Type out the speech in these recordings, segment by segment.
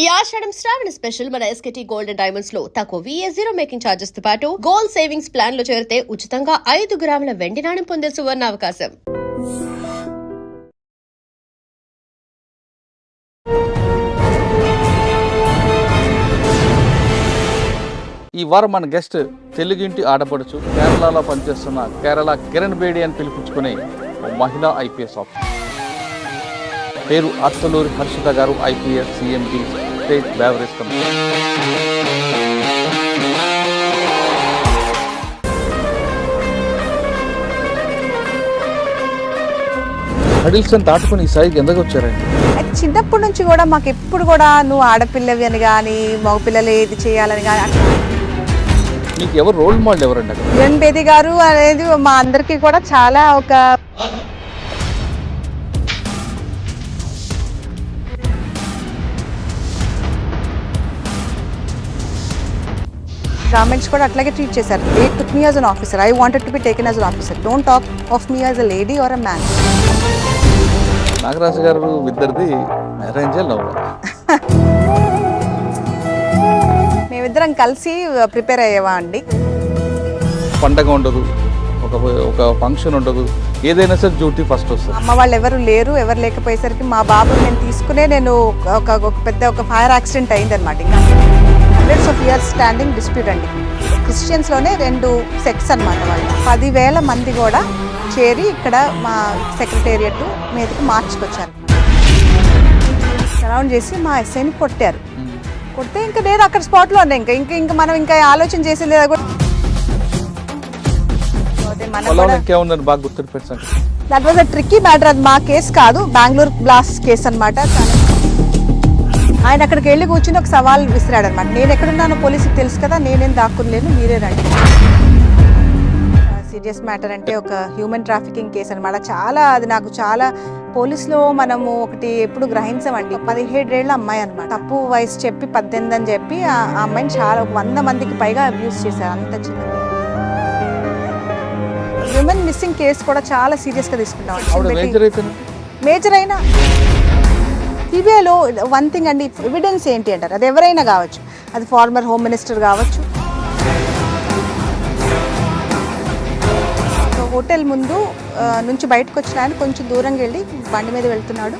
ఈ ఆషాఢం శ్రావణ స్పెషల్ మన ఎస్కేటీ gold and diamonds లో తక్కువ VA0 మేకింగ్ ఛార్జెస్ తో పాటు గోల్డ్ సేవింగ్స్ ప్లాన్ లో చేరితే ఉచితంగా 5 గ్రాముల వెండి నాణెం పొందే సువర్ణ అవకాశం. ఈ వారం మన గెస్ట్ తెలుగింటి ఆడపడుచు కేరళలో పనిచేస్తున్న కేరళ కిరణ్ బేడి అని పిలిపించుకునే మహిళా IPS ఆఫీసర్. పేరు అత్తలూరి హర్షిత గారు, IPS CMD state beverage commissioner. హడిల్సన్ దాటుకుని ఈ స్థాయికి ఎందుకు వచ్చారండి? చిన్నప్పటి నుంచి కూడా మాకు ఎప్పుడు కూడా నువ్వు ఆడపిల్లవి అని కానీ మగపిల్లలు ఏది చేయాలని కానీ మీకు ఎవరు రోల్ మోడల్ ఎవరండి? కిరణ్ బేది గారు అనేది మా అందరికీ కూడా చాలా ఒక గవర్నమెంట్స్ కూడా అట్లాగే ట్రీట్ చేశారు. They took me as an officer. I wanted to be taken as an officer. Don't talk of me as a lady or a man. Nagaraju garu ఇద్దరిది అరేంజ్ లవ్. మేమిద్దరం కలిసి ప్రిపేర్ అయ్యేవా అండి. పండగ ఉండదు, ఒక ఫంక్షన్ ఉండదు, ఏదైనా సరే డ్యూటీ ఫస్ట్ వస్తుంది. అమ్మ వాళ్ళు ఎవరు లేరు, ఎవరు లేకపోయేసరికి మా బాబు నేను ఒక పెద్ద ఫైర్ యాక్సిడెంట్ అయిందనమాట. ఇంకా hundreds of years standing dispute అండి. క్రిస్టియన్స్లోనే 2 సెక్ట్స్ అనమాట. వాళ్ళు 10,000 మంది కూడా చేరి ఇక్కడ మా సెక్రటేరియట్ మీదకి మార్చుకొచ్చారు. సరౌండ్ చేసి మా ఎస్ఐని కొట్టారు. కొడితే ఇంకా నేను అక్కడ స్పాట్లో ఉన్నా. ఇంకా మనం ఆలోచన చేసి లేదా that was a tricky matter. అది మా కేసు కాదు, బెంగళూరు బ్లాస్ట్ కేసు అనమాట. ఆయన అక్కడికి వెళ్ళి కూర్చుని ఒక సవాల్ విసిరాడు అనమాట. నేను ఎక్కడున్నానో పోలీసుకి తెలుసు కదా, నేనేం దాక్కులేను, మీరే రండి. సీరియస్ మ్యాటర్ అంటే ఒక హ్యూమన్ ట్రాఫికింగ్ కేసు అనమాట. అది నాకు చాలా పోలీసులో మనము ఒకటి ఎప్పుడు గ్రహించమండి. 17 ఏళ్ల అమ్మాయి అనమాట. తప్పు వయసు చెప్పి 18 అని చెప్పి ఆ అమ్మాయిని చాలా 100 మందికి పైగా అబ్యూస్ చేశారు. అంత చిన్న విమెన్ మిస్సింగ్ కేసు కూడా చాలా సీరియస్గా తీసుకుంటాం. మేజర్ అయినా సిబిఐలో వన్ థింగ్ అండి, ఎవిడెన్స్ ఏంటి అంటారు. అది ఎవరైనా కావచ్చు, అది ఫార్మర్ హోమ్ మినిస్టర్ కావచ్చు. హోటల్ ముందు నుంచి బయటకు వచ్చిన ఆయన కొంచెం దూరంగా వెళ్ళి బండి మీద వెళ్తున్నాడు.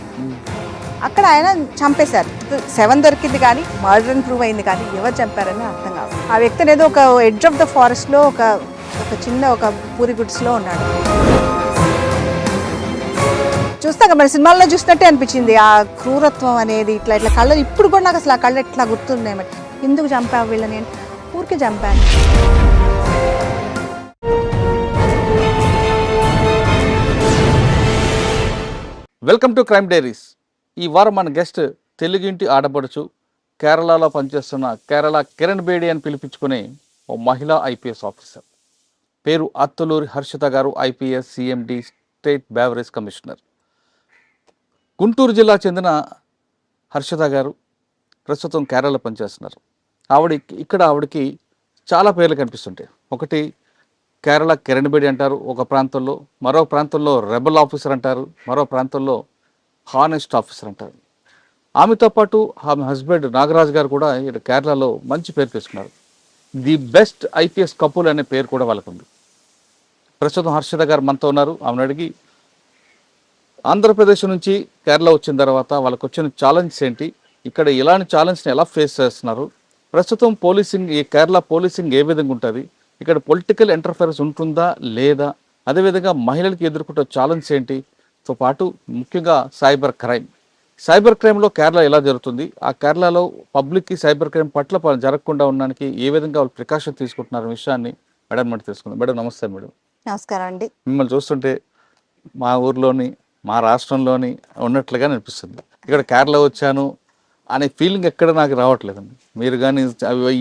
అక్కడ ఆయన చంపేశారు. 7 దొరికింది కానీ మర్డర్ అని ప్రూవ్ అయింది, కానీ ఎవరు చంపారని అర్థం కాదు. ఆ వ్యక్తిని ఏదో ఒక ఎడ్జ్ ఆఫ్ ద ఫారెస్ట్లో ఒక చిన్న పూరి గుడ్స్లో ఉన్నాడు. చూస్తాక మన సినిమాల్లో చూసినట్టే అనిపించింది ఆ క్రూరత్వం అనేది. ఇట్లా కళ్ళు ఇప్పుడు కూడా నాకు అసలు ఆ కళ్ళు ఎట్లా గుర్తున్నాయి. ఎందుకు చంపావు వీళ్ళని? ఊరికే చంపాను. Welcome to crime diaries. ఈ వారం మన గెస్ట్ తెలుగింటి ఆడపడుచు కేరళలో పనిచేస్తున్న కేరళ కిరణ్ బేడి అని పిలిపించుకునే ఓ మహిళా IPS ఆఫీసర్. పేరు అత్తలూరి హర్షిత గారు, IPS CMD state beverage commissioner. Guntur జిల్లా చెందిన హర్షిత గారు ప్రస్తుతం కేరళలో పనిచేస్తున్నారు. ఆవిడకి చాలా పేర్లు కనిపిస్తుంటాయి. ఒకటి కేరళ కిరణ్ బేడి అంటారు ఒక ప్రాంతంలో, మరో ప్రాంతంలో రెబల్ ఆఫీసర్ అంటారు, మరో ప్రాంతంలో హానెస్ట్ ఆఫీసర్ అంటారు. ఆమెతో పాటు ఆమె హస్బెండ్ నాగరాజు గారు కూడా ఇక్కడ కేరళలో మంచి పేరు తీసుకున్నారు. ది బెస్ట్ IPS కపుల్ అనే పేరు కూడా వాళ్ళకు ఉంది. ప్రస్తుతం హర్షిత గారు మనతో ఉన్నారు. ఆమెను అడిగి ఆంధ్రప్రదేశ్ నుంచి కేరళ వచ్చిన తర్వాత వాళ్ళకు వచ్చిన ఛాలెంజ్ ఏంటి, ఇక్కడ ఇలాంటి ఛాలెంజ్ని ఎలా ఫేస్ చేస్తున్నారు, ప్రస్తుతం ఈ కేరళ పోలీసింగ్ ఏ విధంగా ఉంటుంది, ఇక్కడ పొలిటికల్ ఇంటర్ఫరెన్స్ ఉంటుందా లేదా, అదేవిధంగా మహిళలకు ఎదుర్కొంటే ఛాలెంజ్ ఏంటితో పాటు ముఖ్యంగా సైబర్ క్రైమ్లో కేరళ ఎలా జరుగుతుంది, ఆ కేరళలో పబ్లిక్కి సైబర్ క్రైమ్ పట్ల జరగకుండా ఉండడానికి ఏ విధంగా వాళ్ళు ప్రికాషన్ తీసుకుంటున్నారు విషయాన్ని మేడం మనం తెలుసుకుందాం. మేడం నమస్తే. మేడం నమస్కారం అండి. మిమ్మల్ని చూస్తుంటే మా ఊర్లోని మా రాష్ట్రంలోని ఉన్నట్లుగా అనిపిస్తుంది. ఇక్కడ కేరళ వచ్చాను అనే ఫీలింగ్ ఎక్కడ నాకు రావట్లేదండి. మీరు కానీ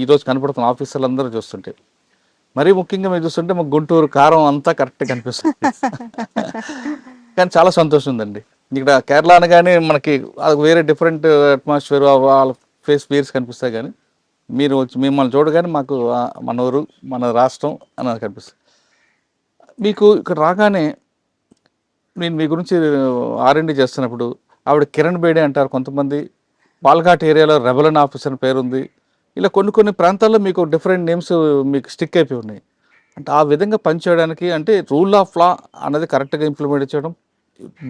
ఈరోజు కనపడుతున్న ఆఫీసర్లు అందరూ చూస్తుంటే, మరీ ముఖ్యంగా మీరు చూస్తుంటే మాకు గుంటూరు కారం అంతా కరెక్ట్గా కనిపిస్తుంది. కానీ చాలా సంతోషం ఉందండి. ఇక్కడ కేరళ అనగానే మనకి అది వేరే డిఫరెంట్ అట్మాస్ఫియర్, వాళ్ళ ఫేస్ కనిపిస్తాయి. కానీ మీరు మిమ్మల్ని చూడగానే మాకు మన ఊరు మన రాష్ట్రం అని కనిపిస్తుంది. మీకు ఇక్కడ రాగానే నేను మీ గురించి R&D చేస్తున్నప్పుడు ఆవిడ కిరణ్ బేడి అంటారు కొంతమంది, బాల్ఘాట్ ఏరియాలో రెబలన్ ఆఫీసర్ పేరుంది. ఇలా కొన్ని ప్రాంతాల్లో మీకు డిఫరెంట్ నేమ్స్ మీకు స్టిక్ అయిపోయి ఉన్నాయి. అంటే ఆ విధంగా పనిచేయడానికి అంటే రూల్ ఆఫ్ లా అన్నది కరెక్ట్గా ఇంప్లిమెంట్ చేయడం,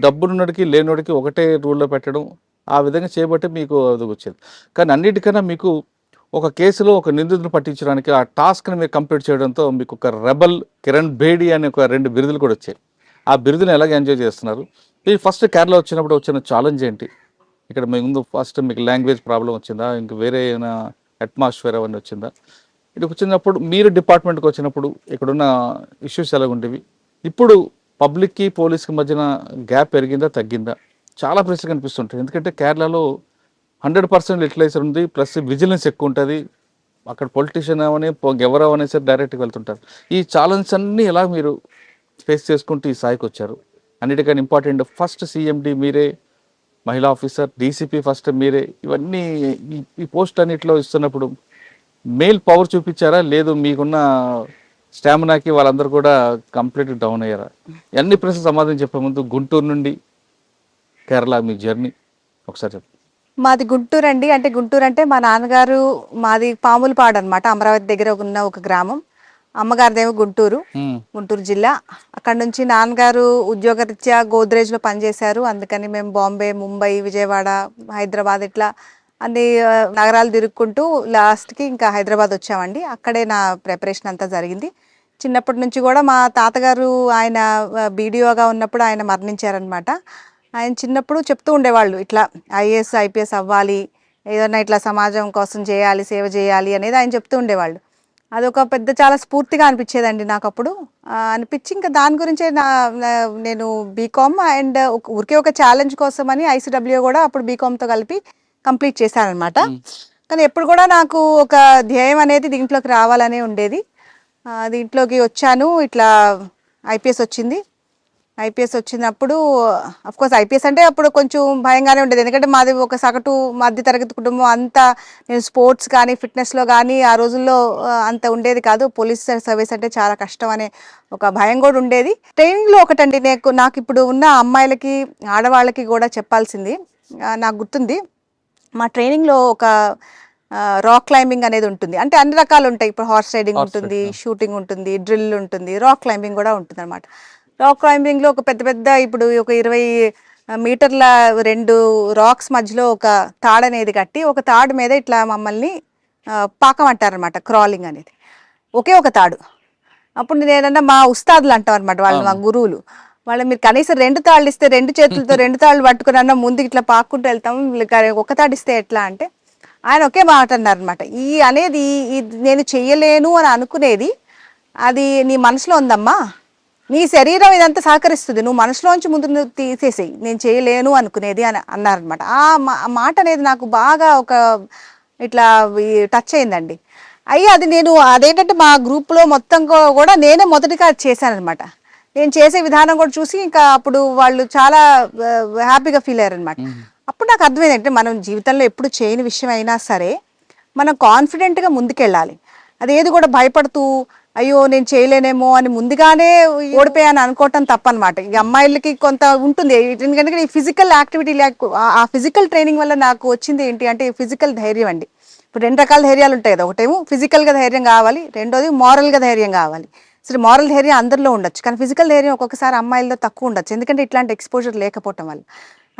డబ్బున్నోడికి లేనోడికి ఒకటే రూల్లో పెట్టడం, ఆ విధంగా చేయబట్టి మీకు అది వచ్చేది. కానీ అన్నిటికన్నా మీకు ఒక కేసులో ఒక నిందితుడిని పట్టించడానికి ఆ టాస్క్ని మీరు కంప్లీట్ చేయడంతో మీకు ఒక రెబల్ కిరణ్ బేడి అనే ఒక 2 బిరుదులు కూడా వచ్చాయి. ఆ బిరుదుని ఎలాగ ఎంజాయ్ చేస్తున్నారు? మీరు ఫస్ట్ కేరళ వచ్చినప్పుడు వచ్చిన ఛాలెంజ్ ఏంటి? ఇక్కడ మీ ముందు ఫస్ట్ మీకు లాంగ్వేజ్ ప్రాబ్లం వచ్చిందా? ఇంక వేరే ఏమైనా అట్మాస్ఫియర్ అవన్నీ వచ్చిందా? ఇక్కడికి వచ్చినప్పుడు మీరు డిపార్ట్మెంట్కి వచ్చినప్పుడు ఇక్కడున్న ఇష్యూస్ ఎలా ఉండేవి? ఇప్పుడు పబ్లిక్కి పోలీస్కి మధ్యన గ్యాప్ పెరిగిందా తగ్గిందా? చాలా ప్రశ్నలు కనిపిస్తుంటాయి. ఎందుకంటే కేరళలో 100% లిటిలైజర్ ఉంది, ప్లస్ విజిలెన్స్ ఎక్కువ ఉంటుంది. అక్కడ పొలిటీషియన్ అవని ఎవరు అవనే సరే డైరెక్ట్గా వెళ్తుంటారు. ఈ ఛాలెంజ్ అన్నీ ఎలా మీరు ఫేస్ చేసుకుంటూ ఈ స్థాయికి వచ్చారు? అన్నిటికన్నా ఇంపార్టెంట్ ఫస్ట్ సిఎండి మీరే, మహిళా ఆఫీసర్, డీసీపీ ఫస్ట్ మీరే, ఇవన్నీ ఈ పోస్ట్ అన్నిటిలో ఇస్తున్నప్పుడు మేల్ పవర్ చూపించారా? లేదు మీకున్న స్టామినాకి వాళ్ళందరూ కూడా కంప్లీట్ డౌన్ అయ్యారా? అన్ని ప్రశ్నలు సమాధానం చెప్పే ముందు గుంటూరు నుండి కేరళ మీ జర్నీ ఒకసారి చెప్పండి. మాది గుంటూరు అండి. అంటే గుంటూరు అంటే మా నాన్నగారు మాది పాములపాడు అనమాట, అమరావతి దగ్గర ఉన్న ఒక గ్రామం. అమ్మగారిదేమో గుంటూరు, గుంటూరు జిల్లా. అక్కడ నుంచి నాన్నగారు ఉద్యోగరీత్యా గోద్రేజ్లో పనిచేశారు. అందుకని మేము బాంబే, ముంబై, విజయవాడ, హైదరాబాద్ ఇట్లా అన్ని నగరాలు తిరుక్కుంటూ లాస్ట్కి ఇంకా హైదరాబాద్ వచ్చామండి. అక్కడే నా ప్రిపరేషన్ అంతా జరిగింది. చిన్నప్పటి నుంచి కూడా మా తాతగారు ఆయన బీడీఓగా ఉన్నప్పుడు ఆయన మరణించారనమాట. ఆయన చిన్నప్పుడు చెప్తూ ఉండేవాళ్ళు, ఇట్లా ఐఏఎస్ ఐపీఎస్ అవ్వాలి, ఏదైనా ఇట్లా సమాజం కోసం చేయాలి, సేవ చేయాలి అనేది ఆయన చెప్తూ ఉండేవాళ్ళు. అదొక పెద్ద చాలా స్ఫూర్తిగా అనిపించేదండి నాకు అప్పుడు. అనిపించి ఇంకా దాని గురించే నేను బీకామ్ అండ్ ఊరికే ఒక ఛాలెంజ్ కోసం అని ఐసీడబ్ల్యూ కూడా అప్పుడు బీకామ్తో కలిపి కంప్లీట్ చేశానమాట. కానీ ఎప్పుడు కూడా నాకు ఒక ధ్యేయం అనేది దీంట్లోకి రావాలనే ఉండేది. దీంట్లోకి వచ్చాను. ఇట్లా ఐపీఎస్ వచ్చింది. ఐపీఎస్ వచ్చినప్పుడు అఫ్కోర్స్ ఐపీఎస్ అంటే అప్పుడు కొంచెం భయంగానే ఉండేది. ఎందుకంటే మాది ఒక సగటు మధ్య తరగతి కుటుంబం. అంతా నేను స్పోర్ట్స్ కానీ ఫిట్నెస్లో కానీ ఆ రోజుల్లో అంత ఉండేది కాదు. పోలీస్ సర్వీస్ అంటే చాలా కష్టం అనే ఒక భయం కూడా ఉండేది. ట్రైనింగ్లో ఒకటండి, నాకు ఇప్పుడు ఉన్న అమ్మాయిలకి ఆడవాళ్ళకి కూడా చెప్పాల్సింది, నాకు గుర్తుంది మా ట్రైనింగ్లో ఒక రాక్ క్లైంబింగ్ అనేది ఉంటుంది. అంటే అన్ని రకాలు ఉంటాయి. ఇప్పుడు హార్స్ రైడింగ్ ఉంటుంది, షూటింగ్ ఉంటుంది, డ్రిల్ ఉంటుంది, రాక్ క్లైంబింగ్ కూడా ఉంటుంది అనమాట. రాక్ క్లైంబింగ్లో ఒక పెద్ద ఇప్పుడు ఒక 20 మీటర్ల 2 రాక్స్ మధ్యలో ఒక తాడు అనేది కట్టి, ఒక తాడు మీద ఇట్లా మమ్మల్ని పాకమంటారనమాట. క్రాలింగ్ అనేది ఒకే ఒక తాడు. అప్పుడు నేనన్నా మా ఉస్తాదులు అంటాం అనమాట, వాళ్ళు మా గురువులు. వాళ్ళు మీరు కనీసం 2 తాళ్ళు ఇస్తే 2 చేతులతో 2 తాళ్ళు పట్టుకుని అన్న ముందుకు ఇట్లా పాక్కుంటూ వెళ్తాం, ఒక తాడు ఇస్తే ఎట్లా అంటే ఆయన ఒకే మాట అన్నారనమాట. ఈ అనేది నేను చెయ్యలేను అని అనుకునేది అది నీ మనసులో ఉందమ్మా, నీ శరీరం ఇదంతా సహకరిస్తుంది, నువ్వు మనసులోంచి ముందు నువ్వు తీసేసేయి, నేను చేయలేను అనుకునేది అని అన్నారనమాట. ఆ మాట అనేది నాకు బాగా ఒక ఇట్లా టచ్ అయిందండి. అది నేను అదేంటంటే మా గ్రూప్లో మొత్తం కూడా నేనే మొదటిగా చేశానమాట. నేను చేసే విధానం కూడా చూసి ఇంకా అప్పుడు వాళ్ళు చాలా హ్యాపీగా ఫీల్ అయ్యారనమాట. అప్పుడు నాకు అర్థమైంది, అంటే మనం జీవితంలో ఎప్పుడు చేయని విషయం అయినా సరే మనం కాన్ఫిడెంట్గా ముందుకెళ్ళాలి. అదేది కూడా భయపడుతూ అయ్యో నేను చేయలేనేమో అని ముందుగానే ఓడిపోయాను అనుకోవటం తప్పనమాట. ఈ అమ్మాయిలకి కొంత ఉంటుంది, ఎందుకంటే ఈ ఫిజికల్ యాక్టివిటీ ఆ ఫిజికల్ ట్రైనింగ్ వల్ల నాకు వచ్చింది ఏంటి అంటే ఫిజికల్ ధైర్యం అండి. ఇప్పుడు 2 రకాల ధైర్యాలు ఉంటాయి కదా, ఒకటేమో ఫిజికల్గా ధైర్యం కావాలి, రెండోది మారల్గా ధైర్యం కావాలి. సరే మారల్ ధైర్యం అందరిలో ఉండొచ్చు, కానీ ఫిజికల్ ధైర్యం ఒక్కొక్కసారి అమ్మాయిల్లో తక్కువ ఉండొచ్చు, ఎందుకంటే ఇట్లాంటి ఎక్స్పోజర్ లేకపోవటం వల్ల.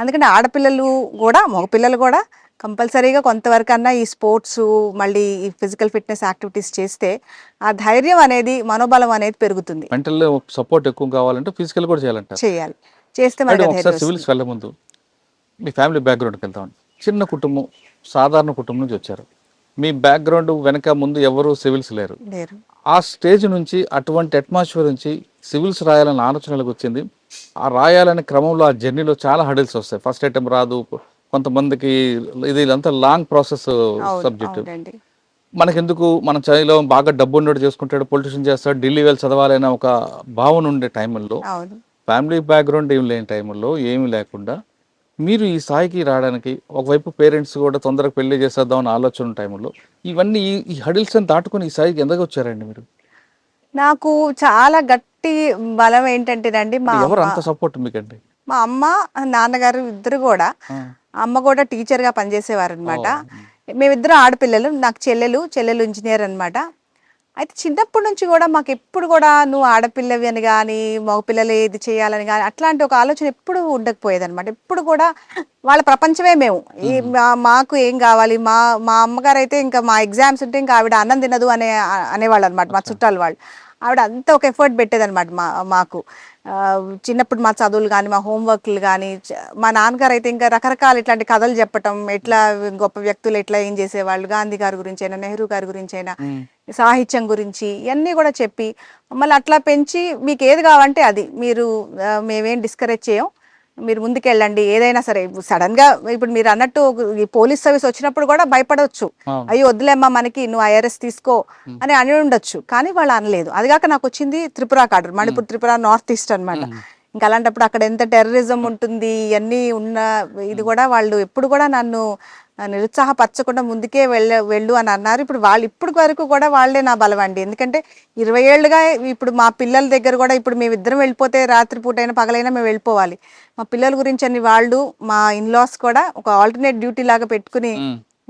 అందుకని ఆడపిల్లలు కూడా మగపిల్లలు కూడా కంపల్సరీగా కొంతవరకు అన్నా ఈ స్పోర్ట్స్ మళ్ళీ ఈ ఫిజికల్ ఫిట్నెస్ యాక్టివిటీస్ చేస్తే ఆ ధైర్యం అనేది మనోబలం అనేది పెరుగుతుంది. మెంటల్ సపోర్ట్ ఎక్కువ కావాలంటే ఫిజికల్ కూడా చేయాలి. చేస్తే ఒకసారి సివిల్స్ వెళ్ళే ముందు మీ ఫ్యామిలీ బ్యాక్గ్రౌండ్కి వెళ్తామండి. చిన్న కుటుంబం, సాధారణ కుటుంబం నుంచి వచ్చారు. మీ బ్యాక్గ్రౌండ్ వెనక ముందు ఎవరు సివిల్స్ లేరు. ఆ స్టేజ్ నుంచి అటువంటి అట్మాస్ఫియర్ నుంచి సివిల్స్ రాయాలని ఆలోచనలకు వచ్చింది. ఆ రాయాలనే క్రమంలో ఆ జర్నీలో చాలా హడిల్స్ వస్తాయి. ఫస్ట్ అటెంప్ట్ రాదు, కొంతమందికి ఇది అంతా లాంగ్ ప్రాసెస్ సబ్జెక్ట్. మనకెందుకు మన చదిలో బాగా డబ్బు ఉన్నట్టు చేసుకుంటాడు, పొలిటీషియన్ చేస్తాడు, ఢిల్లీ వెళ్ళి చదవాలనే ఒక భావన ఉండే టైంలో, ఫ్యామిలీ బ్యాక్గ్రౌండ్ ఏం లేని టైంలో, ఏమి లేకుండా మీరు ఈ స్థాయికి రావడానికి ఒకవైపు పేరెంట్స్ కూడా తొందరగా పెళ్లి చేసేద్దాం అని ఆలోచన టైంలో ఇవన్నీ ఈ హడిల్స్ అని దాటుకొని ఈ స్థాయికి ఎందుకు వచ్చారండి మీరు? నాకు చాలా గట్టి బలం ఏంటంటేనండి, ఎవరు అంత సపోర్ట్ మీకండి? మా అమ్మ నాన్నగారు ఇద్దరు కూడా అమ్మ కూడా టీచర్గా పనిచేసేవారు అనమాట. మేమిద్దరం ఆడపిల్లలు, నాకు చెల్లెలు ఇంజనీర్ అనమాట. అయితే చిన్నప్పటి నుంచి కూడా మాకు ఎప్పుడు కూడా నువ్వు ఆడపిల్లవి అని కానీ మగపిల్లలు ఏది చేయాలని కానీ అట్లాంటి ఒక ఆలోచన ఎప్పుడు ఉండకపోయేది అనమాట. ఎప్పుడు కూడా వాళ్ళ ప్రపంచమే మేము. మాకు ఏం కావాలి, మా మా అమ్మగారు అయితే ఇంకా మా ఎగ్జామ్స్ ఉంటే ఇంకా ఆవిడ అన్నం తినదు అనేవాళ్ళు అనమాట. మా చుట్టాలు వాళ్ళు ఆవిడ అంత ఒక ఎఫర్ట్ పెట్టేదనమాట మాకు. చిన్నప్పుడు మా చదువులు కానీ మా హోంవర్క్లు కానీ మా నాన్నగారు అయితే ఇంకా రకరకాల ఇట్లాంటి కథలు చెప్పటం, ఎట్లా గొప్ప వ్యక్తులు ఎట్లా ఏం చేసేవాళ్ళు, గాంధీ గారి గురించి అయినా నెహ్రూ గారి గురించి అయినా సాహిత్యం గురించి ఇవన్నీ కూడా చెప్పి మమ్మల్ని అట్లా పెంచి మీకు ఏది కావాలంటే అది మీరు, మేమేం డిస్కరేజ్ చేయం, మీరు ముందుకెళ్ళండి ఏదైనా సరే. సడన్ గా ఇప్పుడు మీరు అన్నట్టు ఈ పోలీస్ సర్వీస్ వచ్చినప్పుడు కూడా భయపడవచ్చు, అయ్యో వద్దులేమ్మా మనకి నువ్వు ఐఆర్ఎస్ తీసుకో అని ఉండొచ్చు. కానీ వాళ్ళు అనలేదు. అదిగాక నాకు వచ్చింది Tripura cadre, Manipur Tripura north east అనమాట. ఇంకా అలాంటప్పుడు అక్కడ ఎంత టెర్రరిజం ఉంటుంది ఇవన్నీ ఉన్న ఇది కూడా వాళ్ళు ఎప్పుడు కూడా నన్ను నిరుత్సాహపరచకుండా ముందుకే వెళ్ళు అని అన్నారు. ఇప్పుడు వాళ్ళు ఇప్పుడు వరకు కూడా వాళ్ళే నా బలం అండి. ఎందుకంటే 20 ఏళ్ళుగా ఇప్పుడు మా పిల్లల దగ్గర కూడా ఇప్పుడు మేమిద్దరం వెళ్ళిపోతే రాత్రిపూట అయినా పగలైనా మేము వెళ్ళిపోవాలి. మా పిల్లల గురించి అని వాళ్ళు మా ఇన్లాస్ కూడా ఒక ఆల్టర్నేట్ డ్యూటీ లాగా పెట్టుకుని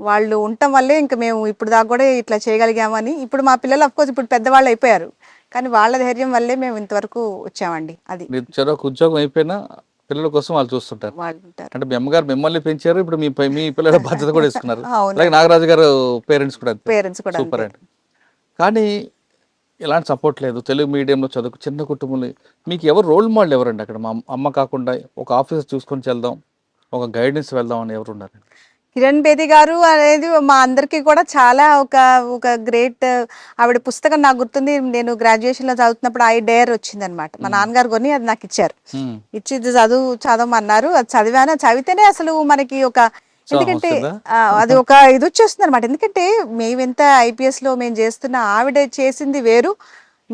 వాళ్ళు ఉండటం వల్లే ఇంకా మేము ఇప్పుడు దాకా కూడా ఇట్లా చేయగలిగామని. ఇప్పుడు మా పిల్లలు అఫ్కోర్స్ ఇప్పుడు పెద్దవాళ్ళు అయిపోయారు, కానీ వాళ్ళ ధైర్యం వల్లే మేము ఇంతవరకు వచ్చామండి. అది ఉద్యోగం అయిపోయినా పిల్లల కోసం వాళ్ళు చూస్తుంటారు. అంటే మీ అమ్మగారు మిమ్మల్ని పెంచారు, ఇప్పుడు మీ పిల్లల బాధ్యత కూడా ఇస్తున్నారు. అలాగే నాగరాజు గారు పేరెంట్స్ కూడా సూపర్ అండి. కానీ ఎలాంటి సపోర్ట్ లేదు. తెలుగు మీడియంలో చదువు, చిన్న కుటుంబంలో మీకు ఎవరు రోల్ మోడల్ ఎవరండి అక్కడ? మా అమ్మ కాకుండా ఒక ఆఫీసర్ చూసుకొని వెళ్దాం, ఒక గైడెన్స్ వెళ్దాం అని ఎవరు ఉన్నారు? కిరణ్ బేది గారు అనేది మా అందరికీ కూడా చాలా ఒక గ్రేట్. ఆవిడ పుస్తకం నాకు గుర్తుంది, నేను గ్రాడ్యుయేషన్లో చదువుతున్నప్పుడు ఐ డేర్ వచ్చింది అనమాట. మా నాన్నగారు కొని అది నాకు ఇచ్చారు. ఇచ్చి చదవమన్నారు. అది చదివాను. చదివితేనే అసలు మనకి ఒక, ఎందుకంటే అది ఒక ఇది వచ్చేస్తుంది అనమాట. ఎందుకంటే మేమెంత ఐపీఎస్లో మేము చేస్తున్న ఆవిడ చేసింది వేరు,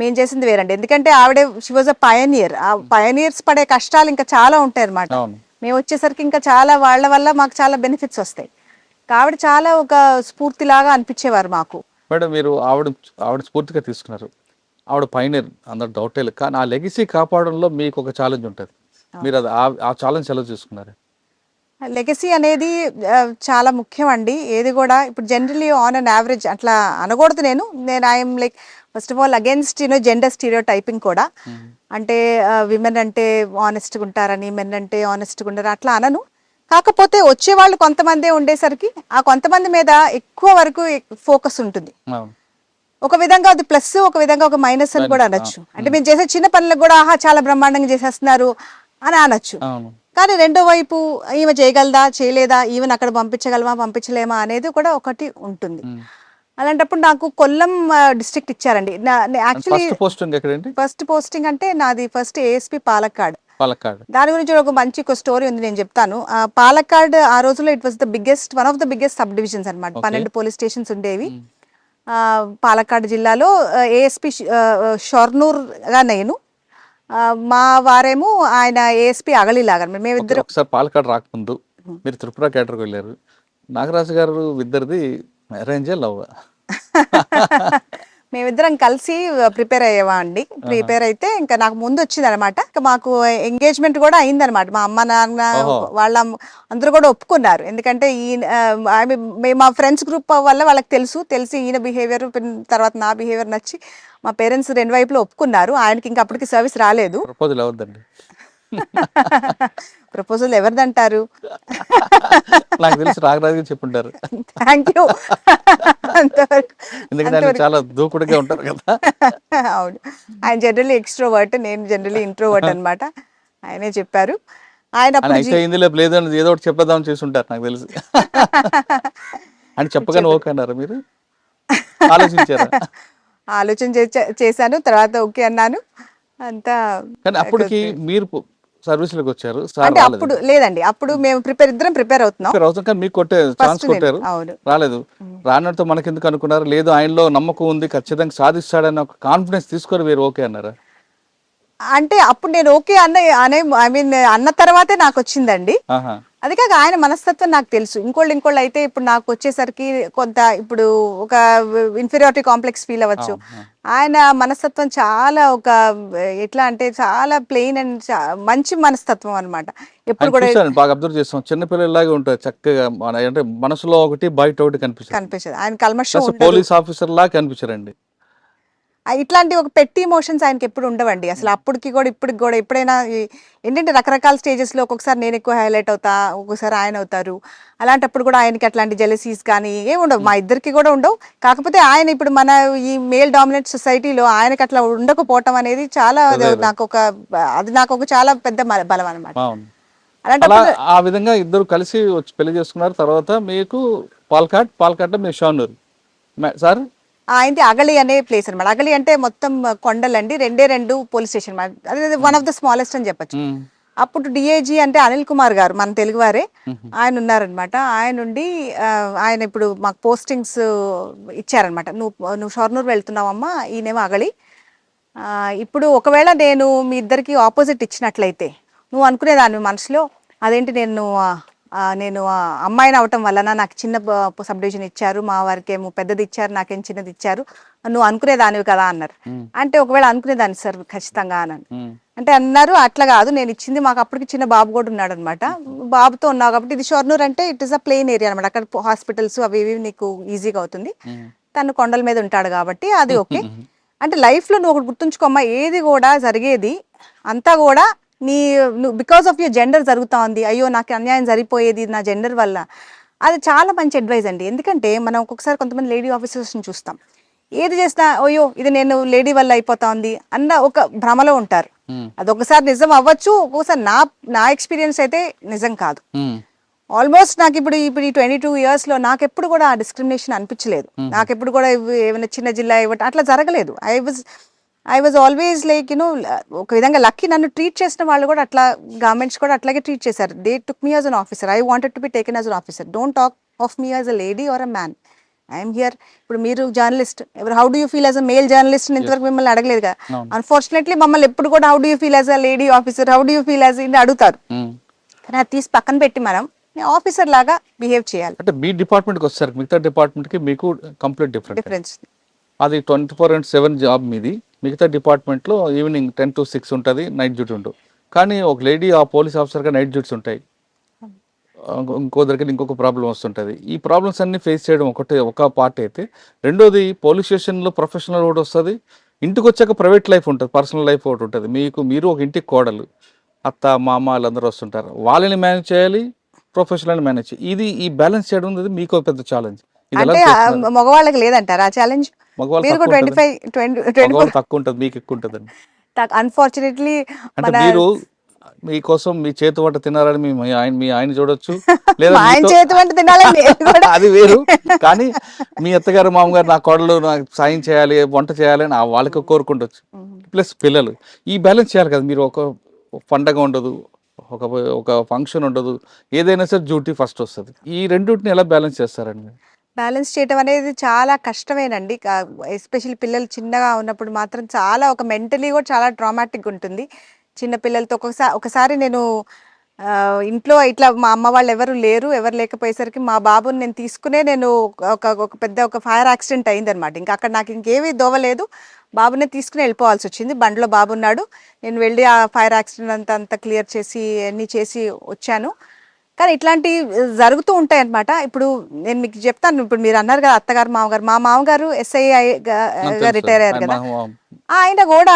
మేము చేసింది వేరండి. ఎందుకంటే ఆవిడ షీ వాజ్ అ పయనియర్. ఆ పయనియర్స్ పడే కష్టాలు ఇంకా చాలా ఉంటాయి అనమాట. మేము వచ్చేసరికి ఇంకా చాలా వాళ్ళ వల్ల మాకు చాలా బెనిఫిట్స్ వస్తాయి. ఆవిడ చాలా ఒక స్ఫూర్తిలాగా అనిపించేవారు మాకు. మేడం, మీరు ఆవిడ స్ఫూర్తిగా తీసుకున్నారు. ఆవిడ పైనర్, అందరు డౌటే లేదు. కానీ ఆ లెగసీ కాపాడంలో మీకు ఒక ఛాలెంజ్ ఉంటుంది. మీరు అది ఆ ఛాలెంజ్ ఎలా చూసుకున్నారు? లెగసీ అనేది చాలా ముఖ్యం అండి. ఏది కూడా ఇప్పుడు జనరలీ ఆన్ అన్ యావరేజ్ అట్లా అనకూడదు. నేను I'm like first of all against gender stereo typing కూడా. అంటే విమెన్ అంటే ఆనెస్ట్గా ఉంటారని, మెన్ అంటే ఆనెస్ట్గా ఉంటారు అట్లా అనను. కాకపోతే వచ్చేవాళ్ళు కొంతమందే ఉండేసరికి ఆ కొంతమంది మీద ఎక్కువ వరకు ఫోకస్ ఉంటుంది. ఒక విధంగా అది ప్లస్, ఒక విధంగా ఒక మైనస్ అని కూడా అనొచ్చు. అంటే మేము చేసే చిన్న పనులకు కూడా ఆహా చాలా బ్రహ్మాండంగా చేసేస్తున్నారు అని అనొచ్చు. కానీ రెండో వైపు ఈమె చేయగలదా చేయలేదా, ఈవెన్ అక్కడ పంపించగలమా పంపించలేమా అనేది కూడా ఒకటి ఉంటుంది. అలాంటప్పుడు నాకు కొల్లం డిస్ట్రిక్ట్ ఇచ్చారండి. యాక్చువల్లీ ఫస్ట్ పోస్టింగ్ అంటే నాది ఫస్ట్ ఏఎస్పీ పాలక్కాడ్. దాని గురించి ఒక మంచి స్టోరీ ఉంది, నేను చెప్తాను. పాలక్కాడ్ ఆ రోజుల్లో it was the biggest, one of the biggest sub divisions అనమాట. 12 పోలీస్ స్టేషన్స్ ఉండేవి పాలక్కాడ్ జిల్లాలో. ఏఎస్పీ షొర్నూర్గా నేను, మా వారేమో ఆయన ఏఎస్పీ అగలిలాగా. మేమిద్దరు ఒకసారి పాలక్కాడ్ రాకముందు మీరు త్రిపుర కేటర్కి వెళ్ళారు. నాగరాజు గారు ఇద్దరిది అరేంజ్ లవ్? మేమిద్దరం కలిసి ప్రిపేర్ అయ్యేవా అండి. ప్రిపేర్ అయితే ఇంకా నాకు ముందు వచ్చింది అనమాట. ఇంకా మాకు ఎంగేజ్మెంట్ కూడా అయిందనమాట. మా అమ్మ నాన్న వాళ్ళ అందరూ కూడా ఒప్పుకున్నారు. ఎందుకంటే మా ఫ్రెండ్స్ గ్రూప్ వల్ల వాళ్ళకి తెలిసి ఈయన బిహేవియర్ తర్వాత నా బిహేవియర్ నచ్చి మా పేరెంట్స్ రెండు వైపులో ఒప్పుకున్నారు. ఆయనకి ఇంకా అప్పటికి సర్వీస్ రాలేదు. ప్రపోజల్ ఎవరిదంటారు? నాకు తెలిసి నాగరాజు చెప్పుంటారు. Thank you. ఎందుకంటే చాలా దూకుడుగా ఉంటారు కదా. అవును, ఆయన జనరల్లీ ఎక్స్ట్రోవర్ట్, నేను జనరల్లీ ఇంట్రోవర్ట్ అనమాట. ఆయనే చెప్పారు. ఆయన ఇందులో లేదని ఏదో ఒకటి చెప్పేద్దామని చేస్తుంటారు నాకు తెలిసి. అని చెప్పగానే ఓకే అన్నారు మీరు? ఆలోచించారా? ఆలోచన చేశాను, తర్వాత ఓకే అన్నాను అంతా. కానీ అప్పటికి మీరు సర్వీస్లోకి వచ్చారు అంటే అప్పుడు లేదండి, అప్పుడు మేము ఇద్దరం ప్రిపేర్ అవుతున్నాం. కానీ మీకు ఛాన్స్ కొట్టారు, రాలేదు. రానతో మనకి ఎందుకు అనుకున్నారు? లేదు ఆయనలో నమ్మకం ఉంది, ఖచ్చితంగా సాధిస్తాడని ఒక కాన్ఫిడెన్స్ తీసుకొని మీరు ఓకే అన్నారా? అంటే అప్పుడు నేను ఓకే అన్న తర్వాతే నాకు వచ్చిందండి. ఆహా. అది కాక ఆయన మనస్తత్వం నాకు తెలుసు. ఇంకోళ్ళు అయితే ఇప్పుడు నాకు వచ్చేసరికి కొంత ఇప్పుడు ఒక ఇన్ఫీరియారిటీ కాంప్లెక్స్ ఫీల్ అవ్వచ్చు. ఆయన మనస్తత్వం చాలా ఎట్లా అంటే చాలా ప్లెయిన్ అండ్ మంచి మనస్తత్వం అన్నమాట. ఎప్పుడు కూడా బాగా అబ్జర్వ్ చేస్తాం, చిన్నపిల్లలాగే ఉంటారు చక్కగా, అంటే మనసులో ఒకటి బయట ఒకటి కనిపించదు. ఆయన కల్మషం ఉండదు. పోలీస్ ఆఫీసర్ లాగా కనిపించారండి. ఇట్లాంటి ఒక పెట్టి ఇమోషన్స్ ఆయనకి ఎప్పుడు ఉండవండి అసలు. అప్పటికి కూడా ఇప్పటికి కూడా ఎప్పుడైనా ఏంటంటే రకరకాల స్టేజెస్లో ఒక్కొక్కసారి నేను ఎక్కువ హైలైట్ అవుతా, ఒక్కొక్కసారి ఆయన అవుతారు. అలాంటప్పుడు కూడా ఆయనకి అట్లాంటి జెలసీస్ కానీ ఏమి ఉండవు, మా ఇద్దరికి కూడా ఉండవు. కాకపోతే ఆయన ఇప్పుడు మన ఈ మేల్ డామినేట్ సొసైటీలో ఆయనకి అట్లా ఉండకపోవటం అనేది చాలా నాకు ఒక చాలా పెద్ద బలం అనమాట. అలాంటప్పుడు ఆ విధంగా ఇద్దరు కలిసి వచ్చి పెళ్లి చేసుకున్నారు. తర్వాత మీకు పాల్కాట్ మీ షానూరు సార్ ఆయనది అగలి అనే ప్లేస్ అనమాట. అగలి అంటే మొత్తం కొండలండి, రెండు పోలీస్ స్టేషన్, అదే వన్ ఆఫ్ ద స్మాలెస్ట్ అని చెప్పచ్చు. అప్పుడు డిఐజీ అంటే అనిల్ కుమార్ గారు, మన తెలుగువారే, ఆయన ఉన్నారనమాట. ఆయన నుండి ఆయన ఇప్పుడు మాకు పోస్టింగ్స్ ఇచ్చారనమాట. నువ్వు షొర్నూరు వెళ్తున్నావమ్మా, ఈయనేమో అగలి. ఇప్పుడు ఒకవేళ నేను మీ ఇద్దరికి ఆపోజిట్ ఇచ్చినట్లయితే నువ్వు అనుకునేదాన్ని మనసులో, అదేంటి నేను అమ్మాయిని అవటం వలన నాకు చిన్న సబ్ డివిజన్ ఇచ్చారు, మా వారికి ఏమో పెద్దది ఇచ్చారు, నాకేం చిన్నది ఇచ్చారు, నువ్వు అనుకునేదానివి కదా అన్నారు. అంటే ఒకవేళ అనుకునేదాన్ని సార్ ఖచ్చితంగా అని అంటే అన్నారు. అట్లా కాదు, నేను ఇచ్చింది, మాకు అప్పటికి చిన్న బాబు కూడా ఉన్నాడు అనమాట. బాబుతో ఉన్నావు కాబట్టి ఇది షొర్నూర్ అంటే it is a plain area అనమాట. అక్కడ హాస్పిటల్స్ అవి ఇవి నీకు ఈజీగా అవుతుంది. తను కొండల మీద ఉంటాడు కాబట్టి అది ఓకే. అంటే లైఫ్లో నువ్వు ఒకటి గుర్తుంచుకోమ్మా, ఏది కూడా జరిగేది అంతా కూడా బికాస్ ఆఫ్ యువర్ జెండర్ జరుగుతా ఉంది, అయ్యో నాకు అన్యాయం జరిగిపోయేది నా జెండర్ వల్ల, అది చాలా మంచి అడ్వైజ్ అండి. ఎందుకంటే మనం ఒక్కొక్కసారి కొంతమంది లేడీ ఆఫీసర్స్ని చూస్తాం, ఏది చేసినా అయ్యో ఇది నేను లేడీ వల్ల అయిపోతా ఉంది అన్న ఒక భ్రమలో ఉంటారు. అది ఒకసారి నిజం అవ్వచ్చు, ఒక్కొక్కసారి నా ఎక్స్పీరియన్స్ అయితే నిజం కాదు. ఆల్మోస్ట్ నాకు ఇప్పుడు ఈ 22 yearsలో నాకెప్పుడు కూడా ఆ డిస్క్రిమినేషన్ అనిపించలేదు. నాకెప్పుడు కూడా ఏమైనా చిన్న జిల్లా ఇవ్వటం అట్లా జరగలేదు. ఐ వాజ్ ఆల్వేస్ లైక్ ఒక విధంగా లక్కీ. నన్ను ట్రీట్ చేసిన వాళ్ళు కూడా అట్లా, గవర్నమెంట్స్ కూడా అట్లాగే ట్రీట్ చేశారు. They took me as an officer. I wanted to be taken as an officer. Don't talk of me as a lady or a man. I'm here. ఇప్పుడు మీరు journalist, how do you feel as a male journalist ఇంతవరకు మిమ్మల్ని అడగలేదు కదా. Unfortunately మమ్మల్ని ఎప్పుడు కూడా how do you feel as a lady officer, how do you feel as ఇది అడుగుతారు. కానీ అది తీసి పక్కన పెట్టి మనం ఆఫీసర్ లాగా బిహేవ్ చేయాలి. అంటే మీ డిపార్ట్మెంట్కి వచ్చేసరికి మిగతా డిపార్ట్మెంట్కి మీకు కంప్లీట్ డిఫరెన్స్. అది 24/7 జాబ్ మీది. మిగతా డిపార్ట్మెంట్లో ఈవినింగ్ 10 to 6 ఉంటుంది, నైట్ డ్యూటీ ఉంటుంది. కానీ ఒక లేడీ ఆ పోలీస్ ఆఫీసర్గా నైట్ డ్యూటీస్ ఉంటాయి. ఇంకో దగ్గర ఇంకొక ప్రాబ్లం వస్తుంటుంది. ఈ ప్రాబ్లమ్స్ అన్ని ఫేస్ చేయడం ఒక పార్ట్ అయితే, రెండోది పోలీస్ స్టేషన్లో ప్రొఫెషనల్ ఒకటి వస్తుంది, ఇంటికి వచ్చాక ప్రైవేట్ లైఫ్ ఉంటుంది, పర్సనల్ లైఫ్ ఒకటి ఉంటుంది. మీరు ఒక ఇంటికి కోడలు, అత్త మామ వాళ్ళందరూ వస్తుంటారు, వాళ్ళని మేనేజ్ చేయాలి, ప్రొఫెషనల్ మేనేజ్. ఈ బ్యాలెన్స్ చేయడం అనేది మీకు పెద్ద ఛాలెంజ్. అంటే మగవాళ్ళకి లేదంటారా ఆ ఛాలెంజ్? మగవాళ్ళు తక్కువ ఉంటుంది, మీకు ఎక్కువ ఉంటుంది. అన్ఫార్చునేట్లీ అంటే మీరు మీకోసం మీ చేతి వంట తినాలని మీ ఆయన చూడొచ్చు, లేదా అది వేరు. కానీ మీ అత్తగారు మామగారు నా కోడలు నాకు సాయం చేయాలి, వంట చేయాలి అని వాళ్ళకి కోరుకుంటొచ్చు. ప్లస్ పిల్లలు, ఈ బ్యాలెన్స్ చేయాలి కదా. మీరు ఒక పండగ ఉండదు, ఒక ఫంక్షన్ ఉండదు, ఏదైనా సరే డ్యూటీ ఫస్ట్ వస్తుంది. ఈ రెండింటిని ఎలా బ్యాలెన్స్ చేస్తారండి? బ్యాలెన్స్ చేయడం అనేది చాలా కష్టమేనండి. ఎస్పెషల్లీ పిల్లలు చిన్నగా ఉన్నప్పుడు మాత్రం చాలా ఒక మెంటలీ కూడా చాలా ట్రామాటిక్ ఉంటుంది. చిన్న పిల్లలతో ఒకసారి నేను ఇంట్లో ఇట్లా మా అమ్మ వాళ్ళు ఎవరు లేకపోయేసరికి మా బాబుని నేను తీసుకునే ఒక పెద్ద ఫైర్ యాక్సిడెంట్ అయిందనమాట. ఇంకా అక్కడ నాకు ఇంకేమీ దోవలేదు, బాబునే తీసుకుని వెళ్ళిపోవాల్సి వచ్చింది. బండిలో బాబు ఉన్నాడు, నేను వెళ్ళి ఆ ఫైర్ యాక్సిడెంట్ అంతా క్లియర్ చేసి అన్నీ చేసి వచ్చాను. కానీ ఇట్లాంటివి జరుగుతూ ఉంటాయి అనమాట. ఇప్పుడు నేను మీకు చెప్తాను, ఇప్పుడు మీరు అన్నారు కదా అత్తగారు మామగారు, మా మామగారు SIగా రిటైర్ అయ్యారు కదా, ఆయన కూడా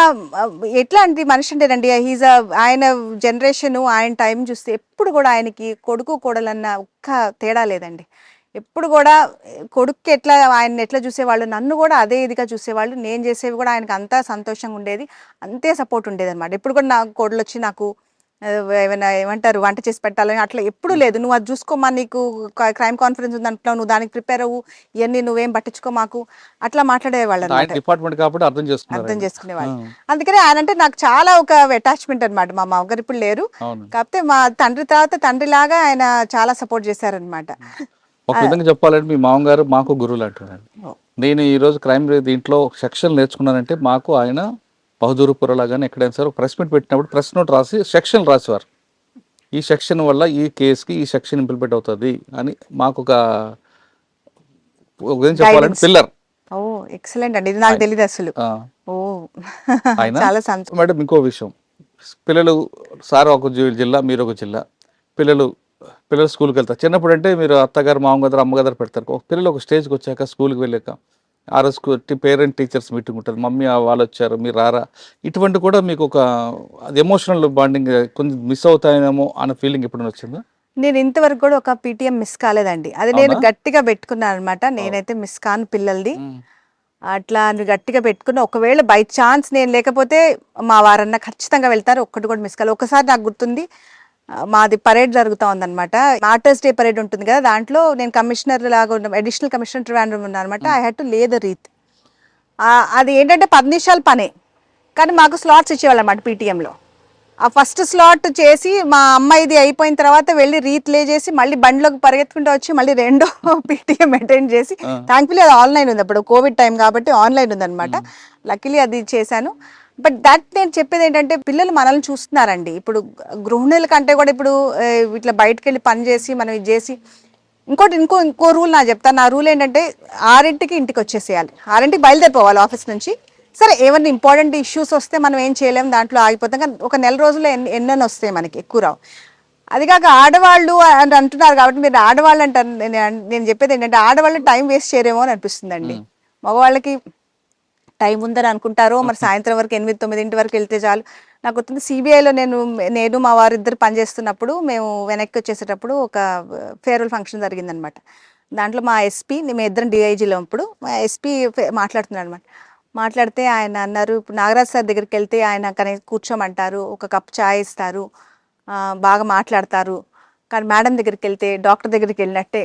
ఎట్లాంటి మనిషి అంటేనండి, ఆయన జనరేషన్, ఆయన టైం చూస్తే ఎప్పుడు కూడా ఆయనకి కొడుకు కోడలన్న ఒక్క తేడా లేదండి. ఎప్పుడు కూడా కొడుక్కి ఆయన ఎట్లా చూసేవాళ్ళు, నన్ను కూడా అదే ఇదిగా చూసేవాళ్ళు. నేను చేసేవి కూడా ఆయనకు అంతా సంతోషంగా ఉండేది, అంతే సపోర్ట్ ఉండేది అనమాట. ఎప్పుడు కూడా నాకు కోడలు వచ్చి నాకు ఏమంటారు వంట చేసి పెట్టాలని అట్లా ఎప్పుడు లేదు. నువ్వు అది చూసుకోమా, నీకు క్రైమ్ కాన్ఫరెన్స్ ఉంది అంటున్నావు, నువ్వు దానికి ప్రిపేర్ అవ్వు, ఇవన్నీ నువ్వేం పట్టించుకో మాకు, అట్లా మాట్లాడేవాళ్ళు అనమాట. అర్థం చేసుకునేవాళ్ళు. అందుకని ఆయన అంటే నాకు చాలా ఒక అటాచ్మెంట్ అనమాట. మా మామగారు ఇప్పుడు లేరు, కాకపోతే మా తండ్రి తర్వాత తండ్రిలాగా ఆయన చాలా సపోర్ట్ చేశారనమాట. ఒక విధంగా చెప్పాలంటే మీ మామగారు మాకు గురువులు అంటున్నారు. నేను ఈరోజు క్రైమ్ దీంట్లో సెక్షన్ నేర్చుకున్నానంటే మాకు ఆయన బహదూర్పుర లాగానే ఎక్కడైనా సరే ప్రెస్ మీట్ పెట్టినప్పుడు ప్రెస్ నోట్ రాసి సెక్షన్ రాసేవారు. ఈ సెక్షన్ వల్ల ఈ కేసుకి ఈ సెక్షన్ ఇంప్లిమెంట్ అవుతుంది అని మాకు ఒక చెప్పాలంటే పిల్లర్. ఓ ఎక్సలెంట్ అండి, ఇది నాకు తెలియదు అసలు. ఓ చాలా సంతోషం. మేడం ఇంకో విషయం, పిల్లలు సార్ ఒక జిల్లా మీరు ఒక జిల్లా, పిల్లలు స్కూల్కి వెళ్తారు. చిన్నప్పుడు అంటే మీరు అత్తగారు మామగారు అమ్మగారు పెడతారు. పిల్లలు ఒక స్టేజ్కి వచ్చాక స్కూల్కి వెళ్ళాక ఆ రోజు పేరెంట్ టీచర్స్ మీటింగ్ ఉంటుంది, మమ్మీ వాళ్ళు వచ్చారు మీరు రారా, ఇటువంటి కూడా మీకు ఒక అది ఎమోషనల్ బాండింగ్ కొంచెం మిస్ అవుతాయేమో అన్న ఫీలింగ్ ఎప్పుడైనా వచ్చిందా? నేను ఇంతవరకు కూడా ఒక పీటీఎం మిస్ కాలేదండి, అది నేను గట్టిగా పెట్టుకున్నాను అనమాట. నేనైతే మిస్ కాను పిల్లలది, అట్లా గట్టిగా పెట్టుకుని ఒకవేళ బై ఛాన్స్ నేను లేకపోతే మా వారన్నా ఖచ్చితంగా వెళ్తారు, ఒక్కటి కూడా మిస్ కాలేదు. ఒకసారి నాకు గుర్తుంది, మాది పరేడ్ జరుగుతూ ఉందన్నమాట, మార్టర్స్ డే పరేడ్ ఉంటుంది కదా, దాంట్లో నేను కమిషనర్ లాగా ఉన్న అడిషనల్ కమిషనర్ ట్రివాండ్రం ఉన్నాను అనమాట. ఐ హ్యాడ్ టు లే ద రీత్. అది ఏంటంటే 10 నిమిషాల పనే, కానీ మాకు స్లాట్స్ ఇచ్చేవాళ్ళు అనమాట పీటీఎంలో. ఆ ఫస్ట్ స్లాట్ చేసి మా అమ్మాయిది అయిపోయిన తర్వాత వెళ్ళి రీత్ లే చేసి మళ్ళీ బండిలోకి పరిగెత్తుకుంటూ వచ్చి మళ్ళీ రెండో పీటీఎం అటెండ్ చేసి, థ్యాంక్ఫుల్లీ అది ఆన్లైన్ ఉంది, అప్పుడు కోవిడ్ టైం కాబట్టి ఆన్లైన్ ఉందన్నమాట. లక్కీలీ అది చేశాను. బట్ దట్ నేను చెప్పేది ఏంటంటే పిల్లలు మనల్ని చూస్తున్నారండి. ఇప్పుడు గృహిణుల కంటే కూడా ఇప్పుడు ఇట్లా బయటకు వెళ్ళి పని చేసి మనం ఇది చేసి, ఇంకో రూల్ నాకు చెప్తాను. నా రూల్ ఏంటంటే 6ంటికి ఇంటికి వచ్చేసేయాలి, 6ంటికి బయలుదేరిపోవాలి ఆఫీస్ నుంచి. సరే ఏమన్నా ఇంపార్టెంట్ ఇష్యూస్ వస్తే మనం ఏం చేయలేము, దాంట్లో ఆగిపోతాం. కానీ ఒక నెల రోజుల్లో ఎన్నెన్ని వస్తాయి మనకి, ఎక్కువ రావు. అది కాక ఆడవాళ్ళు అని అంటున్నారు కాబట్టి మీరు ఆడవాళ్ళు అంటారు, నేను చెప్పేది ఏంటంటే ఆడవాళ్ళు టైం వేస్ట్ చేయరేమో అని అనిపిస్తుందండి. మగవాళ్ళకి టైం ఉందని అనుకుంటారో మరి, సాయంత్రం వరకు 8-9 వరకు వెళ్తే చాలు. నాకు గుర్తుంది సిబిఐలో నేను మా వారిద్దరు పనిచేస్తున్నప్పుడు మేము వెనక్కి వచ్చేసేటప్పుడు ఒక ఫేర్వెల్ ఫంక్షన్ జరిగిందనమాట. దాంట్లో మా ఎస్పీ, మేము ఇద్దరం డిఐజీలో అప్పుడు మా ఎస్పీ మాట్లాడుతున్నాడు అనమాట. మాట్లాడితే ఆయన అన్నారు, ఇప్పుడు నాగరాజ్ సార్ దగ్గరికి వెళ్తే ఆయన కనీసం కూర్చోమంటారు, ఒక కప్ చాయ్ ఇస్తారు, బాగా మాట్లాడతారు. కానీ మేడం దగ్గరికి వెళ్తే డాక్టర్ దగ్గరికి వెళ్ళినట్టే,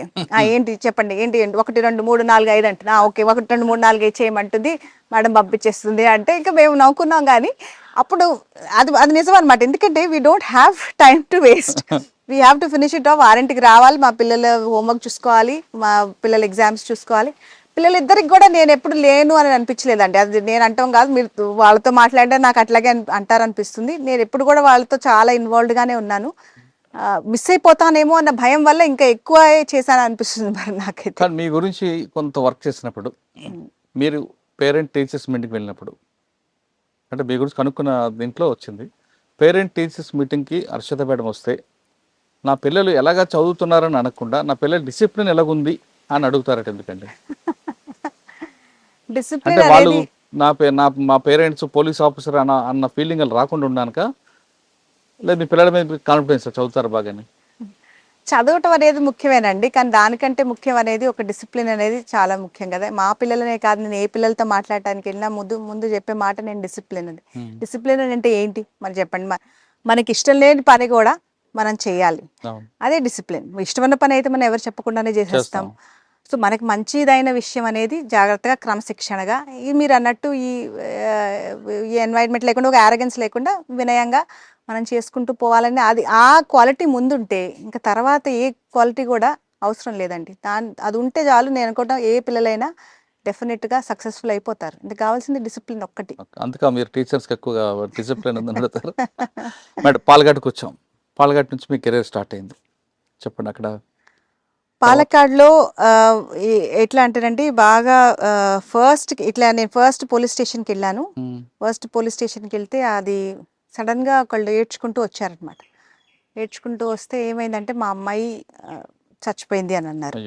ఏంటి చెప్పండి ఏంటి 1 2 3 4 5 అంటున్నా, ఓకే 1 2 3 4 5 చేయమంటుంది మేడం, పంపించేస్తుంది అంటే ఇంకా మేము నవ్వుకున్నాం. కానీ అప్పుడు అది నిజం అనమాట. ఎందుకంటే we don't have time to waste, we have to finish it off. 6ంటికి రావాలి, మా పిల్లల హోంవర్క్ చూసుకోవాలి, మా పిల్లల ఎగ్జామ్స్ చూసుకోవాలి. పిల్లలిద్దరికి కూడా నేను ఎప్పుడు లేను అని అనిపించలేదండి. అది నేను అంటాం కాదు, మీరు వాళ్ళతో మాట్లాడితే నాకు అట్లాగే అంటారనిపిస్తుంది. నేను ఎప్పుడు కూడా వాళ్ళతో చాలా ఇన్వాల్వ్డ్గానే ఉన్నాను. మిస్ అయిపోతానేమో అన్న భయం వల్ల ఇంకా ఎక్కువ చేశాను అనిపిస్తుంది మరి నాకైతే. కానీ మీ గురించి కొంత వర్క్ చేసినప్పుడు, మీరు పేరెంట్ టీచర్స్ మీటింగ్కి వెళ్ళినప్పుడు, అంటే మీ గురించి కనుక్కున్న దీంట్లో వచ్చింది, పేరెంట్ టీచర్స్ మీటింగ్కి హర్షిత మేడం వస్తే నా పిల్లలు ఎలాగా చదువుతున్నారని అనకుండా నా పిల్లల డిసిప్లిన్ ఎలాగుంది అని అడుగుతారట. ఎందుకండి డిసిప్లిన్ అంటే వాళ్ళు మా పేరెంట్స్ పోలీస్ ఆఫీసర్ అన్న ఫీలింగ్ రాకుండా ఉన్నాక, లేదు మీ పిల్లల మీద కాన్ఫిడెన్స్ చదువుతారు బాగానే? చదవటం అనేది ముఖ్యమేనండి, కానీ దానికంటే ముఖ్యం అనేది ఒక డిసిప్లిన్ అనేది చాలా ముఖ్యం కదా. మా పిల్లలనే కాదు, నేను ఏ పిల్లలతో మాట్లాడటానికి వెళ్ళినా ముందు చెప్పే మాట నేను డిసిప్లిన్ అని. డిసిప్లిన్ అంటే ఏంటి మరి చెప్పండి. మనకి ఇష్టం లేని పని కూడా మనం చేయాలి, అదే డిసిప్లిన్. ఇష్టమైన పని అయితే మనం ఎవరు చెప్పకుండానే చేసేస్తాం. సో మనకి మంచిదైన విషయం అనేది జాగ్రత్తగా క్రమశిక్షణగా, మీరు అన్నట్టు ఈ ఎన్వైరన్మెంట్ లేకుండా ఒక యారగెన్స్ లేకుండా వినయంగా మనం చేసుకుంటూ పోవాలని, ఆ క్వాలిటీ ముందుంటే ఇంకా తర్వాత ఏ క్వాలిటీ కూడా అవసరం లేదండి. అది ఉంటే చాలు. నేను అనుకుంటా ఏ పిల్లలైనా డెఫినెట్గా సక్సెస్ఫుల్ అయిపోతారు. ఇందుకు కావాల్సింది డిసిప్లిన్ ఒక్కటి. అందుకే మీరు టీచర్స్కి ఎక్కువగా డిసిప్లిన్ ఉందని అడుగుతారు. మేడం పాలఘాట్కి వచ్చాం, పాలఘాట్ నుంచి మీ కెరీర్ స్టార్ట్ అయింది, చెప్పండి. అక్కడ పాలక్కాడ్లో ఎట్లా అంటేనండి, బాగా నేను ఫస్ట్ పోలీస్ స్టేషన్కి వెళ్ళాను. ఫస్ట్ పోలీస్ స్టేషన్కి వెళ్తే అది సడన్గా ఒకళ్ళు ఏడ్చుకుంటూ వచ్చారనమాట. ఏడ్చుకుంటూ వస్తే ఏమైందంటే మా అమ్మాయి చచ్చిపోయింది అని అన్నారు.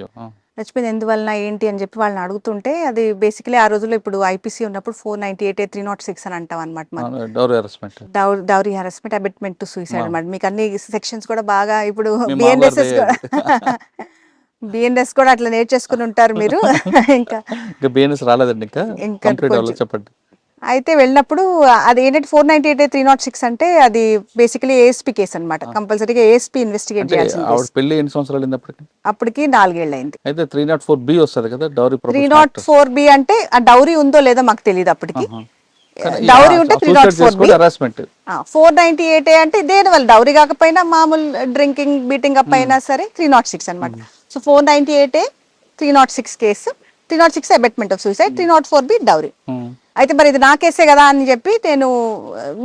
చచ్చిపోయింది ఎందువలన ఏంటి అని చెప్పి వాళ్ళని అడుగుతుంటే, అది బేసికలీ ఆ రోజుల్లో ఇప్పుడు ఐపీసీ ఉన్నప్పుడు 498 306 అని అంటాం అనమాట. Dowry harassment, abetment to suicide అనమాట. మీకు అన్ని సెక్షన్స్ కూడా బాగా ఇప్పుడు బిఎన్ఎస్ కూడా అట్లా నేర్చేసుకుని ఉంటారు మీరు. ఇంకా బిఎన్ఎస్ రాలేదండి ఇంకా చెప్పండి. అయితే వెళ్ళినప్పుడు అది ఏంటంటే 498 306 అంటే అది బేసికలీ ఏఎస్పీ కేసు అనమాట. కంపల్సరీగా ఏఎస్పీ ఇన్వెస్టిగేట్ చేయాల్సింది. పెళ్లి ఎన్ని సంవత్సరాలు అయింది అప్పటికి 4 ఏళ్ళు అయింది. అయితే 304B వస్తుంది కదా డౌరీ. 304B అంటే ఆ డౌరీ ఉందో లేదో మాకు తెలియదు అప్పటికి. డౌరీ ఉంటే 304B. 498 అంటే దేని వల్ల డౌరీ కాకపోయినా మామూలు డ్రింకింగ్ బీటింగ్ అప్ అయినా సరే 306 అనమాట. So 498 306 case 306 abetment of suicide, 304B dowry. అయితే మరి ఇది నా కేసే కదా అని చెప్పి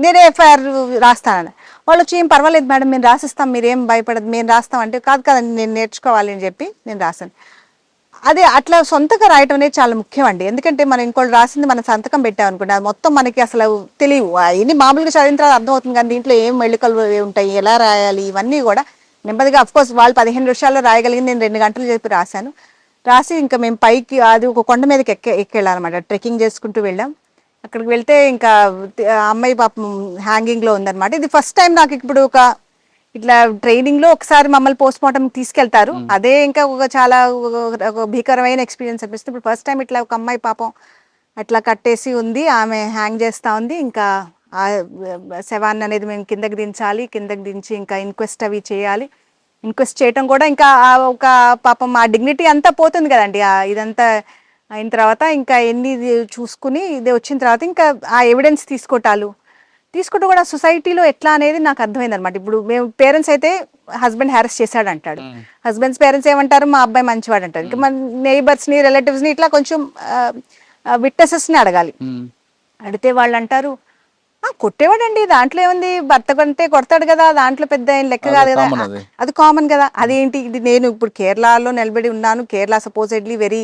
నేనే ఎఫ్ఐఆర్ రాస్తానని వాళ్ళు వచ్చి ఏం పర్వాలేదు మేడం మేము రాసిస్తాం, మీరేం భయపడదు, మేము రాస్తాం అంటే కాదు కదండి నేను నేర్చుకోవాలి అని చెప్పి నేను రాశాను. అదే అట్లా సొంతగా రాయటం అనేది చాలా ముఖ్యం అండి. ఎందుకంటే మనం ఇంకోటి రాసింది మనం సంతకం పెట్టాం అనుకోండి, అది మొత్తం మనకి అసలు తెలియవు. ఇన్ని మామూలుగా చదివిన తర్వాత అర్థమవుతుంది, కానీ దీంట్లో ఏం మెళుకలు ఉంటాయి, ఎలా రాయాలి, ఇవన్నీ కూడా నెమ్మదిగా అఫ్కోర్స్ వాళ్ళు 15 నిమిషాల్లో రాయగలిగింది నేను 2 గంటలు చెప్పి రాశాను. రాసి ఇంకా మేము పైకి అది ఒక కొండ మీదకి ఎక్కెళ్ళాలన్నమాట. ట్రెక్కింగ్ చేసుకుంటూ వెళ్ళాం. అక్కడికి వెళ్తే ఇంకా అమ్మాయి పాపం హ్యాంగింగ్లో ఉందన్నమాట. ఇది ఫస్ట్ టైం నాకు ఇప్పుడు ఇట్లా ట్రైనింగ్ లో ఒకసారి మమ్మల్ని పోస్ట్ మార్టం తీసుకెళ్తారు, అదే ఇంకా చాలా భీకరమైన ఎక్స్పీరియన్స్ అనిపిస్తుంది. ఇప్పుడు ఫస్ట్ టైం ఇట్లా ఒక అమ్మాయి పాపం అట్లా కట్టేసి ఉంది, ఆమె హ్యాంగ్ చేస్తా ఉంది. ఇంకా ఆ శవాన్ని అనేది మేము కిందకి దించాలి, కిందకి దించి ఇంకా ఇన్క్వెస్ట్ అవి చేయాలి. ఇన్క్వెస్ట్ చేయటం కూడా ఇంకా ఒక పాపం ఆ డిగ్నిటీ అంతా పోతుంది కదండి. ఇదంతా అయిన తర్వాత ఇంకా ఎన్ని చూసుకుని ఇది వచ్చిన తర్వాత ఇంకా ఆ ఎవిడెన్స్ తీసుకుంటూ కూడా సొసైటీలో ఎట్లా అనేది నాకు అర్థమైంది అనమాట. ఇప్పుడు మేము పేరెంట్స్ అయితే హస్బెండ్ హ్యారెస్ చేశాడు అంటాడు, హస్బెండ్స్ పేరెంట్స్ ఏమంటారు మా అబ్బాయి మంచివాడు అంటారు. ఇంకా మన నైబర్స్ని రిలేటివ్స్ని ఇట్లా కొంచెం విట్నెసెస్ని అడగాలి. అడిగితే వాళ్ళు అంటారు కొట్టేవాడండి, దాంట్లో ఏముంది, భర్త కొంటే కొడతాడు కదా, దాంట్లో పెద్ద ఏం లెక్క కాదు కదా, అది కామన్ కదా. అదేంటి ఇది, నేను ఇప్పుడు కేరళలో నిలబడి ఉన్నాను, కేరళ సపోజెడ్లీ వెరీ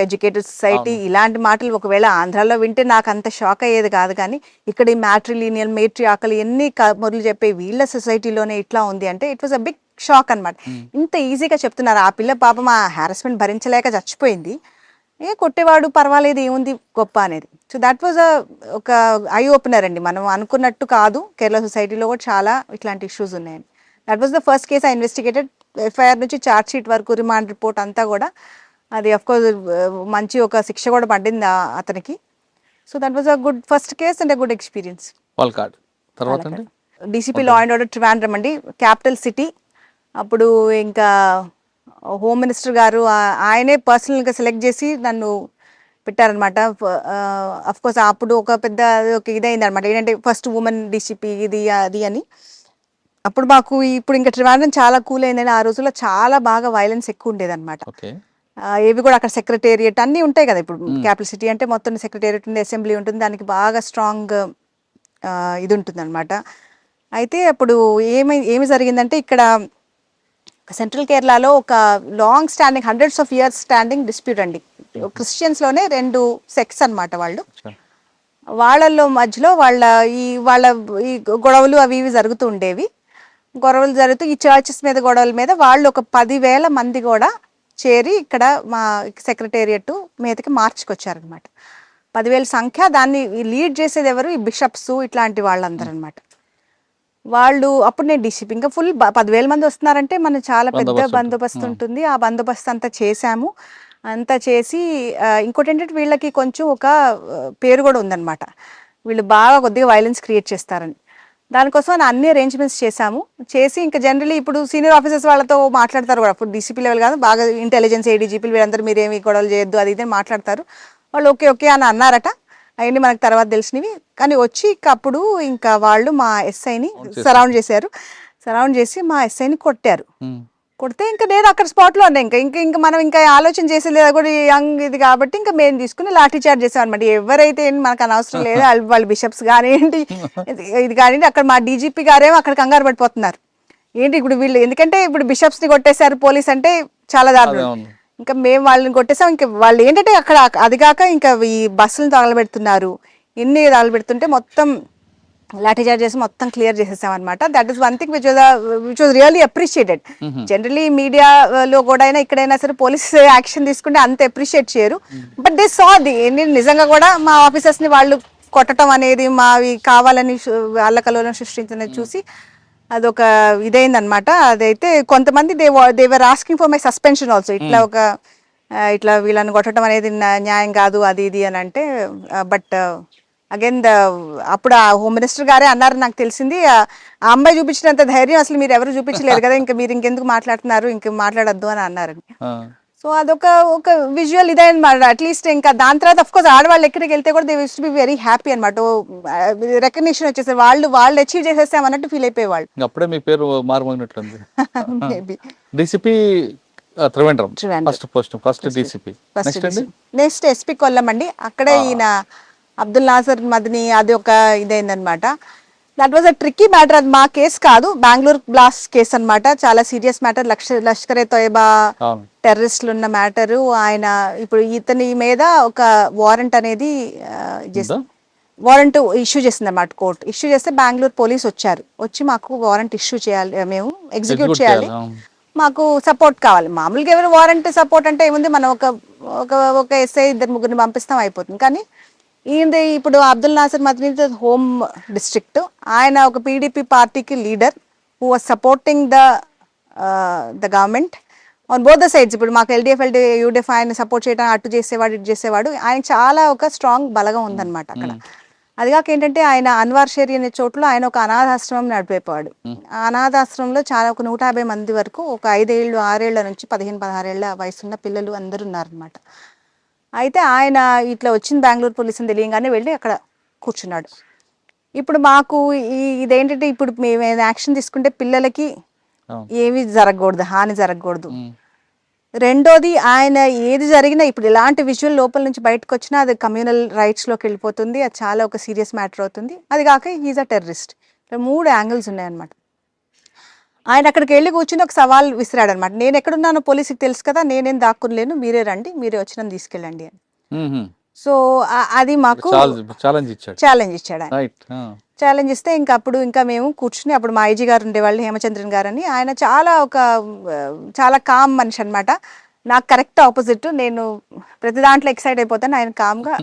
ఎడ్యుకేటెడ్ సొసైటీ, ఇలాంటి మాటలు ఒకవేళ ఆంధ్రాలో వింటే నాకు అంత షాక్ అయ్యేది కాదు. కానీ ఇక్కడ ఈ మ్యాట్రిలీనియల్ మేట్రియాకల్ ఎన్ని మొదలు చెప్పే వీళ్ళ సొసైటీలోనే ఇట్లా ఉంది అంటే it was a big shock అనమాట. ఇంత ఈజీగా చెప్తున్నారు. ఆ పిల్ల పాపం ఆ హారాస్మెంట్ భరించలేక చచ్చిపోయింది, కొట్టేవాడు పర్వాలేదు ఏముంది గొప్ప అనేది. సో దట్ వాజ్ ఒక ఐ ఓపెనర్ అండి. మనం అనుకున్నట్టు కాదు, కేరళ సొసైటీలో కూడా చాలా ఇట్లాంటి ఇష్యూస్ ఉన్నాయని. That was the first case I investigated. FIR నుంచి ఛార్జ్ షీట్ వరకు రిమాండ్ రిపోర్ట్ అంతా కూడా అది అఫ్కోర్స్ మంచి ఒక శిక్ష కూడా పడింది అతనికి. So that was a good first case and a good experience. DCP law and order Trivandrum అండి, క్యాపిటల్ సిటీ. అప్పుడు ఇంకా హోమ్ మినిస్టర్ గారు ఆయనే పర్సనల్గా సెలెక్ట్ చేసి నన్ను పెట్టారనమాట. అఫ్కోర్స్ అప్పుడు ఒక పెద్ద ఇదైంది అనమాట, ఏంటంటే ఫస్ట్ ఉమెన్ డీసీపీ ఇది అది అని. అప్పుడు మాకు ఇప్పుడు ఇంకా ట్రివాండ్రం చాలా కూల్ అయిందని, ఆ రోజుల్లో చాలా బాగా వైలెన్స్ ఎక్కువ ఉండేది అనమాట. ఏవి కూడా అక్కడ సెక్రటేరియట్ అన్నీ ఉంటాయి కదా. ఇప్పుడు క్యాపిటల్ సిటీ అంటే మొత్తం సెక్రటేరియట్ ఉంది, అసెంబ్లీ ఉంటుంది, దానికి బాగా స్ట్రాంగ్ ఇది ఉంటుంది అనమాట. అయితే అప్పుడు ఏమి జరిగిందంటే ఇక్కడ సెంట్రల్ కేరళలో ఒక long standing 100s of years standing dispute అండి. క్రిస్టియన్స్లోనే 2 సెక్ట్స్ అనమాట. వాళ్ళల్లో మధ్యలో వాళ్ళ ఈ గొడవలు అవి ఇవి జరుగుతూ ఉండేవి. గొడవలు జరుగుతూ ఈ చర్చెస్ మీద గొడవల మీద వాళ్ళు ఒక 10,000 మంది కూడా చేరి ఇక్కడ మా సెక్రటేరియట్ మీదకి మార్చుకొచ్చారనమాట. 10,000 సంఖ్య. దాన్ని లీడ్ చేసేది ఎవరు, ఈ బిషప్స్ ఇట్లాంటి వాళ్ళందరూ అనమాట. వాళ్ళు అప్పుడు నేను డీసీపీ, ఇంకా ఫుల్ 10,000 మంది వస్తున్నారంటే మన చాలా పెద్ద బందోబస్తు ఉంటుంది. ఆ బందోబస్తు అంతా చేశాము. అంతా చేసి ఇంకోటి ఏంటంటే వీళ్ళకి కొంచెం ఒక పేరు కూడా ఉందన్నమాట, వీళ్ళు బాగా కొద్దిగా వైలెన్స్ క్రియేట్ చేస్తారని. దానికోసం అన్ని అరేంజ్మెంట్స్ చేసి ఇంకా జనరలీ ఇప్పుడు సీనియర్ ఆఫీసర్స్ వాళ్ళతో మాట్లాడతారు కూడా, అప్పుడు డీసీపీ లెవెల్ కాదు, బాగా ఇంటెలిజెన్స్ ఏడీజీపీలు వీళ్ళందరూ మీరేమి గొడవలు చేయొద్దు అది ఇది మాట్లాడతారు. వాళ్ళు ఓకే అని అన్నారట. అవన్నీ మనకు తర్వాత తెలిసినవి. కానీ వచ్చి అప్పుడు ఇంకా వాళ్ళు మా ఎస్ఐని సరౌండ్ చేసి మా ఎస్ఐని కొడితే ఇంకా నేను అక్కడ స్పాట్లో ఉన్నా. ఇంకా మనం ఇంకా ఆలోచన చేసేది కూడా యంగ్ ఇది కాబట్టి ఇంకా మేము తీసుకుని లాఠీ చార్జ్ చేసాం అనమాట. ఎవరైతే మనకు అనవసరం లేదు, వాళ్ళు బిషప్స్ కానివ్వండి ఇది కానివ్వండి. అక్కడ మా డీజీపీ గారేమో అక్కడ కంగారు పడిపోతున్నారు, ఏంటి ఇప్పుడు వీళ్ళు, ఎందుకంటే ఇప్పుడు బిషప్స్ని కొట్టేశారు పోలీస్ అంటే చాలా దారుణం. ఇంకా మేము వాళ్ళని కొట్టేసాం. ఇంకా వాళ్ళు ఏంటంటే అక్కడ అది కాక ఇంకా ఈ బస్సులను తగలబెడుతున్నారు. ఎన్ని తగలబెడుతుంటే మొత్తం లాఠీ చార్జ్ చేసి మొత్తం క్లియర్ చేసేసాం అనమాట. That is one thing which was really appreciated. Generally మీడియాలో కూడా అయినా ఇక్కడైనా సరే పోలీస్ యాక్షన్ తీసుకుంటే అంత అప్రిషియేట్ చేయరు. బట్ దే సా ది నిజంగా కూడా మా ఆఫీసర్స్ని వాళ్ళు కొట్టడం అనేది మావి కావాలని అల్లకల్లోలం సృష్టించినది చూసి అదొక ఇదైందనమాట. అదైతే కొంతమంది they're asking for my suspension also. ఇట్లా వీళ్ళని కొట్టడం అనేది న్యాయం కాదు అది ఇది అని అంటే. బట్ అగైన్ అప్పుడు ఆ హోమ్ మినిస్టర్ గారే అన్నారు, నాకు తెలిసింది ఆ అమ్మాయి చూపించినంత ధైర్యం అసలు మీరు ఎవరు చూపించలేరు కదా, ఇంకా మీరు ఇంకెందుకు మాట్లాడుతున్నారు, ఇంక మాట్లాడొద్దు అని అన్నారండి. సో అదొక విజువల్ ఇదే అనమాట. అట్లీస్ట్ ఇంకా దాని తర్వాత అఫ్ కోర్స్ ఆడవాళ్ళు ఎక్కడికి వెళ్తే కూడా they use to be very happy అనమాట. రికగ్నిషన్ వచ్చేసి వాళ్ళు అచీవ్ చేసేస్తాం అన్నట్టు ఫీల్ అయిపోయేవాళ్ళు. అప్పుడే మీ పేరు మారుమోగినట్లుంది. DCP Trivandrum Trivandrum. First DCP. Next అండి నెక్స్ట్ ఎస్పీ కొల్లం అండి. అక్కడే ఈయన అబ్దుల్ నాసర్ మదిని అది ఒక ఇదైందనమాట. That was a tricky matter. అది మా కేసు కాదు, బెంగళూరు బ్లాస్ట్ కేసు అన్నమాట. చాలా సీరియస్ మ్యాటర్. లష్కరే తోయబా అవును టెర్రరిస్టులు ఉన్న మ్యాటరు. ఆయన ఇప్పుడు ఇతని మీద ఒక వారెంట్ అనేది వారెంట్ ఇష్యూ చేసింది అన్నమాట. కోర్టు ఇష్యూ చేస్తే బెంగళూరు పోలీస్ వచ్చి మాకు వారెంట్ ఇష్యూ చేయాలి, మేము ఎగ్జిక్యూట్ చేయాలి, మాకు సపోర్ట్ కావాలి. మామూలుగా ఎవరు వారెంట్ సపోర్ట్ అంటే ఏముంది, మనం ఒక ఎస్ఐ 2-3 పంపిస్తాం అయిపోతుంది. కానీ ఈయనది ఇప్పుడు అబ్దుల్ నాసర్ మద్ని హోమ్ డిస్ట్రిక్ట్, ఆయన ఒక పీడీపీ పార్టీకి leader who was supporting the government on both the sides. ఇప్పుడు మాకు ఎల్డీఎఫ్ యూడీఎఫ్ ఆయన సపోర్ట్ చేయడం, అటు చేసేవాడు ఇటు చేసేవాడు. ఆయన చాలా ఒక స్ట్రాంగ్ బలగం ఉందన్నమాట అక్కడ. అదిగాక ఏంటంటే ఆయన అన్వార్ షేరి అనే చోట్ల ఆయన ఒక అనాథాశ్రమం నడిపేవాడు. ఆ అనాథాశ్రమంలో చాలా ఒక 150 మంది వరకు, ఒక 5 ఏళ్ళు 6 ఏళ్ల నుంచి 15-16 ఏళ్ల వయసున్న పిల్లలు అందరూ ఉన్నారనమాట. అయితే ఆయన ఇట్లా వచ్చింది బెంగళూరు పోలీసుని తెలియగానే వెళ్ళి అక్కడ కూర్చున్నాడు. ఇప్పుడు మాకు ఇదేంటంటే ఇప్పుడు మేము యాక్షన్ తీసుకుంటే పిల్లలకి ఏమి జరగకూడదు, హాని జరగకూడదు. రెండోది ఆయన ఏది జరిగినా ఇప్పుడు ఎలాంటి విజువల్ లోపల నుంచి బయటకు వచ్చినా అది కమ్యూనల్ రైట్స్లోకి వెళ్ళిపోతుంది. అది చాలా ఒక సీరియస్ మ్యాటర్ అవుతుంది. అది కాక ఈజ్ అ టెర్రరిస్ట్. 3 యాంగిల్స్ ఉన్నాయన్నమాట. ఆయన అక్కడికి వెళ్ళి కూర్చుని ఒక సవాల్ విసిరాడు అనమాట. నేను ఎక్కడున్నానో పోలీసుకి తెలుసు కదా, నేనేం దాక్కులేను, మీరే రండి, మీరే వచ్చి నన్ను తీసుకెళ్ళండి అని. సో అది మాకు ఛాలెంజ్ ఇచ్చాడు ఆయన. ఛాలెంజ్ ఇస్తే ఇంకా మేము కూర్చుని, అప్పుడు మా ఐజీ గారు ఉండేవాళ్ళు, హేమచంద్రన్ గారు అని. ఆయన చాలా కామ్ మనిషి అనమాట. నాకు కరెక్ట్ ఆపోజిట్. నేను ప్రతి దాంట్లో ఎక్సైట్ అయిపోతాను, ఆయన కామ్గా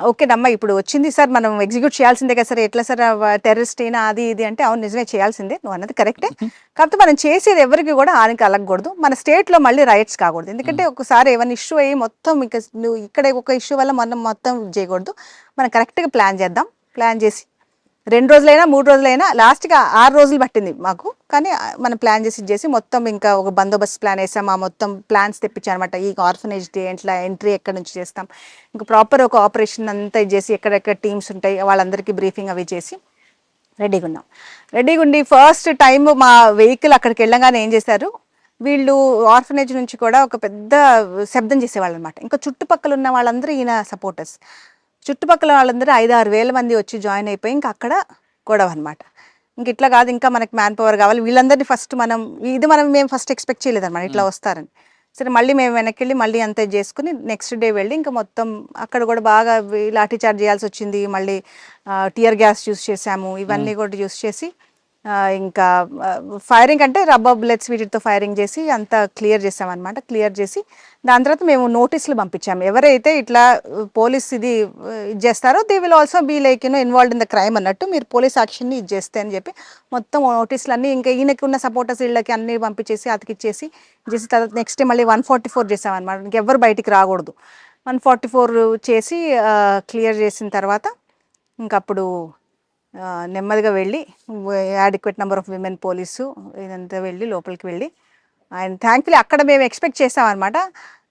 ఓకేనమ్మా ఇప్పుడు వచ్చింది సార్, మనం ఎగ్జిక్యూట్ చేయాల్సిందే కదా సార్, ఎట్లా సార్ టెర్రరిస్ట్ అయినా అది ఇది అంటే, అవును నిజమే చేయాల్సిందే, నువ్వు అన్నది కరెక్టే, కాకపోతే మనం చేసేది ఎవరికి కూడా హాని కలగకూడదు, మన స్టేట్లో మళ్ళీ రైట్స్ కాకూడదు. ఎందుకంటే ఒకసారి ఏమైనా ఇష్యూ అయ్యి మొత్తం ఇంకా నువ్వు ఇక్కడ ఒక ఇష్యూ వల్ల మనం మొత్తం చేయకూడదు, మనం కరెక్ట్గా ప్లాన్ చేద్దాం. ప్లాన్ చేసి 2 రోజులైనా 3 రోజులైనా, లాస్ట్గా 6 రోజులు పట్టింది మాకు. కానీ మనం ప్లాన్ చేసి మొత్తం ఇంకా ఒక బందోబస్తు ప్లాన్ వేసాం. ఆ మొత్తం ప్లాన్స్ తెప్పించాం అనమాట. ఈ ఆర్ఫనేజ్ డే ఎట్లా ఎంట్రీ ఎక్కడి నుంచి చేస్తాం, ఇంకా ప్రాపర్ ఒక ఆపరేషన్ అంతా చేసి ఎక్కడెక్కడ టీమ్స్ ఉంటాయి వాళ్ళందరికీ బ్రీఫింగ్ అవి చేసి రెడీగా ఉండి ఫస్ట్ టైం మా వెహికల్ అక్కడికి వెళ్ళగానే ఏం చేశారు వీళ్ళు, ఆర్ఫనేజ్ నుంచి కూడా ఒక పెద్ద శబ్దం చేసేవాళ్ళు అనమాట. ఇంకా చుట్టుపక్కల ఉన్న వాళ్ళందరూ ఈయన సపోర్టర్స్, చుట్టుపక్కల వాళ్ళందరూ 5-6 వేల మంది వచ్చి జాయిన్ అయిపోయి ఇంకా అక్కడ గొడవ అనమాట. ఇంక ఇట్లా కాదు, ఇంకా మనకి మ్యాన్ పవర్ కావాలి, వీళ్ళందరినీ ఫస్ట్ మేము ఫస్ట్ ఎక్స్పెక్ట్ చేయలేదన్నమాట ఇట్లా వస్తారని. సరే మళ్ళీ మేము వెనక్కి వెళ్ళి మళ్ళీ అంతా చేసుకుని నెక్స్ట్ డే వెళ్ళి ఇంకా మొత్తం అక్కడ కూడా బాగా లాఠీ చార్జ్ చేయాల్సి వచ్చింది. మళ్ళీ టియర్ గ్యాస్ యూస్ చేసాము, ఇవన్నీ కూడా యూస్ చేసి ఇంకా ఫైరింగ్ అంటే రబ్బర్ బుల్లెట్స్ వీటితో ఫైరింగ్ చేసి అంతా క్లియర్ చేసామన్నమాట. క్లియర్ చేసి దాని తర్వాత మేము నోటీసులు పంపించాము. ఎవరైతే ఇట్లా పోలీస్ ఇది చేస్తారో they will also be like involved in the crime అన్నట్టు, మీరు పోలీస్ యాక్షన్ని ఇది చేస్తే అని చెప్పి మొత్తం నోటీసులు అన్నీ ఇంకా ఈయనకి ఉన్న సపోర్టర్స్ వీళ్ళకి అన్నీ పంపించేసి అతికిచ్చేసి తర్వాత నెక్స్ట్ డే మళ్ళీ 144 చేసామన్నమాట. ఇంకెవ్వరు బయటికి రాకూడదు. 144 చేసి క్లియర్ చేసిన తర్వాత ఇంకప్పుడు నెమ్మదిగా వెళ్ళి adequate number of women police ఇదంతా వెళ్ళి లోపలికి వెళ్ళి ఆయన థ్యాంక్ఫుల్లీ అక్కడ మేము ఎక్స్పెక్ట్ చేసామన్నమాట.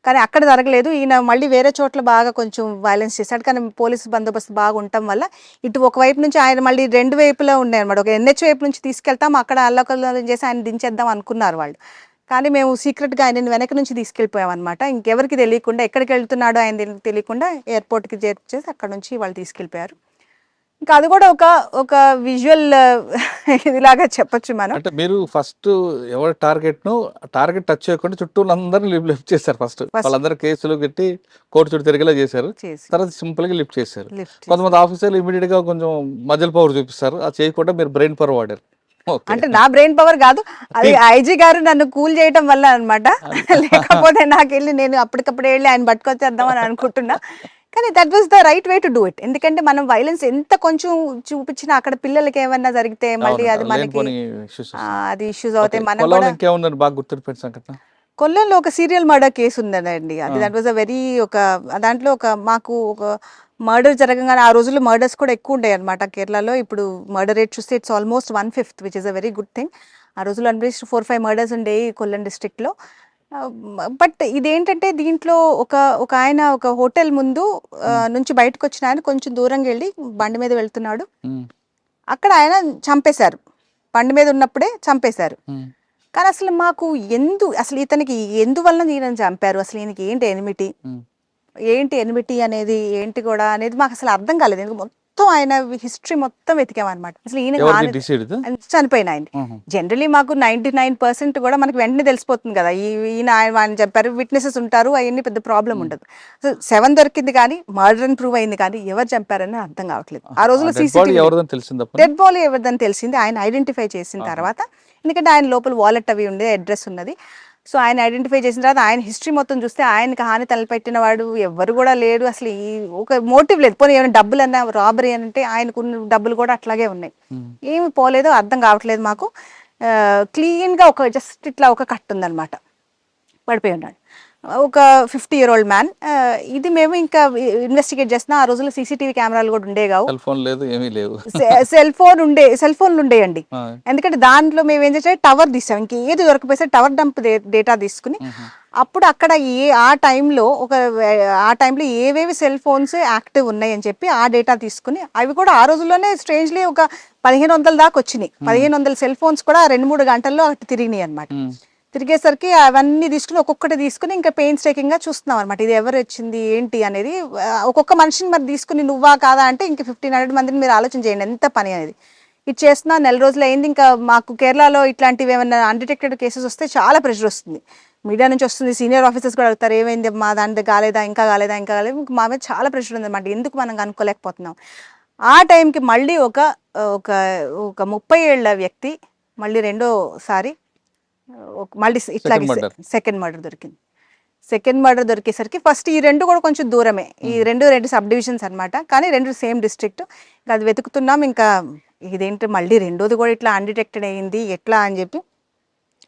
కానీ అక్కడ జరగలేదు. ఈయన మళ్ళీ వేరే చోట్ల బాగా కొంచెం వైలెన్స్ చేశాడు. కానీ పోలీసు బందోబస్తు బాగా ఉండటం వల్ల ఇటు ఒకవైపు నుంచి ఆయన మళ్ళీ 2 వైపులా ఉన్నాయన్నమాట. ఒక ఎన్హెచ్ వైపు నుంచి తీసుకెళ్తాం, అక్కడ అల్లకల్లం చేసి ఆయన దించేద్దాం అనుకున్నారు వాళ్ళు. కానీ మేము సీక్రెట్గా ఆయన వెనక నుంచి తీసుకెళ్ళిపోయాం అనమాట. ఇంకెవరికి తెలియకుండా, ఎక్కడికి వెళ్తున్నాడో ఆయన తెలియకుండా ఎయిర్పోర్ట్కి చేర్చేసి అక్కడ నుంచి వాళ్ళు తీసుకెళ్ళిపోయారు. ఇంకా అది కూడా ఒక విజువల్ ఇదిలాగా చెప్పొచ్చు మనం. అంటే మీరు ఫస్ట్ ఎవరి టార్గెట్ టచ్ చేయకుండా చుట్టూ అందరినీ లిఫ్ట్ చేశారు. ఫస్ట్ వాళ్ళందరూ కేసులు కట్టి కోర్టు చుట్టూ తిరిగేలా చేశారు. తర్వాత సింపుల్ గా లిఫ్ట్ చేశారు. కొంతమంది ఆఫీసర్లు ఇమీడియట్ గా కొంచెం మజిల్ పవర్ చూపిస్తారు, అది చేయకుండా మీరు బ్రెయిన్ పవర్ వాడారు. అంటే నా బ్రెయిన్ పవర్ కాదు, అది ఐజీ గారు నన్ను కూల్ చేయటం వల్ల అనమాట. లేకపోతే నేను అప్పటికప్పుడు వెళ్ళి ఆయన పట్టుకొచ్చేద్దాం అని అనుకుంటున్నా. కానీ that was the right way to do it. ఎందుకంటే మనం వైలెన్స్ ఎంత కొంచెం చూపించినా అక్కడ పిల్లలకి ఏమన్నా జరిగితే మళ్ళీ అది మనకి అది ఇష్యూస్ అవుతాయి. మనం కొల్లంలో ఒక సీరియల్ మర్డర్ కేసు ఉందండి. అది దట్ వాజ్ అ వెరీ దాంట్లో మాకు ఒక మర్డర్ జరగగానే, ఆ రోజుల్లో మర్డర్స్ కూడా ఎక్కువ ఉండే అనమాట కేరళలో. ఇప్పుడు మర్డర్ రేట్ చూస్తే it's almost 1/5 which is a very good thing. ఆ రోజుల్లో అట్లీస్ట్ 4-5 మర్డర్స్ ఉండేవి కొల్లం డిస్ట్రిక్ట్లో. బట్ ఇదేంటంటే దీంట్లో ఒక ఆయన ఒక హోటల్ ముందు నుంచి బయటకు వచ్చిన ఆయన కొంచెం దూరంగా వెళ్ళి బండి మీద వెళ్తున్నాడు. అక్కడ ఆయన చంపేశారు, బండి మీద ఉన్నప్పుడే చంపేశారు. కానీ అసలు మాకు అసలు ఇతనికి ఎందువల్ల ఈయన చంపారు, అసలు ఈయనకి ఏంటి ఎనిమిటీ అనేది ఏంటి కూడా అనేది మాకు అసలు అర్థం కాలేదు. ఎందుకు మొత్తం ఆయన హిస్టరీ మొత్తం వెతికామన్నమాట. అసలు ఈయన చనిపోయిన ఆయన జనరలీ మాకు 99% కూడా మనకి వెంటనే తెలిసిపోతుంది కదా, ఈయన ఆయన చెప్పారు, విట్నెసెస్ ఉంటారు, అవన్నీ పెద్ద ప్రాబ్లం ఉండదు. 7 దొరికింది కానీ మర్డర్ అని ప్రూవ్ అయింది కానీ ఎవరు చంపారని అర్థం కావట్లేదు. ఆ రోజుల్లో డెడ్ బాడీ ఎవరిదని తెలిసింది ఆయన ఐడెంటిఫై చేసిన తర్వాత, ఎందుకంటే ఆయన లోపల వాలెట్ అవి ఉండే, అడ్రస్ ఉన్నది. సో ఆయన ఐడెంటిఫై చేసిన తర్వాత ఆయన హిస్టరీ మొత్తం చూస్తే ఆయనకి హాని తలపెట్టిన వాడు ఎవరు కూడా లేడు. అసలు ఒక మోటివ్ లేదు. పోనీ ఏమైనా డబ్బులు అన్నా రాబరీ అని అంటే ఆయనకున్న డబ్బులు కూడా అట్లాగే ఉన్నాయి. ఏమి పోలేదో అర్థం కావట్లేదు మాకు. క్లీన్గా జస్ట్ ఇట్లా ఒక కట్ ఉందన్నమాట, పడిపోయి ఉన్నాడు. ఒక 50-year-old మ్యాన్. ఇది మేము ఇంకా ఇన్వెస్టిగేట్ చేస్తున్నా. ఆ రోజుల్లో సీసీటీవీ కెమెరాలు కూడా ఉండే కావు, సెల్ ఫోన్లు ఉండేయండి. ఎందుకంటే దాంట్లో మేము ఏం చేసాం, టవర్ తీసాం. ఇంకేది దొరకపోతే టవర్ డంప్ డేటా తీసుకుని అప్పుడు అక్కడ ఆ టైంలో ఏవేవి సెల్ ఫోన్స్ యాక్టివ్ ఉన్నాయి అని చెప్పి ఆ డేటా తీసుకుని, అవి కూడా ఆ రోజుల్లోనే స్ట్రేంజ్లీ ఒక 1500 దాకా వచ్చినాయి. 1500 సెల్ ఫోన్స్ కూడా 2-3 గంటల్లో అటు తిరిగినాయి అనమాట. తిరిగేసరికి అవన్నీ తీసుకుని ఒక్కొక్కటి తీసుకుని ఇంకా పెయిన్స్ టేకింగ్ గా చూస్తున్నాం అనమాట. ఇది ఎవరు వచ్చింది ఏంటి అనేది. ఒక్కొక్క మనిషిని మరి తీసుకుని నువ్వా కాదా అంటే ఇంకా 1500 మందిని మీరు ఆలోచన చేయండి ఎంత పని అనేది. ఇది చేస్తున్నా 4 రోజులు అయింది. ఇంకా మాకు కేరళలో ఇట్లాంటివి ఏమైనా అన్డిటెక్టెడ్ కేసెస్ వస్తే చాలా ప్రెషర్ వస్తుంది, మీడియా నుంచి వస్తుంది, సీనియర్ ఆఫీసర్స్ కూడా అడుగుతారు ఏమైంది మా దాంట్లో కాలేదా, ఇంకా కాలేదా. మా మీద చాలా ప్రెషర్ ఉంది అనమాట, ఎందుకు మనం కనుక్కోలేకపోతున్నాం. ఆ టైంకి మళ్ళీ ఒక 30 ఏళ్ల వ్యక్తి మళ్ళీ రెండోసారి మళ్ళీ ఇట్లాగే సెకండ్ మర్డర్ దొరికేసరికి ఫస్ట్ ఈ 2 కూడా కొంచెం దూరమే, ఈ 2 సబ్ డివిజన్స్ అనమాట, కానీ 2 సేమ్ డిస్ట్రిక్ట్. ఇంకా అది వెతుకుతున్నాం. ఇంకా ఇదేంటి మళ్ళీ రెండోది కూడా ఇట్లా అన్డిటెక్టెడ్ అయ్యింది ఎట్లా అని చెప్పి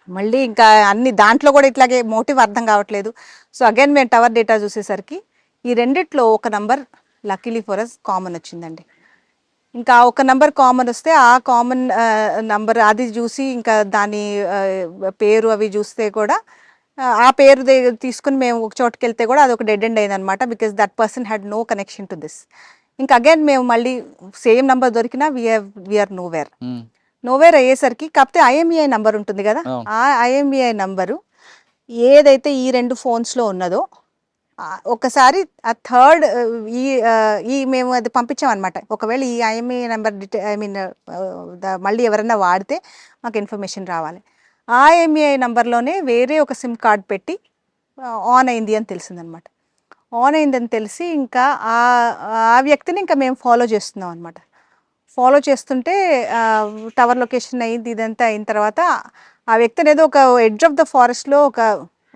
మళ్ళీ ఇంకా అన్ని దాంట్లో కూడా ఇట్లాగే మోటివ్ అర్థం కావట్లేదు. సో అగైన్ మేము టవర్ డేటా చూసేసరికి ఈ రెండిట్లో ఒక number luckily for us common వచ్చిందండి. ఇంకా ఒక నంబర్ కామన్ వస్తే ఆ కామన్ నంబర్ అది చూసి ఇంకా దాని పేరు అవి చూస్తే కూడా ఆ పేరు తీసుకుని మేము ఒక చోటుకి వెళ్తే కూడా అది ఒక డెడ్ ఎండ్ అయింది అనమాట. Because that person had no connection to this. ఇంకా అగైన్ మేము మళ్ళీ సేమ్ నంబర్ దొరికినా వీఆర్ నోవేర్ అయ్యేసరికి, కాకపోతే ఐఎంఈఐ నంబర్ ఉంటుంది కదా, ఆ ఐఎంఈఐ నంబరు ఏదైతే ఈ 2 ఫోన్స్లో ఉన్నదో ఒకసారి ఆ థర్డ్ ఈ మేము అది పంపించామన్నమాట. ఒకవేళ ఈ ఐఎంఈ నెంబర్ మళ్ళీ ఎవరైనా వాడితే మాకు ఇన్ఫర్మేషన్ రావాలి. ఆ ఐఎంఈఐ నెంబర్లోనే వేరే ఒక సిమ్ కార్డ్ పెట్టి ఆన్ అయింది అని తెలిసిందనమాట. ఆన్ అయిందని తెలిసి ఇంకా ఆ వ్యక్తిని ఇంకా మేము ఫాలో చేస్తున్నాం అనమాట. ఫాలో చేస్తుంటే టవర్ లొకేషన్ అయింది. ఇదంతా అయిన తర్వాత ఆ వ్యక్తి అనేది ఒక ఎడ్జ్ ఆఫ్ ద ఫారెస్ట్లో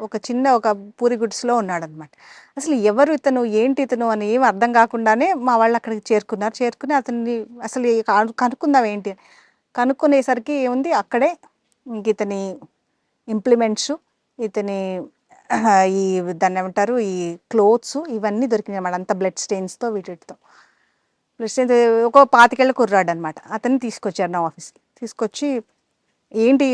ఒక చిన్న ఒక పూరి గుడ్స్లో ఉన్నాడనమాట. అసలు ఎవరు ఇతను ఏంటి ఇతను అని ఏం అర్థం కాకుండానే మా వాళ్ళు అక్కడికి చేరుకుని అతన్ని అసలు కనుక్కుందాం ఏంటి కనుక్కునేసరికి ఏముంది అక్కడే ఇంక ఇతని ఇంప్లిమెంట్స్, ఇతని ఈ దాన్ని ఏమంటారు ఈ క్లోత్స్ ఇవన్నీ దొరికినాయి అన్నమాట. అంత బ్లడ్ స్టెయిన్స్తో వీటితో ఒక 25 ఏళ్ల కుర్రాడు అనమాట. అతన్ని తీసుకొచ్చారు నా ఆఫీస్కి. తీసుకొచ్చి ఏంటి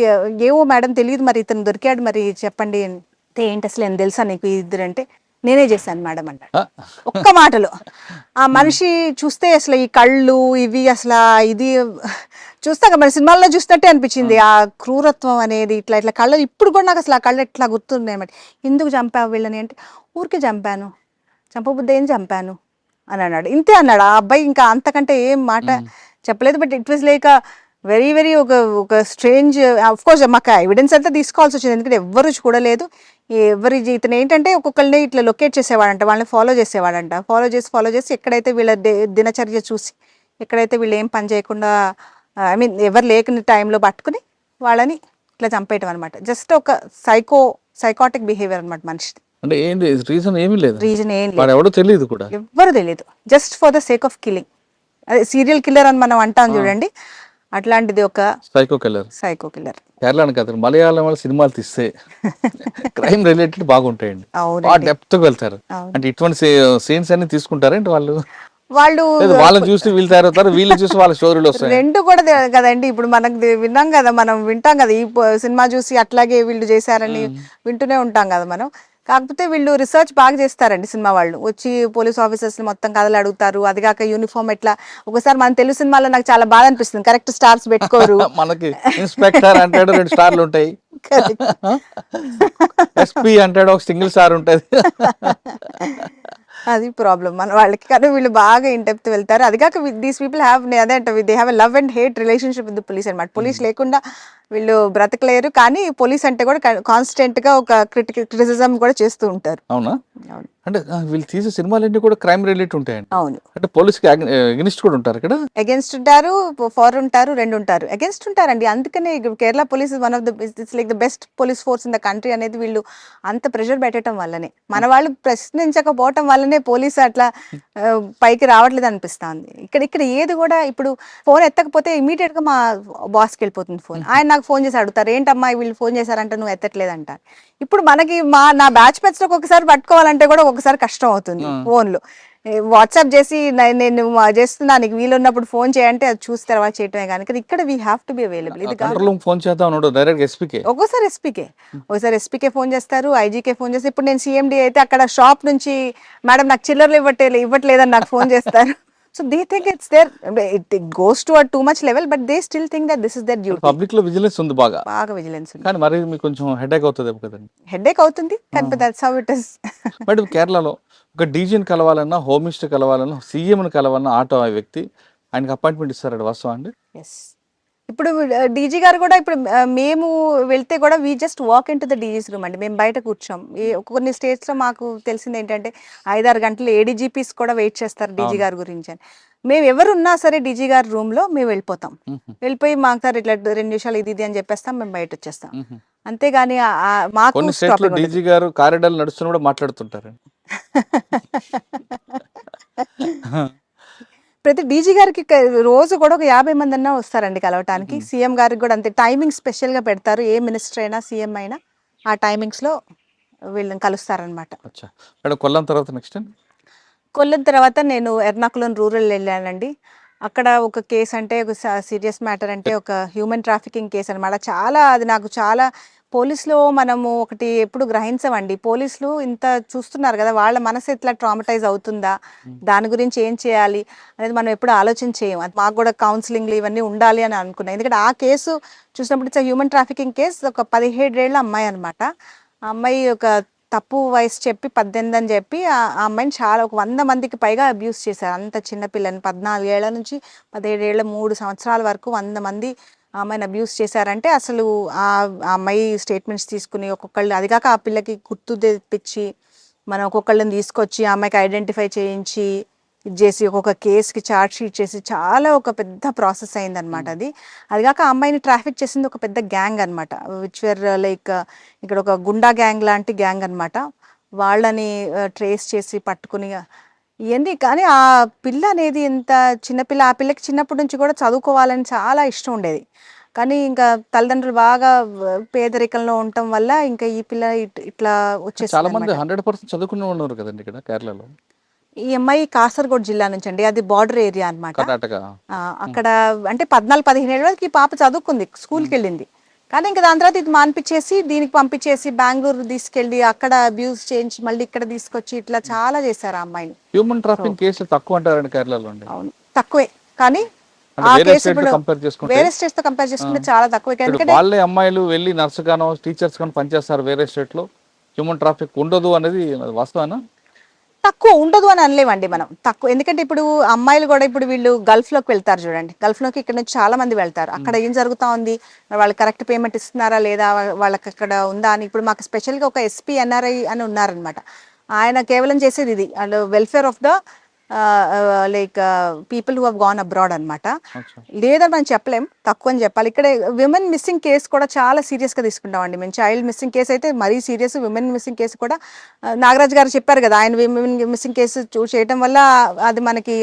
ఏవో మేడం తెలియదు మరి ఇతను దొరికాడు మరి చెప్పండి అంటే, ఏంటి అసలు ఏం తెలుసా నీకు ఇద్దరంటే, నేనే చేశాను మేడం అన్నాడు ఒక్క మాటలో. ఆ మనిషి చూస్తే అసలు ఈ కళ్ళు ఇవి అసలు ఇది చూస్తాక మన సినిమాల్లో చూసినట్టే అనిపించింది. ఆ క్రూరత్వం అనేది ఇట్లా కళ్ళు ఇప్పుడు కూడా నాకు అసలు ఆ కళ్ళు ఎట్లా గుర్తున్నాయి అన్నమాట. ఎందుకు చంపావు వీళ్ళని అంటే, ఊరికే చంపాను, చంపబుద్ధి ఏం చంపాను అని అన్నాడు. ఇంతే అన్నాడు ఆ అబ్బాయి. ఇంకా అంతకంటే ఏం మాట చెప్పలేదు. But it was like very ఒక స్ట్రేంజ్. ఆఫ్ కోర్స్ మాకు ఎవిడెన్స్ అంతా తీసుకోవాల్సి వచ్చింది, ఎందుకంటే ఎవ్వరు చూడలేదు. ఇతను ఏంటంటే ఒక్కొక్కరిని ఇట్లా లొకేట్ చేసేవాడంట, వాళ్ళని ఫాలో చేసేవాడంట. ఫాలో చేసి ఎక్కడైతే వీళ్ళ దినచర్య చూసి ఎక్కడైతే వీళ్ళు ఏం పని చేయకుండా ఎవరు లేని టైంలో పట్టుకుని వాళ్ళని ఇట్లా చంపేయటం అనమాట. జస్ట్ ఒక సైకాటిక్ బిహేవియర్ అనమాట మనిషిది. అంటే ఏంటి రీజన్ ఏమీ లేదు, రీజన్ ఏం లేదు, ఎవ్వరు తెలియదు. Just for the sake of killing. అదే సీరియల్ కిల్లర్ అని మనం అంటాం చూడండి, అట్లాంటిది ఒక సైకో కిల్లర్. కేరళ కదా, మలయాళం వాళ్ళ సినిమాలు తీస్తే క్రైమ్ రిలేటెడ్ బాగుంటాయండి, డెప్త్ గా వెళ్తారు. అంటే ఇటువంటి సీన్స్ అన్ని తీసుకుంటారేంటి వాళ్ళని చూసి వీళ్ళు తయారవుతారు, వీళ్ళు చూసి వాళ్ళ స్టోరీలు వస్తాయి. రెండు కూడా కదండి. ఇప్పుడు మనకు వింటాం కదా ఈ సినిమా చూసి అట్లాగే వీళ్ళు చేశారని వింటూనే ఉంటాం కదా మనం. కాకపోతే వీళ్ళు రీసెర్చ్ బాగా చేస్తారండి సినిమా వాళ్ళు, వచ్చి పోలీస్ ఆఫీసర్స్ మొత్తం కథలు అడుగుతారు. అది కాక యూనిఫామ్ ఎట్లా, ఒకసారి మన తెలుగు సినిమాలో నాకు చాలా బాధ అనిపిస్తుంది, కరెక్ట్ స్టార్స్ పెట్టుకోరు. మనకి ఇన్స్పెక్టర్ అంటాడు 2 స్టార్లు ఉంటాయి, ఎస్పీ అంటాడు ఒక సింగిల్ స్టార్ ఉంటుంది. అది ప్రాబ్లం మన వాళ్ళకి. కానీ వీళ్ళు బాగా ఇన్ డెప్త్ వెళ్తారు. అది కాక దీస్ పీపుల్ హ్యావ్, అదే అంటే they have a love and hate relationship with police అనమాట. పోలీస్ లేకుండా వీళ్ళు బ్రతకలేరు, కానీ పోలీస్ అంటే కూడా కాన్స్టెంట్ గా ఒక క్రిటిసిజం కూడా చేస్తూ ఉంటారు. అవునా? అవును అంటే వీళ్ళు తీసే సినిమాలన్నీ కూడా క్రైమ్ రిలేటెడ్ ఉంటాయండి. అవును, అంటే పోలీస్కి ఎగ్నిస్ట్ కూడా ఉంటారు ఇక్కడ. అగేన్స్ట్ ఉంటారు, ఫార్ ఉంటారు, 2 ఉంటారు. అగేన్స్ట్ ఉంటారండి. అందుకనే Kerala police is one of the it's like the best police force in the country అనేది వీళ్ళు అంత ప్రెషర్ పెట్టడం వల్లనే, మన వాళ్ళు ప్రశ్నించకపోవటం వల్లనే పోలీసు అట్లా పైకి రావట్లేదు అనిపిస్తుంది. ఇక్కడ ఏది కూడా ఇప్పుడు ఫోన్ ఎత్తకపోతే ఇమీడియట్ గా మా బాస్కి వెళ్ళిపోతుంది ఫోన్. ఆయన నాకు ఫోన్ చేసి అడుగుతారు, ఏంటమ్మా వీళ్ళు ఫోన్ చేశారంటే నువ్వు ఎత్తట్లేదు అంటారు. ఇప్పుడు మనకి నా బ్యాచ్ మెట్స్ లో ఒకసారి పట్టుకోవాలంటే కూడా ఒకసారి కష్టం అవుతుంది ఫోన్లో. వాట్సాప్ చేసి నేను చేస్తున్నా నీకు వీలు ఉన్నప్పుడు ఫోన్ చేయంటే అది చూసి తర్వాత చేయటమే. కానీ ఇక్కడ we have to be available. ఇది కంట్రోల్ ఫోన్ చేద్దాం డైరెక్ట్ ఎస్పీకే, ఒక్కోసారి ఎస్పీకే ఫోన్ చేస్తారు, ఐజీకే ఫోన్ చేస్తారు. ఇప్పుడు నేను సిఎండి అయితే అక్కడ షాప్ నుంచి మేడం నాకు చిల్లర్లు ఇవ్వట్లేదని నాకు ఫోన్ చేస్తారు. So they think it's there, it goes to too much level, but they still think that this is their duty. Public లో విజిలెన్స్ ఉంది, బాగా విజిలెన్స్ ఉంది. కానీ మరి మీకు కొంచెం హెడేక్ అవుతుంది కదండి. హెడేక్ అవుతుంది, కానీ that's how it is. Madam కేరళలో ఒక డీజీని కలవాలన్నా, హోమ్ మినిస్టర్ కలవాలన్నా, సీఎంని కలవాలన్నా ఆటో ఆ వ్యక్తి ఆయనకి అపాయింట్మెంట్ ఇస్తారండి, వాస్తవం అండి? ఎస్. ఇప్పుడు డీజీ గారు కూడా ఇప్పుడు మేము వెళ్తే కూడా we just walk in to the DG's room అండి. మేము బయట కూర్చోం. కొన్ని స్టేట్స్ లో మాకు తెలిసింది ఏంటంటే 5-6 గంటలు ఏడీజీపీస్ కూడా వెయిట్ చేస్తారు డీజీ గారి గురించి అని. మేము ఎవరున్నా సరే డీజీ గారి రూమ్ లో మేము వెళ్ళిపోతాం. వెళ్ళిపోయి మాకు సార్ ఇట్లా 2 నిమిషాలు ఇది అని చెప్పేస్తాం, మేము బయట వచ్చేస్తాం. అంతేగాని మాకు కొన్ని స్టేట్స్ లో డీజీ గారు కారిడార్ నడుస్తున్న కూడా మాట్లాడుతుంటారు. ప్రతి డీజీ గారికి రోజు కూడా ఒక 50 మంది అన్నా వస్తారండి కలవటానికి. సీఎం గారికి కూడా అంతే టైమింగ్ స్పెషల్ గా పెడతారు. ఏ మినిస్టర్ అయినా సీఎం అయినా ఆ టైమింగ్స్ లో వీళ్ళని కలుస్తారనమాట. కొల్లం తర్వాత నెక్స్ట్ కొల్లం తర్వాత నేను ఎర్నాకుళం రూరల్ వెళ్ళానండి. అక్కడ ఒక కేసు అంటే ఒక సీరియస్ మ్యాటర్ అంటే ఒక హ్యూమన్ ట్రాఫికింగ్ కేసు అనమాట. అది నాకు చాలా పోలీసులో మనము ఒకటి ఎప్పుడు గ్రహించమండి, పోలీసులు ఇంత చూస్తున్నారు కదా, వాళ్ళ మనసు ఎట్లా ట్రామటైజ్ అవుతుందా, దాని గురించి ఏం చేయాలి అనేది మనం ఎప్పుడు ఆలోచన చేయం. అది మాకు కూడా కౌన్సిలింగ్లు ఇవన్నీ ఉండాలి అని అనుకున్నాను. ఎందుకంటే ఆ కేసు చూసినప్పుడు ఇట్స్ హ్యూమన్ ట్రాఫికింగ్ కేసు. ఒక 17 ఏళ్ల అమ్మాయి అనమాట. ఆ అమ్మాయి ఒక తప్పు వయసు చెప్పి 18 అని చెప్పి ఆ అమ్మాయిని చాలా ఒక 100 మందికి పైగా అబ్యూస్ చేశారు. అంత చిన్నపిల్లని 14 ఏళ్ల నుంచి 17 ఏళ్ల 3 సంవత్సరాల వరకు 100 మంది ఆ అమ్మాయిని అబ్యూస్ చేశారంటే అసలు ఆ అమ్మాయి స్టేట్మెంట్స్ తీసుకుని ఒక్కొక్కళ్ళు, అది కాక ఆ పిల్లకి గుర్తు తెప్పించి మనం ఒక్కొక్కళ్ళని తీసుకొచ్చి ఆ అమ్మాయికి ఐడెంటిఫై చేయించి ఇది చేసి ఒక్కొక్క కేసుకి ఛార్జ్ షీట్ చేసి చాలా ఒక పెద్ద ప్రాసెస్ అయిందనమాట. అది కాక ఆ అమ్మాయిని ట్రాఫిక్ చేసింది ఒక పెద్ద గ్యాంగ్ అనమాట, విచ్ వేర్ లైక్ ఇక్కడ ఒక గుండా గ్యాంగ్ లాంటి గ్యాంగ్ అనమాట. వాళ్ళని ట్రేస్ చేసి పట్టుకుని ఇవన్నీ. కానీ ఆ పిల్ల అనేది ఎంత చిన్నపిల్ల, ఆ పిల్లకి చిన్నప్పటి నుంచి కూడా చదువుకోవాలని చాలా ఇష్టం ఉండేది. కానీ ఇంకా తల్లిదండ్రులు బాగా పేదరికంలో ఉండటం వల్ల ఇంకా ఈ పిల్ల ఇట్లా వచ్చేసి చాలా మంది 100% చదువుకునే ఉన్నారు కదండి ఇక్కడ కేరళలో. ఈ అమ్మాయి కాసర్గోడ్ జిల్లా నుంచి అండి, అది బార్డర్ ఏరియా అనమాట. కర్ణాటక. అక్కడ అంటే 14-15 ఏళ్ళ వరకు ఈ పాప చదువుకుంది, స్కూల్కి వెళ్ళింది. కానీ ఇంకా దాని తర్వాత ఇది మానిపించేసి దీనికి పంపించేసి బెంగళూరు తీసుకెళ్ళి అక్కడ అబ్యూస్ చేయించి మళ్ళీ ఇక్కడ తీసుకొచ్చి ఇట్లా చాలా చేశారు ఆ అమ్మాయిని. హ్యూమన్ ట్రాఫికింగ్ కేసులు తక్కువ అంటారండి కేరళలో? అవును తక్కువే, కానీ ఆ కేసు ఇప్పుడు వేరే స్టేట్స్ తో కంపేర్ చేసుకుంటే చాలా తక్కువ. వాళ్ళే అమ్మాయిలు వెళ్ళి నర్స్ గానో టీచర్స్ గానో పనిచేస్తారు వేరే స్టేట్ లో, హ్యూమన్ ట్రాఫిక్ ఉండదు అనేది వాస్తవేనా? తక్కువ ఉండదు అని అనలేమండి మనం, తక్కువ. ఎందుకంటే ఇప్పుడు అమ్మాయిలు కూడా ఇప్పుడు వీళ్ళు గల్ఫ్ లోకి వెళ్తారు చూడండి, గల్ఫ్ లోకి ఇక్కడ నుంచి చాలా మంది వెళ్తారు. అక్కడ ఏం జరుగుతా ఉంది, వాళ్ళకి కరెక్ట్ పేమెంట్ ఇస్తున్నారా లేదా, వాళ్ళకి అక్కడ ఉందా అని. ఇప్పుడు మాకు స్పెషల్ గా ఒక ఎస్పీ ఎన్ఆర్ఐ అని ఉన్నారనమాట. ఆయన కేవలం చేసేది ఇది, and welfare of the like people who have gone abroad అనమాట. లేదని మనం చెప్పలేం, తక్కువ అని చెప్పాలి. ఇక్కడ విమెన్ మిస్సింగ్ కేసు కూడా చాలా సీరియస్ గా తీసుకుంటామండి మేము. చైల్డ్ మిస్సింగ్ కేసు అయితే మరీ సీరియస్, విమెన్ మిస్సింగ్ కేసు కూడా నాగరాజ్ గారు చెప్పారు కదా, ఆయన విమెన్ మిస్సింగ్ కేసు చేయడం వల్ల అది మనకి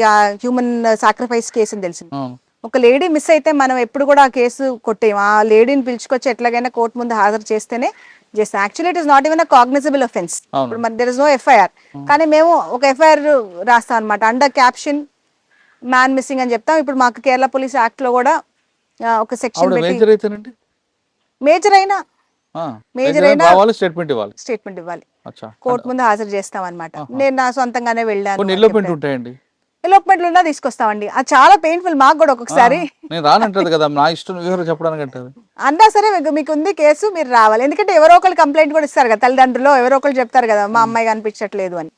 హ్యూమన్ సాక్రిఫైస్ కేసు అని తెలిసింది. ఒక లేడీ మిస్ అయితే మనం ఎప్పుడు కూడా ఆ కేసు కొట్టేయం. ఆ లేడీని పిలుచుకొచ్చి ఎట్లాగైనా కోర్టు ముందు హాజరు చేస్తేనే చేస్తాం. Actually it is not even a cognizable offence. ఇప్పుడు మరి దేర్ ఇస్ నో ఎఫ్ఐఆర్, కానీ మేము ఒక ఎఫ్ఐఆర్ రాస్తాం అనమాట, అండర్ క్యాప్షన్ మ్యాన్ మిస్సింగ్ అని చెప్తాం. ఇప్పుడు మాకు కేరళ పోలీస్ యాక్ట్ లో కూడా ఒక సెక్షన్ మేజర్ అయినా మేజర్ అయినా రావాలి, స్టేట్మెంట్ ఇవ్వాలి. స్టేట్మెంట్ ఇవ్వాలి, అచ్చా. కోర్టు ముందు హాజరు చేస్తాం అనమాట. నేను నా సొంతంగానే వెళ్ళాను. కొన్ని ఎలోప్మెంట్ ఉంటాయండి. ఎలోప్మెంట్లు ఉన్నా తీసుకొస్తామండి. అది చాలా పెయిన్ఫుల్ మాకు కూడా ఒక్కొక్కసారి. నేను రానంటది కదా, నా ఇష్టం ఎవరు చెప్పడానికి అంటది. అన్నా సరే మీకు ఉంది కేసు, మీరు రావాలి. ఎందుకంటే ఎవరో ఒకళ్ళు కంప్లైంట్ కూడా ఇస్తారు కదా, తల్లిదండ్రులు ఎవరో ఒకళ్ళు చెప్తారు కదా మా అమ్మాయి కనిపించట్లేదు అని.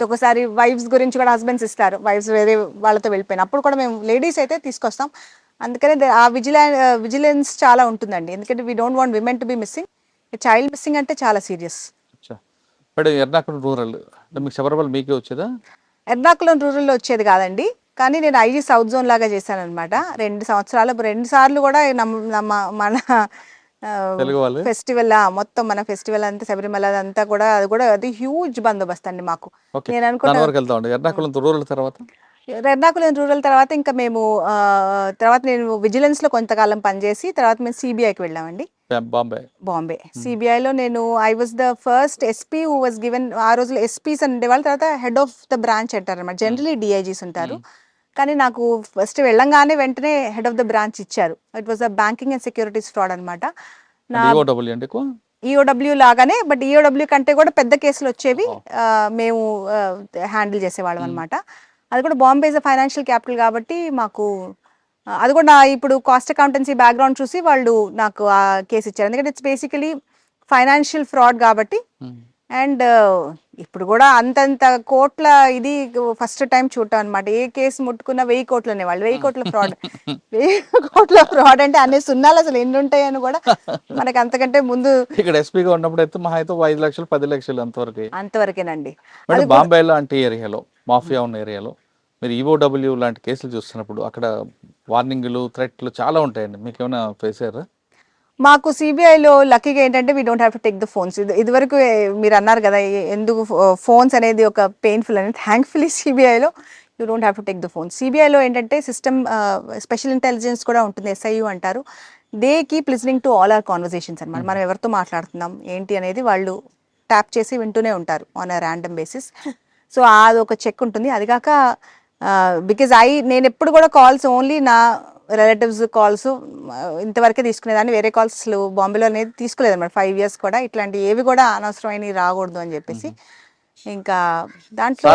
ఒకసారి వైఫ్స్ గురించి కూడా హస్బెండ్స్ ఇస్తారు, వైఫ్స్ వేరే వాళ్ళతో వెళ్ళిపోయిన అప్పుడు కూడా మేము లేడీస్ అయితే తీసుకొస్తాం. అందుకనే ఆ విజిలెన్స్ చాలా ఉంటుందండి. ఎందుకంటే we don't want women to be missing. Child missing అంటే చాలా సీరియస్. మేడం ఎర్నాకుళం రూరల్ మీకు శబరిమల మీకే వచ్చేదా? ఎర్నాకుళం రూరల్లో వచ్చేది కాదండి, కానీ నేను ఐజీ సౌత్ జోన్ లాగా చేశాను అనమాట 2 సంవత్సరాలు. 2 సార్లు కూడా మన ఫెస్టివల్ మొత్తం మన ఫెస్టివల్ అంతా శబరిమల అంతా కూడా అది హ్యూజ్ బందోబస్తు అండి మాకు. నేను అనుకుంటా ఎర్నాకుళం రూరల్ తర్వాత ఇంకా మేము తర్వాత నేను విజిలెన్స్ లో కొంతకాలం పనిచేసి తర్వాత మేము సిబిఐకి వెళ్ళామండి, బాంబే. సిబిఐలో నేను I was the first SP who was given. ఆ రోజుల్లో ఎస్పీస్ ఉండేవాళ్ళు, తర్వాత హెడ్ ఆఫ్ ద బ్రాంచ్ అంటారు అనమాట. జనరలీ డిఐజీస్ ఉంటారు, కానీ నాకు ఫస్ట్ వెళ్ళంగానే వెంటనే హెడ్ ఆఫ్ ద బ్రాంచ్ ఇచ్చారు. It was the banking and securities fraud అనమాట. ఈఓడబ్ల్యూ లాగానే, బట్ ఈఓడబ్ల్యూ కంటే కూడా పెద్ద కేసులు వచ్చేవి మేము హ్యాండిల్ చేసేవాళ్ళం అనమాట. అది కూడా బాంబే ఇస్ ఫైనాన్షియల్ క్యాపిటల్ కాబట్టి మాకు అది కూడా నా ఇప్పుడు కాస్ట్ అకౌంటెన్సీ బ్యాక్గ్రౌండ్ చూసి వాళ్ళు నాకు ఆ కేసు ఇచ్చారు. ఎందుకంటే ఇట్స్ బేసికలీ ఫైనాన్షియల్ ఫ్రాడ్ కాబట్టి. అండ్ ఇప్పుడు కూడా అంతంత కోట్ల ఇది ఫస్ట్ టైం చూడటం అనమాట. ఏ కేసు ముట్టుకున్న 1000 కోట్లు అనేవాళ్ళు. 1000 కోట్ల ఫ్రాడ్ 1000 కోట్ల ఫ్రాడ్ అంటే అన్ని సున్నాలు అసలు ఎన్ని ఉంటాయని కూడా మనకి అంతకంటే ముందు ఇక్కడ ఎస్పీగా ఉన్నప్పుడు అయితే మహా అయితే 5 లక్షలు 10 లక్షలు అంతవరకేనండి. బాంబే లాంటి ఏరియాలో, మాఫియా ఉన్న ఏరియాలో మీరు ఈఓడబ్ల్యూ లాంటి కేసులు చూస్తున్నప్పుడు అక్కడ వార్నింగ్లు, థ్రెట్లు చాలా ఉంటాయండి. మీకు ఏమైనా ఫేస్ అయ్యారా? మాకు సిబిఐలో లక్కీగా ఏంటంటే we don't have to take the phones. ఇదివరకు మీరు అన్నారు కదా ఎందుకు ఫోన్స్ అనేది ఒక పెయిన్ఫుల్ అనేది. థ్యాంక్ఫుల్లీ సిబిఐలో you don't have to take the phone. సిబిఐలో ఏంటంటే సిస్టమ్ స్పెషల్ ఇంటెలిజెన్స్ కూడా ఉంటుంది, SIU అంటారు. They keep listening to all our conversations అనమాట. మనం ఎవరితో మాట్లాడుతున్నాం ఏంటి అనేది వాళ్ళు ట్యాప్ చేసి వింటూనే ఉంటారు on a random basis. So అది ఒక చెక్ ఉంటుంది. అది కాక బికాజ్ నేను ఎప్పుడు కూడా కాల్స్ ఓన్లీ నా రిలేటివ్స్ కాల్స్ ఇంతవరకే తీసుకునేదాన్ని. వేరే కాల్స్ బాంబేలో అనేది తీసుకోలేదు అనమాట 5 years కూడా. ఇట్లాంటి ఏవి కూడా అనవసరమైన రాకూడదు అని చెప్పేసి. ఇంకా దాంట్లో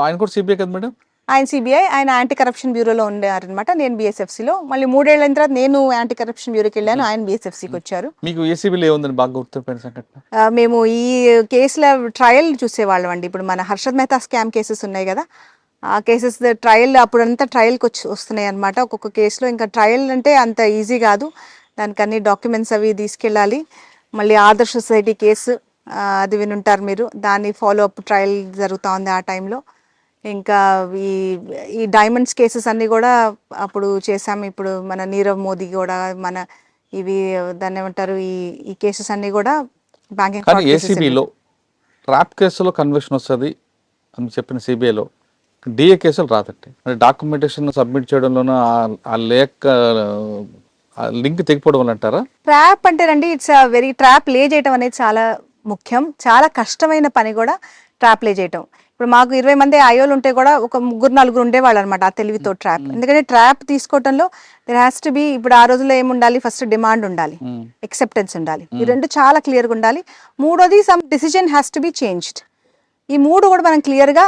ఆయన కూడా సిబిఐ కదా మేడం? ఆయన సిబిఐ, ఆయన యాంటీ కరప్షన్ బ్యూరోలో ఉండారనమాట. నేను BSFCలో. మళ్ళీ 3 ఏళ్ళ తర్వాత నేను యాంటీ కరప్షన్ బ్యూరోకి వెళ్ళాను, ఆయన BSFCకి వచ్చారు. మీకు ఏసీబీలో ఏముందని బాగా గుర్తుపోయిన సంఘటన? మేము ఈ కేసుల ట్రయల్ చూసేవాళ్ళం అండి. ఇప్పుడు మన హర్షద్ మెహతా స్కామ్ కేసెస్ ఉన్నాయి కదా, ఆ కేసెస్ ట్రయల్ అప్పుడంతా ట్రయల్కి వస్తున్నాయి అనమాట. ఒక్కొక్క కేసులో ఇంకా ట్రయల్ అంటే అంత ఈజీ కాదు, దానికి అన్ని డాక్యుమెంట్స్ అవి తీసుకెళ్ళాలి. మళ్ళీ ఆదర్శ సొసైటీ కేసు అది వినుంటారు మీరు, దాని ఫాలో అప్ ట్రయల్ జరుగుతూ ఉంది ఆ టైంలో. ఇంకా ఈ డైమండ్స్ కేసెస్ అన్నీ కూడా అప్పుడు చేసాము. ఇప్పుడు మన నీరవ్ మోదీ కూడా మన ఇవి దాన్ని ఏమంటారు ఈ కేసెస్ అన్నీ కూడా బ్యాంకింగ్. ఏసీబీలో ట్రాప్ కేసులో కన్విక్షన్ వస్తుంది అని చెప్పిన సిబిఐలో డిఏ కేసులు రాదండి. అంటే డాక్యుమెంటేషన్ సబ్మిట్ చేయడంలోనూ ఆ లింక్ తెగిపోవడం వల్ల అంటారా? ట్రాప్ అంటేనండి ఇట్స్ వెరీ ట్రాప్ లే చేయడం అనేది చాలా ముఖ్యం, చాలా కష్టమైన పని కూడా ట్రాప్ లే చేయటం. ఇప్పుడు మాకు 20 మంది అయోలు ఉంటే కూడా ఒక 3-4 ఉండేవాళ్ళు అనమాట ఆ తెలివితో ట్రాప్. ఎందుకంటే ట్రాప్ తీసుకోవటంలో దెర్ హ్యాస్ టు బి, ఇప్పుడు ఆ రోజుల్లో ఏముండాలి, ఫస్ట్ డిమాండ్ ఉండాలి, ఎక్సెప్టెన్స్ ఉండాలి, ఈ 2 చాలా క్లియర్గా ఉండాలి. మూడోది some decision has to be changed. ఈ 3 కూడా మనం క్లియర్గా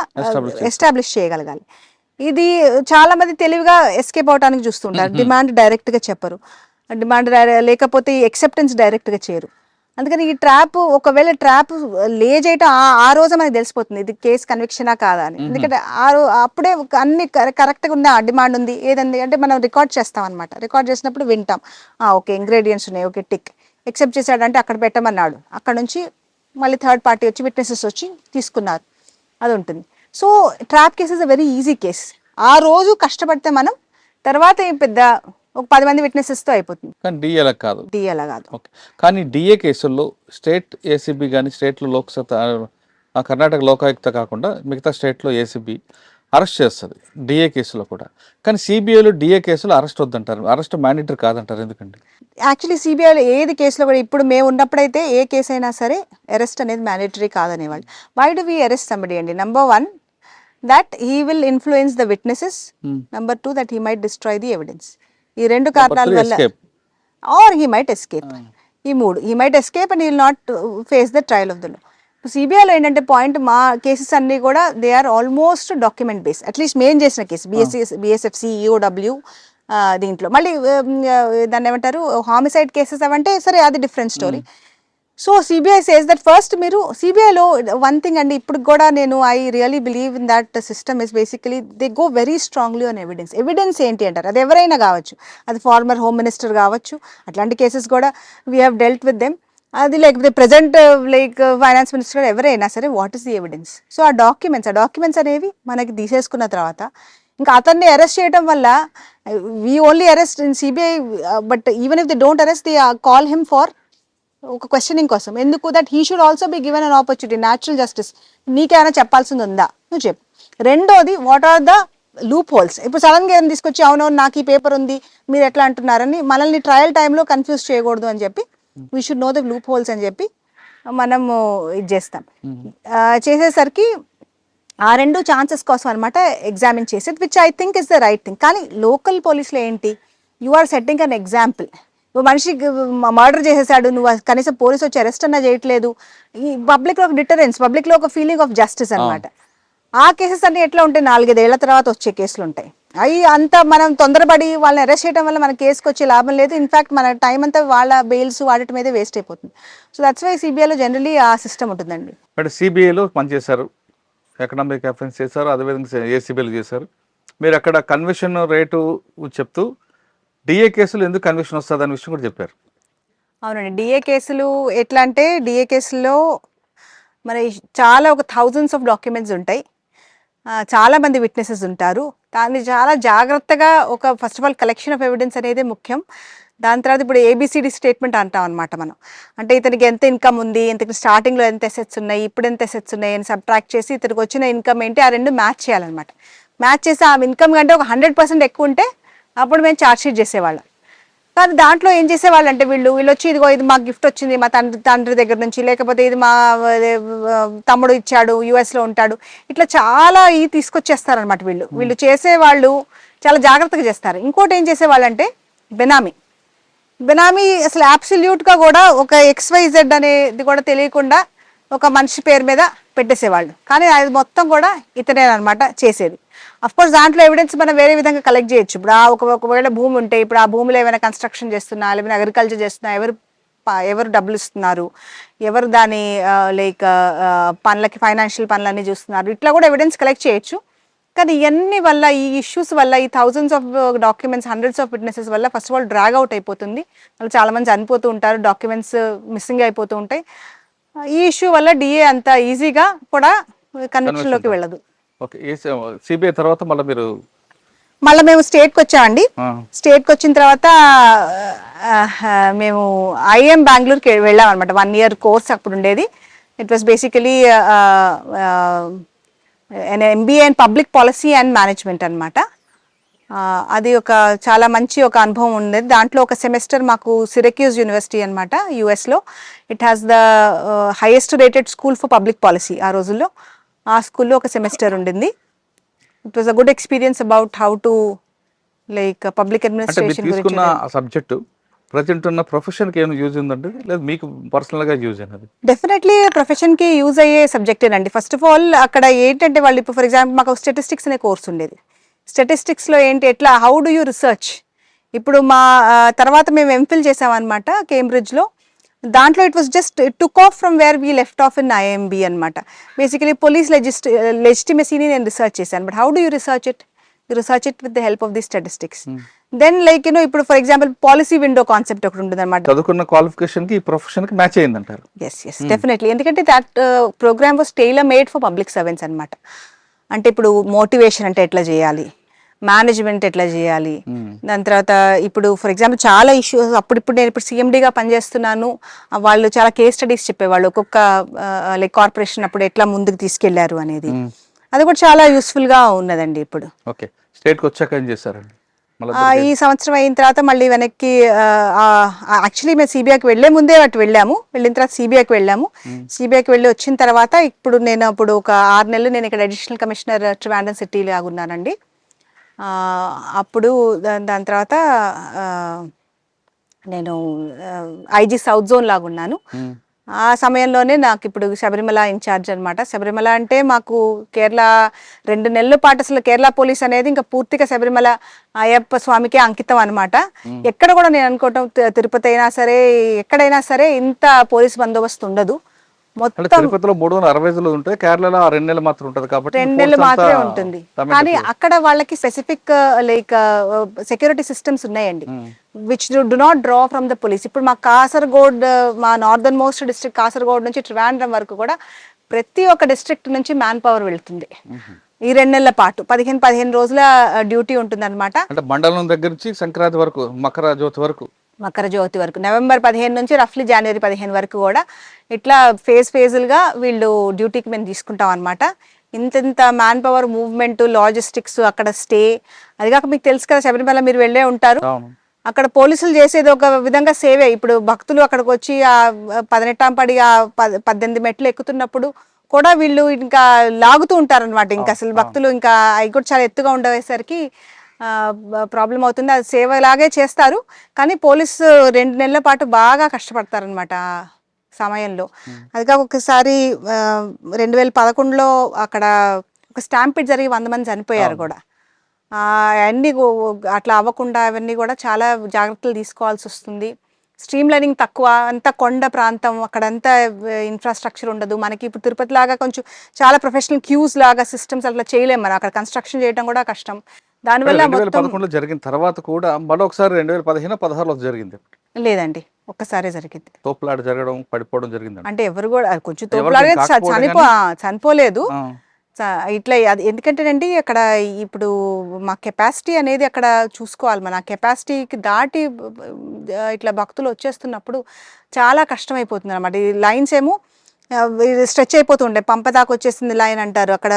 ఎస్టాబ్లిష్ చేయగలగాలి. ఇది చాలా మంది తెలివిగా ఎస్కేప్ అవడానికి చూస్తుంటారు. డిమాండ్ డైరెక్ట్గా చెప్పరు, డిమాండ్ లేకపోతే ఈ ఎక్సెప్టెన్స్ డైరెక్ట్గా చేయరు. అందుకని ఈ ట్రాప్ ఒకవేళ ట్రాప్ లే చేయటం ఆ రోజు మనకి తెలిసిపోతుంది ఇది కేసు కన్విక్షనా కాదా అని. ఎందుకంటే అప్పుడే అన్ని కరెక్ట్గా ఉంది, ఆ డిమాండ్ ఉంది ఏదండి అంటే మనం రికార్డ్ చేస్తాం అనమాట. రికార్డ్ చేసినప్పుడు వింటాం, ఓకే ఇంగ్రీడియంట్స్ ఉన్నాయి, ఓకే టిక్, ఎక్సెప్ట్ చేశాడంటే అక్కడ పెట్టమన్నాడు, అక్కడ నుంచి మళ్ళీ థర్డ్ పార్టీ వచ్చి విట్నెసెస్ వచ్చి తీసుకున్నారు, అది ఉంటుంది. So trap case is a very easy case. ఆ రోజు కష్టపడితే మనం తర్వాత పెద్ద ఒక 10 మంది విట్నెసెస్తో అయిపోతుంది. కానీ డిఏ అలా కాదు, కాదు. కానీ డిఏ కేసుల్లో స్టేట్ ఏసీబీ కానీ స్టేట్లో కర్ణాటక లోకాయుక్త కాకుండా మిగతా స్టేట్లో ఏసీబీ అరెస్ట్ చేస్తుంది డిఏ కేసులో కూడా. కానీ సిబిఐలో డిఏ కేసులో అరెస్ట్ వద్దంటారు, అరెస్ట్ మ్యాండేటరీ కాదంటారు, ఎందుకండి? యాక్చువల్లీ సిబిఐలో ఏది కేసులో కూడా ఇప్పుడు మేము ఉన్నప్పుడైతే ఏ కేసు అయినా సరే అరెస్ట్ అనేది మ్యాండేటరీ కాదనేవాళ్ళు. Why do we arrest somebody అండి? Number 1 that he will influence the witnesses. Number 2 that he might destroy the evidence. ఈ 2 కారణాల వల్ల, or he might escape. ఈ 3 he might escape and he will not face the trial of the law. సిబిఐలో ఏంటంటే point, మా cases అన్నీ కూడా they are almost document based. At least మేము చేసిన కేసు బిఎస్ఎఫ్సి ఈఓడబ్ల్యూ దీంట్లో మళ్ళీ దాన్ని ఏమంటారు హామిసైడ్ కేసెస్ అవంటే సరే అది different story. So CBI says that first మీరు సిబిఐలో వన్ థింగ్ అండి, ఇప్పుడు కూడా నేను I really believe in that system is basically they go very strongly on evidence. Evidence ఏంటి అంటారు, అది ఎవరైనా కావచ్చు, అది ఫార్మర్ హోమ్ మినిస్టర్ కావచ్చు, అట్లాంటి కేసెస్ కూడా we have dealt with them. అది లేకపోతే ప్రజెంట్ లైక్ ఫైనాన్స్ మినిస్టర్ ఎవరైనా సరే, what is the evidence? So ఆ డాక్యుమెంట్స్ అనేవి మనకి తీసేసుకున్న తర్వాత ఇంకా అతన్ని అరెస్ట్ చేయడం వల్ల we only arrest in CBI, but even if they don't arrest they call him for ఒక క్వశ్చనింగ్ కోసం. ఎందుకు? That he should also be given an opportunity, natural justice. నీకేమైనా చెప్పాల్సింది ఉందా నువ్వు చెప్పు. రెండోది, what are the loop holes? ఇప్పుడు సడన్గా ఏమైనా తీసుకొచ్చి అవునవును నాకు ఈ పేపర్ ఉంది మీరు ఎట్లా అంటున్నారని మనల్ని ట్రయల్ టైంలో కన్ఫ్యూజ్ చేయకూడదు అని చెప్పి we should know the loop holes అని చెప్పి మనము ఇది చేస్తాం. చేసేసరికి ఆ 2 ఛాన్సెస్ కోసం అనమాట ఎగ్జామిన్ చేసేది, which I think is the right thing. కానీ లోకల్ పోలీసులో ఏంటి, you are setting an example. నువ్వు మనిషి మర్డర్ చేసేసాడు, నువ్వు కనీసం పోలీసు వచ్చి అరెస్ట్ అన్నా చేయట్లేదు. ఈ పబ్లిక్లో ఒక డిటరెన్స్, పబ్లిక్లో ఒక ఫీలింగ్ ఆఫ్ జస్టిస్ అనమాట. ఆ కేసెస్ అన్ని ఎట్లా ఉంటాయి, 4-5 ఏళ్ల తర్వాత వచ్చే కేసులు ఉంటాయి. అవి అంత మనం తొందరపడి వాళ్ళని అరెస్ట్ చేయడం వల్ల మన కేసుకి వచ్చే లాభం లేదు. ఇన్ఫాక్ట్ మన టైం అంతా వాళ్ళ బెయిల్స్ వాటి మీదే వేస్ట్ అయిపోతుంది. సో దట్స్ వై సిబిఐలో జనరలీ ఆ సిస్టమ్ ఉంటుందండి. అంటే సిబిఐలో పనిచేశారు, ఎకనామిక్ అఫెన్స్ చేశారు, అదేవిధంగా ఏసీబీలు చేశారు. మీరు అక్కడ కన్విషన్ రేటు చెప్తూ డిఏ కేసులు ఎందుకు కన్విషన్ వస్తుంది అనే విషయం కూడా చెప్పారు. అవునండి, డిఏ కేసులు ఎట్లా అంటే, డిఏ కేసుల్లో మరి చాలా ఒక థౌజండ్స్ ఆఫ్ డాక్యుమెంట్స్ ఉంటాయి, చాలా మంది విట్నెసెస్ ఉంటారు. దాన్ని చాలా జాగ్రత్తగా ఒక first of all collection of evidence అనేది ముఖ్యం. దాని తర్వాత ఇప్పుడు ఏబిసిడి స్టేట్మెంట్ అంటాం అనమాట మనం. అంటే ఇతనికి ఎంత ఇన్కమ్ ఉంది, ఇంతకు స్టార్టింగ్లో ఎంత ఎసెట్స్ ఉన్నాయి, ఇప్పుడు ఎంత ఎసెట్స్ ఉన్నాయి అని సబ్ట్రాక్ట్ చేసి ఇతనికి వచ్చిన ఇన్కమ్ ఏంటి ఆ 2 మ్యాచ్ చేయాలన్నమాట. మ్యాచ్ చేసి ఆ ఇన్కమ్ కంటే ఒక 100% ఎక్కువ ఉంటే అప్పుడు మేము ఛార్జ్ షీట్ చేసేవాళ్ళం. కానీ దాంట్లో ఏం చేసేవాళ్ళు అంటే వీళ్ళు వచ్చి ఇదిగో ఇది మాకు గిఫ్ట్ వచ్చింది మా తండ్రి దగ్గర నుంచి, లేకపోతే ఇది మా తమ్ముడు ఇచ్చాడు, యూఎస్లో ఉంటాడు, ఇట్లా చాలా తీసుకొచ్చేస్తారనమాట. వీళ్ళు చేసేవాళ్ళు చాలా జాగ్రత్తగా చేస్తారు. ఇంకోటి ఏం చేసేవాళ్ళు అంటే బెనామీ అసలు అబ్సల్యూట్గా కూడా ఒక XYZ అనేది కూడా తెలియకుండా ఒక మనిషి పేరు మీద పెట్టేసేవాళ్ళు. కానీ అది మొత్తం కూడా ఇతనేనమాట చేసేది. అఫ్కోర్స్ దాంట్లో ఎవిడెన్స్ మనం వేరే విధంగా కలెక్ట్ చేయొచ్చు. ఇప్పుడు ఒకవేళ భూమి ఉంటే ఇప్పుడు ఆ భూమిలో ఏమైనా కన్స్ట్రక్షన్ చేస్తున్నా, లేకపోతే అగ్రికల్చర్ చేస్తున్నా, ఎవరు డబ్బులు ఇస్తున్నారు, ఎవరు దాని లైక్ పనులకి ఫైనాన్షియల్ పనులన్నీ చూస్తున్నారు, ఇట్లా కూడా ఎవిడెన్స్ కలెక్ట్ చేయొచ్చు. కానీ ఇవన్నీ వల్ల ఈ ఇష్యూస్ వల్ల ఈ thousands of documents, hundreds of witnesses వల్ల first of all drag out అయిపోతుంది. వాళ్ళు చాలా మంది చనిపోతూ ఉంటారు, డాక్యుమెంట్స్ మిస్సింగ్ అయిపోతూ ఉంటాయి. ఈ ఇష్యూ వల్ల డిఏ అంత ఈజీగా కూడా కన్విక్షన్లోకి వెళ్ళదు. ఓకే, సిబిఐ తర్వాత మళ్ళీ మేము స్టేట్కి వచ్చామండి. స్టేట్కి వచ్చిన తర్వాత మేము ఐఎం బెంగళూరుకి వెళ్ళాం అనమాట. 1 year కోర్స్ అప్పుడు ఉండేది. It was basically MBA in public policy and management అనమాట. అది ఒక చాలా మంచి ఒక అనుభవం ఉండేది. దాంట్లో ఒక సెమిస్టర్ మాకు సిరక్యూజ్ యూనివర్సిటీ అనమాట యుఎస్లో. It has the highest rated school for public policy ఆ రోజుల్లో. ఆ స్కూల్లో ఒక సెమిస్టర్ ఉండింది. It was a good experience about how to like public administration తీసుకున్న సబ్జెక్టు ప్రజెంట్ ఉన్న ప్రొఫెషన్కి ఏమైనా యూజ్ ఉందండి, లేదా మీకు పర్సనల్గా యూజ్ అయినది? డెఫినెట్లీ ప్రొఫెషన్కి యూజ్ అయ్యే సబ్జెక్టేనండి. ఫస్ట్ ఆఫ్ ఆల్ అక్కడ ఏంటంటే వాళ్ళు ఇప్పుడు ఫర్ ఎగ్జాంపుల్ మాకు స్టాటిస్టిక్స్ అనే కోర్స్ ఉండేది. స్టాటిస్టిక్స్లో ఏంటి ఎట్లా హౌ డు యూ రీసెర్చ్. ఇప్పుడు మా తర్వాత మేము ఎంఫిల్ చేసామన్నమాట కేంబ్రిడ్జ్లో. దాంట్లో it was just took off from where we left off in IMB అనమాట. బేసికలీ పోలీస్ లెజిటిమసీని నేను రీసెర్చ్ చేశాను. But how do you research it? You research it with the help of the statistics. Then like ఇప్పుడు for example policy window concept ఒకటి ఉంటుంది అనమాట. చదువుకున్న క్వాలిఫికేషన్కి ఈ ప్రొఫెషన్కి మ్యాచ్ అయ్యిందంటారు? Yes definitely. ఎందుకంటే that programme was tailor made for public servants అనమాట. అంటే ఇప్పుడు మోటివేషన్ అంటే ఎట్లా చేయాలి, మేనేజ్మెంట్ ఎట్లా చేయాలి, దాని తర్వాత ఇప్పుడు ఫర్ ఎగ్జాంపుల్ చాలా ఇష్యూస్ ఇప్పుడు నేను ఇప్పుడు CMDగా పనిచేస్తున్నాను. వాళ్ళు చాలా కేస్ స్టడీస్ చెప్పేవాళ్ళు ఒక్కొక్క లైక్ కార్పొరేషన్ అప్పుడు ఎట్లా ముందుకు తీసుకెళ్లారు అనేది. అది కూడా చాలా యూస్ఫుల్గా ఉన్నదండి. ఇప్పుడు ఓకే, స్టేట్కి వచ్చాక ఏం చేశారండి? ఈ సంవత్సరం అయిన తర్వాత మళ్ళీ వెనక్కి యాక్చువల్లీ మేము CBIకి వెళ్ళే ముందే వెళ్ళాము. వెళ్ళిన తర్వాత CBIకి వెళ్ళాము. CBIకి వెళ్ళి వచ్చిన తర్వాత నేను అప్పుడు ఒక 6 నెలలు నేను ఇక్కడ అడిషనల్ కమిషనర్ ట్రివాండ్రం సిటీ లాగా ఉన్నానండి. అప్పుడు దాని తర్వాత నేను ఐజీ సౌత్ జోన్ లాగా ఉన్నాను. ఆ సమయంలోనే నాకు ఇప్పుడు శబరిమల ఇన్ఛార్జ్ అనమాట. శబరిమల అంటే మాకు కేరళ 2 నెలల పాటు అసలు కేరళ పోలీస్ అనేది ఇంకా పూర్తిగా శబరిమల అయ్యప్ప స్వామికే అంకితం అనమాట. ఎక్కడ కూడా నేను అనుకోవటం తిరుపతి అయినా సరే ఎక్కడైనా సరే ఇంత పోలీస్ బందోబస్తు ఉండదు. మొత్తం తిరుపతిలో 360 రోజులు ఉంటాయి, కేరళలో 2 నెలలు మాత్రం ఉంటుంది కాబట్టి 2 నెలలు మాత్రమే ఉంటుంది. కానీ అక్కడ వాళ్ళకి స్పెసిఫిక్ లైక్ సెక్యూరిటీ సిస్టమ్స్ ఉన్నాయండి, which do not draw from the police. ఇప్పుడు మా కాసర్గోడ్, మా నార్దర్న్ మోస్ట్ డిస్ట్రిక్ట్ కాసర్గోడ్ నుంచి ట్రివాండ్రం వరకు కూడా ప్రతి ఒక్క డిస్ట్రిక్ట్ నుంచి మ్యాన్ పవర్ వెళ్తుంది. ఈ 2 నెలల పాటు 15 రోజుల డ్యూటీ ఉంటుంది అనమాట. అంటే మండలం దగ్గర నుంచి సంక్రాంతి వరకు, మకర జ్యోతి వరకు నవంబర్ 15 నుంచి రఫ్లీ జనవరి 15 వరకు కూడా ఇట్లా ఫేజులుగా వీళ్ళు డ్యూటీకి మేము తీసుకుంటాం అనమాట. ఇంత మ్యాన్ పవర్, మూవ్మెంట్, లాజిస్టిక్స్, అక్కడ స్టే. అది కాక మీకు తెలుసు కదా శబరిమల మీరు వెళ్ళే ఉంటారు, అక్కడ పోలీసులు చేసేది ఒక విధంగా సేవే. ఇప్పుడు భక్తులు అక్కడికి వచ్చి ఆ 18 పడి ఆ 18 మెట్లు ఎక్కుతున్నప్పుడు కూడా వీళ్ళు ఇంకా లాగుతూ ఉంటారనమాట. ఇంకా అసలు భక్తులు ఇంకా అవి కూడా చాలా ఎత్తుగా ఉండేసరికి ప్రాబ్లం అవుతుంది. అది సేవలాగే చేస్తారు, కానీ పోలీసు 2 నెలల పాటు బాగా కష్టపడతారనమాట ఆ సమయంలో. అది కాక ఒకసారి 2011లో అక్కడ ఒక స్టాంపిడ్ జరిగి 100 మంది చనిపోయారు కూడా. అన్నీ అట్లా అవ్వకుండా అవన్నీ కూడా చాలా జాగ్రత్తలు తీసుకోవాల్సి వస్తుంది. స్ట్రీమ్ లైనింగ్ తక్కువ, అంతా కొండ ప్రాంతం, అక్కడంతా ఇన్ఫ్రాస్ట్రక్చర్ ఉండదు. మనకి ఇప్పుడు తిరుపతి లాగా కొంచెం చాలా ప్రొఫెషనల్ క్యూస్ లాగా సిస్టమ్స్ అట్లా చేయలేము మనం. అక్కడ కన్స్ట్రక్షన్ చేయడం కూడా కష్టం. దానివల్ల 2011లో జరిగిన తర్వాత కూడా మరొకసారి 2015-16లో జరిగింది. లేదండి, ఒక్కసారే జరిగింది. తోపులాట జరగడం, పడిపోవడం జరిగింది. అంటే ఎవరు కూడా కొంచెం తోపులాడే చనిపోలేదు ఇట్లా. అది ఎందుకంటేనండి అక్కడ ఇప్పుడు మా కెపాసిటీ అనేది అక్కడ చూసుకోవాలి. మన కెపాసిటీకి దాటి ఇట్లా భక్తులు వచ్చేస్తున్నప్పుడు చాలా కష్టం అయిపోతుంది అనమాట. ఈ లైన్స్ ఏమో స్ట్రెచ్ అయిపోతుండే, పంప దాకా వచ్చేసింది లైన్ అంటారు. అక్కడ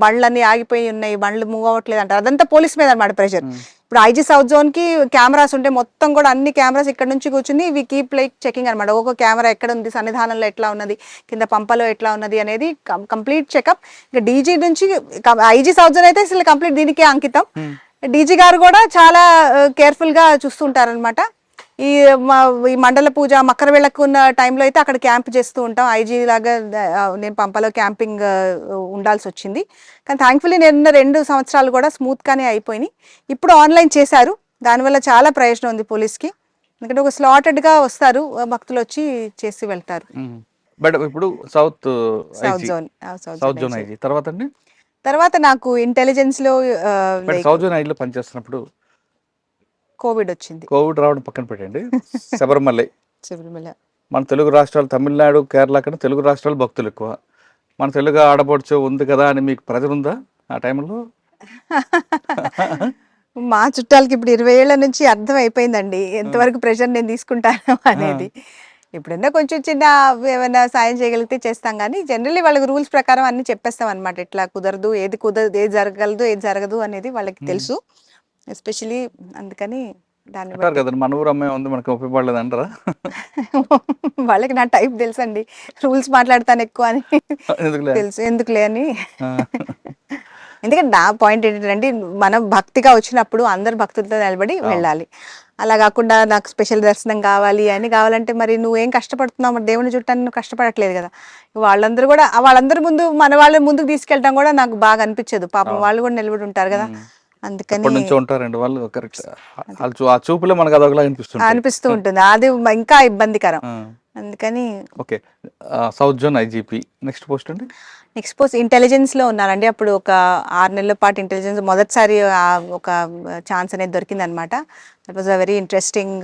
బండ్లన్నీ ఆగిపోయి ఉన్నాయి, బండ్లు మూవ్ అవ్వట్లేదు అంటారు. అదంతా పోలీస్ మీద అనమాట ప్రెషర్. ఇప్పుడు ఐజీ సౌత్ జోన్ కి కెమెరాస్ ఉంటే మొత్తం కూడా అన్ని కెమెరాస్ ఇక్కడ నుంచి కూర్చుని వి కీప్ లైక్ చెకింగ్ అనమాట. ఒక్కొక్క కెమెరా ఎక్కడ ఉంది, సన్నిధానంలో ఎట్లా ఉన్నది, కింద పంపలో ఎట్లా ఉన్నది అనేది కంప్లీట్ చెకప్. ఇంకా డీజీ నుంచి ఐజీ సౌత్ జోన్ అయితే అసలు కంప్లీట్ దీనికే అంకితం. డీజీ గారు కూడా చాలా కేర్ఫుల్ గా చూస్తుంటారనమాట. ఈ మండల పూజ, మకర వేళకు ఉన్న టైంలో అయితే అక్కడ క్యాంప్ చేస్తూ ఉంటాం. ఐజీ లాగా నేను పంపలో క్యాంపింగ్ ఉండాల్సి వచ్చింది. కానీ థ్యాంక్ఫుల్లీ నేను 2 సంవత్సరాలు కూడా స్మూత్గానే అయిపోయినాయి. ఇప్పుడు ఆన్లైన్ చేశారు, దానివల్ల చాలా ప్రయోజనం ఉంది పోలీస్కి. ఎందుకంటే ఒక స్లాటెడ్గా వస్తారు, భక్తులు వచ్చి చేసి వెళ్తారు. బట్ ఇప్పుడు సౌత్ జోన్ ఐజీ తర్వాత నాకు ఇంటెలిజెన్స్లో సౌత్ జోన్ ఐజీలో పనిచేస్తున్నప్పుడు కోవిడ్ వచ్చింది. కోవిడ్ రావడం పక్కన పెట్టండి, శబరిమల మన తెలుగు రాష్ట్రాలు, తమిళనాడు, కేరళ కన్నా తెలుగు రాష్ట్రాలు భక్తులు ఎక్కువ. మన తెలుగు ఆడపడుచు ఉంది కదా అని మీకు ప్రజలు ఉందా ఆ టైంలో? మా చుట్టాలకి ఇప్పుడు 20 ఏళ్ల నుంచి అర్థం అయిపోయిందండి ఎంతవరకు ప్రెషర్ నేను తీసుకుంటాను అనేది. ఎప్పుడైనా కొంచెం చిన్న ఏమైనా సాయం చేయగలిగితే చేస్తాం, కానీ జనరల్లీ వాళ్ళకి రూల్స్ ప్రకారం అన్ని చెప్పేస్తాం అనమాట. ఇట్లా కుదరదు, ఏది జరగగలదు, ఏది జరగదు అనేది వాళ్ళకి తెలుసు. ఎస్పెషలీ అందుకని దాన్ని మన ఊరు అమ్మాయి ఉంది, మనకు ఉపయోగపడలేదు అంటారా? వాళ్ళకి నా టైప్ తెలుసండి, రూల్స్ మాట్లాడతాను ఎక్కువ అని తెలుసు, ఎందుకులే అని. ఎందుకంటే నా పాయింట్ ఏంటంటే మనం భక్తిగా వచ్చినప్పుడు అందరు భక్తులతో నిలబడి వెళ్ళాలి. అలా కాకుండా నాకు స్పెషల్ దర్శనం కావాలంటే మరి నువ్వేం కష్టపడుతున్నావు, మరి దేవుని చుట్టాన్ని నువ్వు కష్టపడట్లేదు కదా. వాళ్ళందరూ ముందు మన వాళ్ళని ముందుకు తీసుకెళ్ళడం కూడా నాకు బాగా అనిపించదు. పాపం వాళ్ళు కూడా నిలబడి ఉంటారు కదా. అందుకని ఉంటారండి వాళ్ళు, కరెక్ట్. ఆ చూపులో మనకు అదొకలా అనిపిస్తూ ఉంటుంది, అది ఇంకా ఇబ్బందికరం. అందుకని okay. South zone IGP next post intelligence లో ఉన్నానండి. అప్పుడు ఒక 6 నెలల పాటు ఇంటెలిజెన్స్ మొదటిసారి ఒక ఛాన్స్ అనేది దొరికింది అనమాట. That was a very interesting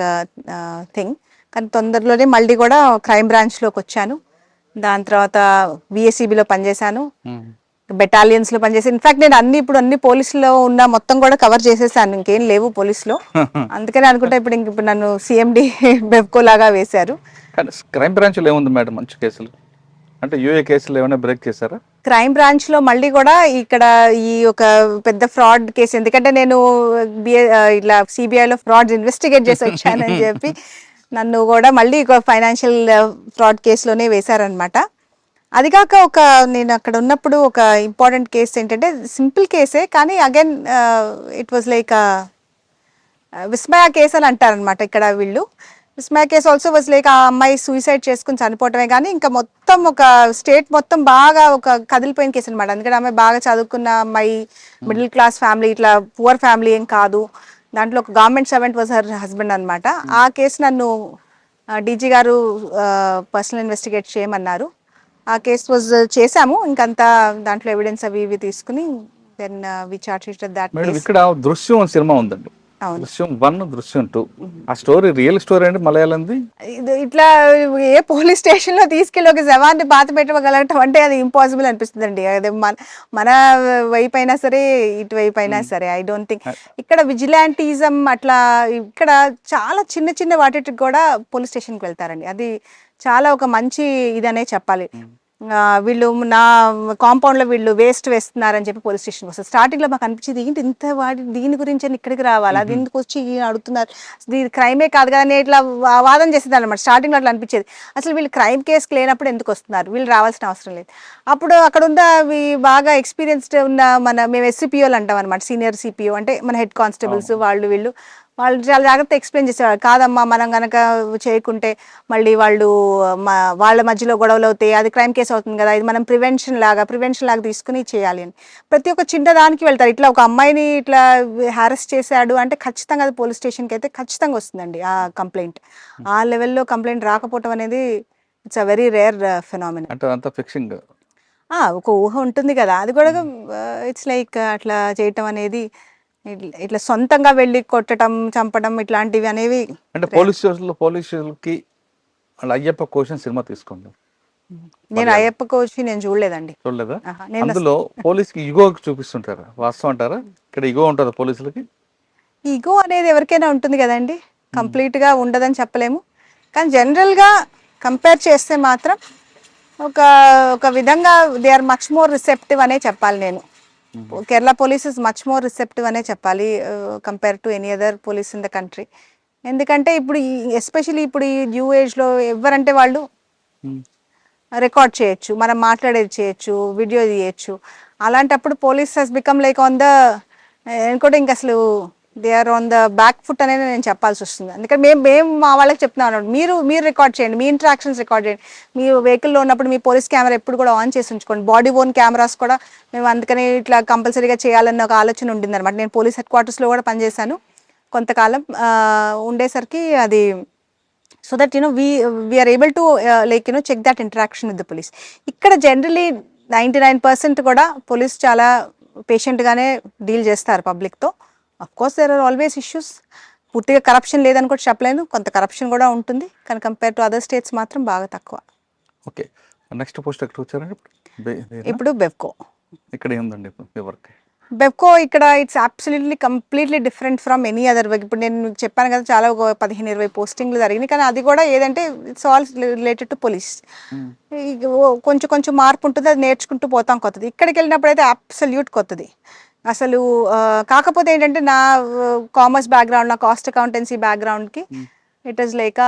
thing. కానీ తొందరలోనే మళ్ళీ కూడా క్రైమ్ బ్రాంచ్లోకి వచ్చాను. దాని తర్వాత విఎస్ఈబిలో పనిచేశాను, బెటాలియన్స్ లో పనిచేసి. ఇన్ఫాక్ట్ నేను ఇప్పుడు అన్ని పోలీసులో ఉన్న మొత్తం కూడా కవర్ చేసేసాను, ఇంకేం లేవు పోలీసులో. అందుకని అనుకుంటా ఇప్పుడు నన్ను సిఎండి బెఫ్కో లాగా వేశారు. క్రైమ్ బ్రాంచ్ లో ఏముంది మేడం మంచి కేసులు? అంటే యూఏ కేసులు ఏమైనా బ్రేక్ చేశారా? క్రైమ్ బ్రాంచ్ లో మళ్ళీ కూడా ఇక్కడ ఈ ఒక పెద్ద ఫ్రాడ్ కేసు, ఎందుకంటే నేను ఇట్లా సిబిఐలో ఫ్రాడ్ ఇన్వెస్టిగేట్ చేసి వచ్చానని చెప్పి నన్ను కూడా మళ్ళీ ఒక ఫైనాన్షియల్ ఫ్రాడ్ కేసులోనే వేశారనమాట. అది కాక నేను అక్కడ ఉన్నప్పుడు ఒక ఇంపార్టెంట్ కేసు ఏంటంటే సింపుల్ కేసే, కానీ again it was like Vismaya case అని అంటారనమాట ఇక్కడ వీళ్ళు. Vismaya case also was like ఆ అమ్మాయి సూసైడ్ చేసుకుని చనిపోవటమే కానీ ఇంకా మొత్తం ఒక స్టేట్ మొత్తం బాగా ఒక కదిలిపోయిన కేసు అనమాట. అందుకని అమ్మాయి బాగా చదువుకున్న అమ్మాయి, మిడిల్ క్లాస్ ఫ్యామిలీ, ఇట్లా పువర్ ఫ్యామిలీ ఏం కాదు. దాంట్లో ఒక government servant was her husband అనమాట. ఆ కేసు నన్ను డీజీ గారు పర్సనల్ ఇన్వెస్టిగేట్ చేయమన్నారు. ఆ కేసు వాజ్ చేశాము. ఇంకంతా దాంట్లో ఎవిడెన్స్ అవి ఇవి తీసుకుని then we charge sheeted that madam case. ఇక్కడ దృశ్యం సినిమా ఉందండి, అవును. దృశ్యం 1, దృశ్యం 2. ఆ స్టోరీ రియల్ స్టోరీ అండి, మలయాళంది. ఇట్లా ఏ పోలీస్ స్టేషన్ లో తీసుకెళ్ళి ఒక జవాన్ని పాత పెట్టగలగటం అంటే అది ఇంపాసిబుల్ అనిపిస్తుంది అండి. అదే మన వైపు అయినా సరే, ఇటువైపు అయినా సరే ఐ డోంట్ థింక్. ఇక్కడ విజిలాంటిజం అట్లా ఇక్కడ చాలా చిన్న చిన్న వాటికి కూడా పోలీస్ స్టేషన్కి వెళ్తారండి. అది చాలా ఒక మంచి ఇదనే చెప్పాలి. వీళ్ళు నా కాంపౌండ్ లో వీళ్ళు వేస్ట్ వేస్తున్నారని చెప్పి పోలీస్ స్టేషన్కి వస్తారు. స్టార్టింగ్ లో మాకు అనిపించింది ఏంటి ఇంత దీని గురించి అని ఇక్కడికి రావాలి, అది ఎందుకు వచ్చి అడుగుతున్నారు, ఇది క్రైమే కాదు కదా అని ఇట్లా వాదన చేసేది అనమాట. స్టార్టింగ్ లో అట్లా అనిపించేది, అసలు వీళ్ళు క్రైమ్ కేసుకి లేనప్పుడు ఎందుకు వస్తున్నారు, వీళ్ళు రావాల్సిన అవసరం లేదు. అప్పుడు అక్కడ ఉన్న బాగా ఎక్స్పీరియన్స్డ్ ఉన్న మేము ఎస్సీపీఓలు అంటాం అనమాట, సీనియర్ సిపిఓ అంటే మన హెడ్ కానిస్టేబుల్స్, వాళ్ళు చాలా జాగ్రత్త ఎక్స్ప్లెయిన్ చేసేవాళ్ళు. కాదమ్మా మనం కనుక చేయకుంటే మళ్ళీ వాళ్ళ మధ్యలో గొడవలు అవుతాయి, అది క్రైమ్ కేసు అవుతుంది కదా, ఇది మనం ప్రివెన్షన్ లాగా తీసుకుని చేయాలి అని ప్రతి ఒక్క చిన్న దానికి వెళ్తారు. ఇట్లా ఒక అమ్మాయిని ఇట్లా హారెస్ట్ చేశాడు అంటే ఖచ్చితంగా అది పోలీస్ స్టేషన్కి అయితే ఖచ్చితంగా వస్తుందండి ఆ కంప్లైంట్. ఆ లెవెల్లో కంప్లైంట్ రాకపోవటం అనేది it's a very rare phenomena. అంటే అంత ఫిక్సింగ్ ఒక ఊహ ఉంటుంది కదా, అది కూడా ఇట్స్ లైక్ అట్లా చేయటం అనేది ఇట్లా సొంతంగా వెళ్ళి కొట్టడం, చంపడం ఇట్లాంటివి అనేవి. అంటే పోలీసులకి వాళ్ళ అయ్యప్ప కోషన్ సినిమా తీసుకోండి. నేను అయ్యప్ప కోచి నేను చూడలేదండి. చూడలేదా? నేను అందులో పోలీస్కి ఇగో చూపిస్తుంటారా, వాస్తవం అంటారా? ఇక్కడ ఇగో ఉంటుందా పోలీసులకి? ఈగో అనేది ఎవరికైనా ఉంటుంది కదండి, కంప్లీట్ గా ఉండదని చెప్పలేము. కానీ జనరల్ గా కంపేర్ చేస్తే మాత్రం ఒక విధంగా they are much more receptive అనే చెప్పాలి. నేను Kerala police is much more receptive అనే చెప్పాలి compare to any other police in the country. ఎందుకంటే ఇప్పుడు ఎస్పెషలీ ఇప్పుడు ఈ న్యూ ఏజ్లో ఎవరంటే వాళ్ళు రికార్డ్ చేయొచ్చు, మనం మాట్లాడేది చేయొచ్చు, వీడియో తీయచ్చు. అలాంటప్పుడు police has become like on the ఇంకోటి ఇంక అసలు they are on the back foot అనేది నేను చెప్పాల్సి వస్తుంది. అందుకని మేము మా వాళ్ళకి చెప్తున్నాం అన్నమాట, మీరు రికార్డ్ చేయండి, మీ ఇంటరాక్షన్స్ రికార్డ్ చేయండి. మీ వెహికల్లో ఉన్నప్పుడు మీ పోలీస్ కెమెరా ఎప్పుడు కూడా ఆన్ చేసి ఉంచుకోండి. బాడీ ఓన్ కెమెరాస్ కూడా మేము అందుకని ఇట్లా కంపల్సరీగా చేయాలన్న ఒక ఆలోచన ఉండింది అనమాట. నేను పోలీస్ హెడ్ క్వార్టర్స్లో కూడా పనిచేశాను కొంతకాలం ఉండేసరికి. అది so that we're able to like check that interaction with the police. ఇక్కడ జనరలీ 99% కూడా పోలీస్ చాలా పేషెంట్గానే డీల్ చేస్తారు పబ్లిక్తో. Of course there are always issues. పూర్తిగా కరప్షన్ లేదని కూడా చెప్పలేను, కొంత కరప్షన్ కూడా ఉంటుంది. కానీ కంపేర్ టు అదర్ స్టేట్స్ మాత్రం బాగా తక్కువ. ఓకే, నెక్స్ట్ పోస్ట్ ఎక్కడ వచ్చారండి ఇప్పుడు బెవ్కో. ఇక్కడ ఏముందండి వర్క్? బెవ్కో ఇక్కడ it's absolutely completely different from any other work. ఇప్పుడు నేను మీకు చెప్పాను కదా, చాలా ఒక 15-20 పోస్టింగ్లు జరిగినాయి. కానీ అది కూడా ఏదంటే it's all related to police. కొంచెం మార్పు ఉంటుంది, అది నేర్చుకుంటూ పోతాం కొత్తది. ఇక్కడికి వెళ్ళినప్పుడు అయితే అబ్సల్యూట్ కొత్తది అసలు. కాకపోతే ఏంటంటే నా కామర్స్ బ్యాక్గ్రౌండ్, నా కాస్ట్ అకౌంటెన్సీ బ్యాక్గ్రౌండ్కి ఇట్ ఈస్ లైక్